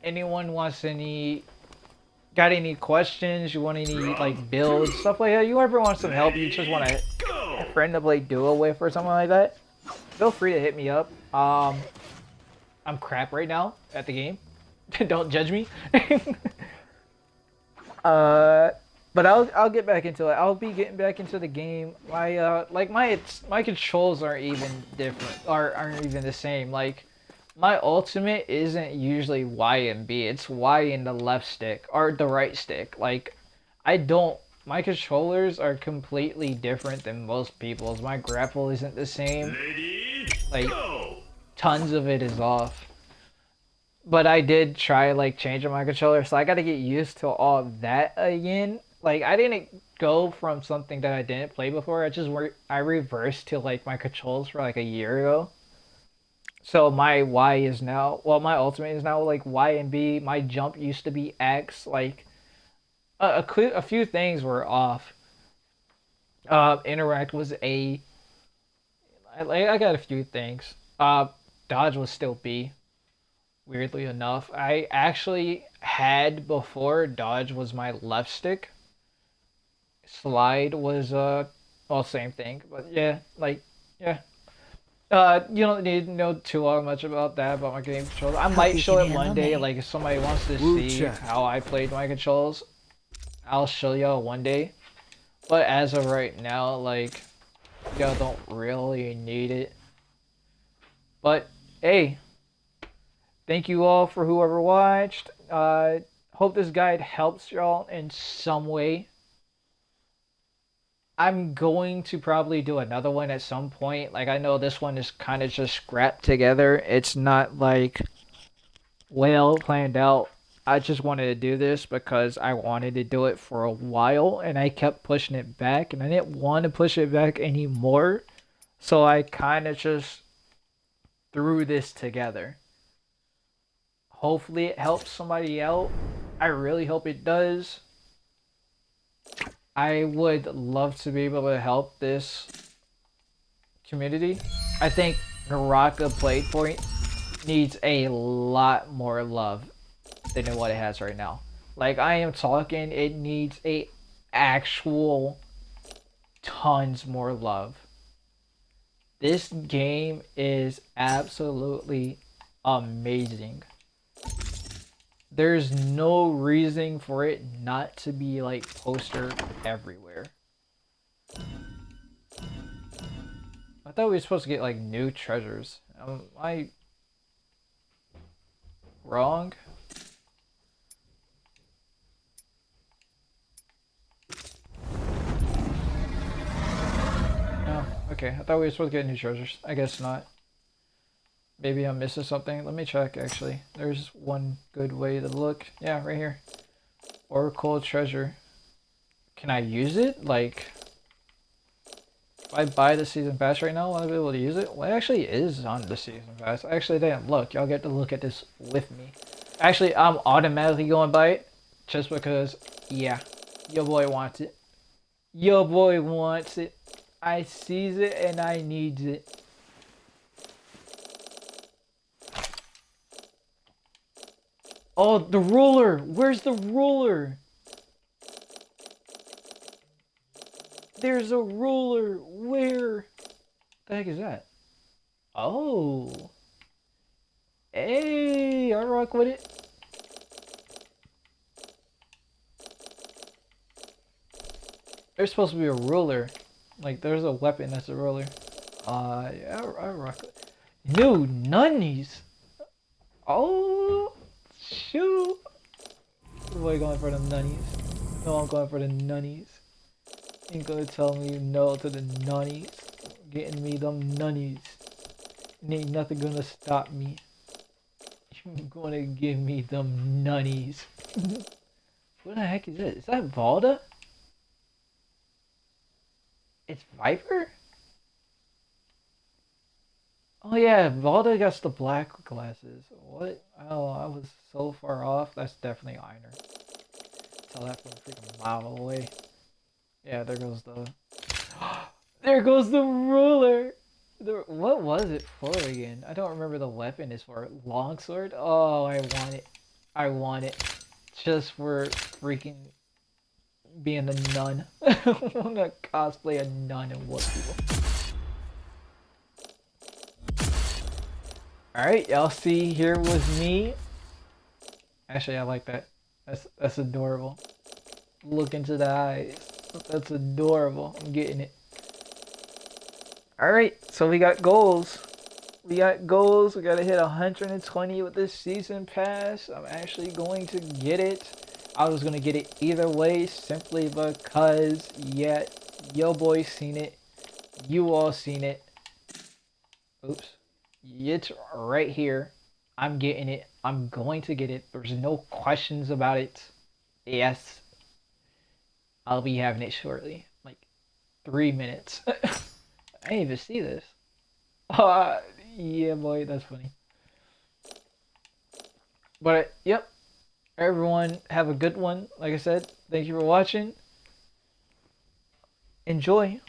[SPEAKER 1] Anyone wants got any questions? You want any like builds, stuff like that? You ever want some help? You just want a friend to play duo with or something like that? Feel free to hit me up. I'm crap right now at the game. Don't judge me. But I'll get back into it. I'll be getting back into the game. My controls aren't even different, aren't even the same. Like, my ultimate isn't usually Y and B. It's Y in the left stick or the right stick. Like, my controllers are completely different than most people's. My grapple isn't the same. Like, tons of it is off. But I did try like changing my controller, so I got to get used to all that again. Like, I didn't go from something that I didn't play before. I reversed to like my controls for like a year ago. So my Y is now, well, my ultimate is now like Y and B. My jump used to be X. Like, a few things were off. Interact was A. I got a few things. Dodge was still B. Weirdly enough, I actually had before dodge was my left stick. Slide was well, same thing, but yeah, like, yeah. You don't need to know too much about that, about my game controls. I might show it one day, like if somebody wants to see how I played my controls, I'll show y'all one day. But as of right now, like, y'all don't really need it. But hey, thank you all for whoever watched. Hope this guide helps y'all in some way. I'm going to probably do another one at some point. Like, I know this one is kind of just scrapped together. It's not like well planned out. I just wanted to do this because I wanted to do it for a while and I kept pushing it back and I didn't want to push it back anymore. So I kind of just threw this together. Hopefully it helps somebody out. I really hope it does. I would love to be able to help this community. I think Naraka Bladepoint needs a lot more love than what it has right now. Like, I am talking, it needs a actual tons more love. This game is absolutely amazing. There's no reason for it not to be like poster everywhere. I thought we were supposed to get like new treasures. Am I wrong? Okay, I thought we were supposed to get new treasures. I guess not. Maybe I'm missing something. Let me check, actually. There's one good way to look. Yeah, right here. Oracle treasure. Can I use it? Like, if I buy the season pass right now, will I be able to use it? Well, it actually is on the season pass. I actually didn't look. Y'all get to look at this with me. Actually, I'm automatically going to buy it. Just because, yeah, your boy wants it. Your boy wants it. I sees it and I needs it. Oh, the ruler! Where's the ruler? There's a ruler! Where? The heck is that? Oh. Hey, I rock with it. There's supposed to be a ruler. Like, there's a weapon that's a ruler. Yeah, I rock it. New nunnies! Oh, shoot! Boy, going for the nunnies. No, I'm going for the nunnies. Ain't gonna tell me no to the nunnies. Getting me them nunnies. And ain't nothing gonna stop me. You're gonna give me them nunnies. What the heck is it? Is that Valda? It's Viper? Oh yeah, Valda got the black glasses. What? Oh, I was so far off. That's definitely Einer. Tell that from a freaking mile away. Yeah, there goes the... There goes the ruler! What was it for again? I don't remember the weapon is for. Longsword? Oh, I want it. I want it. Just for freaking being a nun. I want to cosplay a nun and whoop people. Alright, y'all see here with me. Actually, I like that. That's adorable. Look into the eyes. That's adorable. I'm getting it. Alright, so we got goals. We got goals. We gotta hit 120 with this season pass. I'm actually going to get it. I was gonna get it either way simply because, yeah, yo boy seen it. You all seen it. Oops. It's right here. I'm getting it. I'm going to get it. There's no questions about it. Yes. I'll be having it shortly. Like 3 minutes. I didn't even see this. Yeah, boy, that's funny. But, yep. Everyone, have a good one. Like I said, thank you for watching. Enjoy.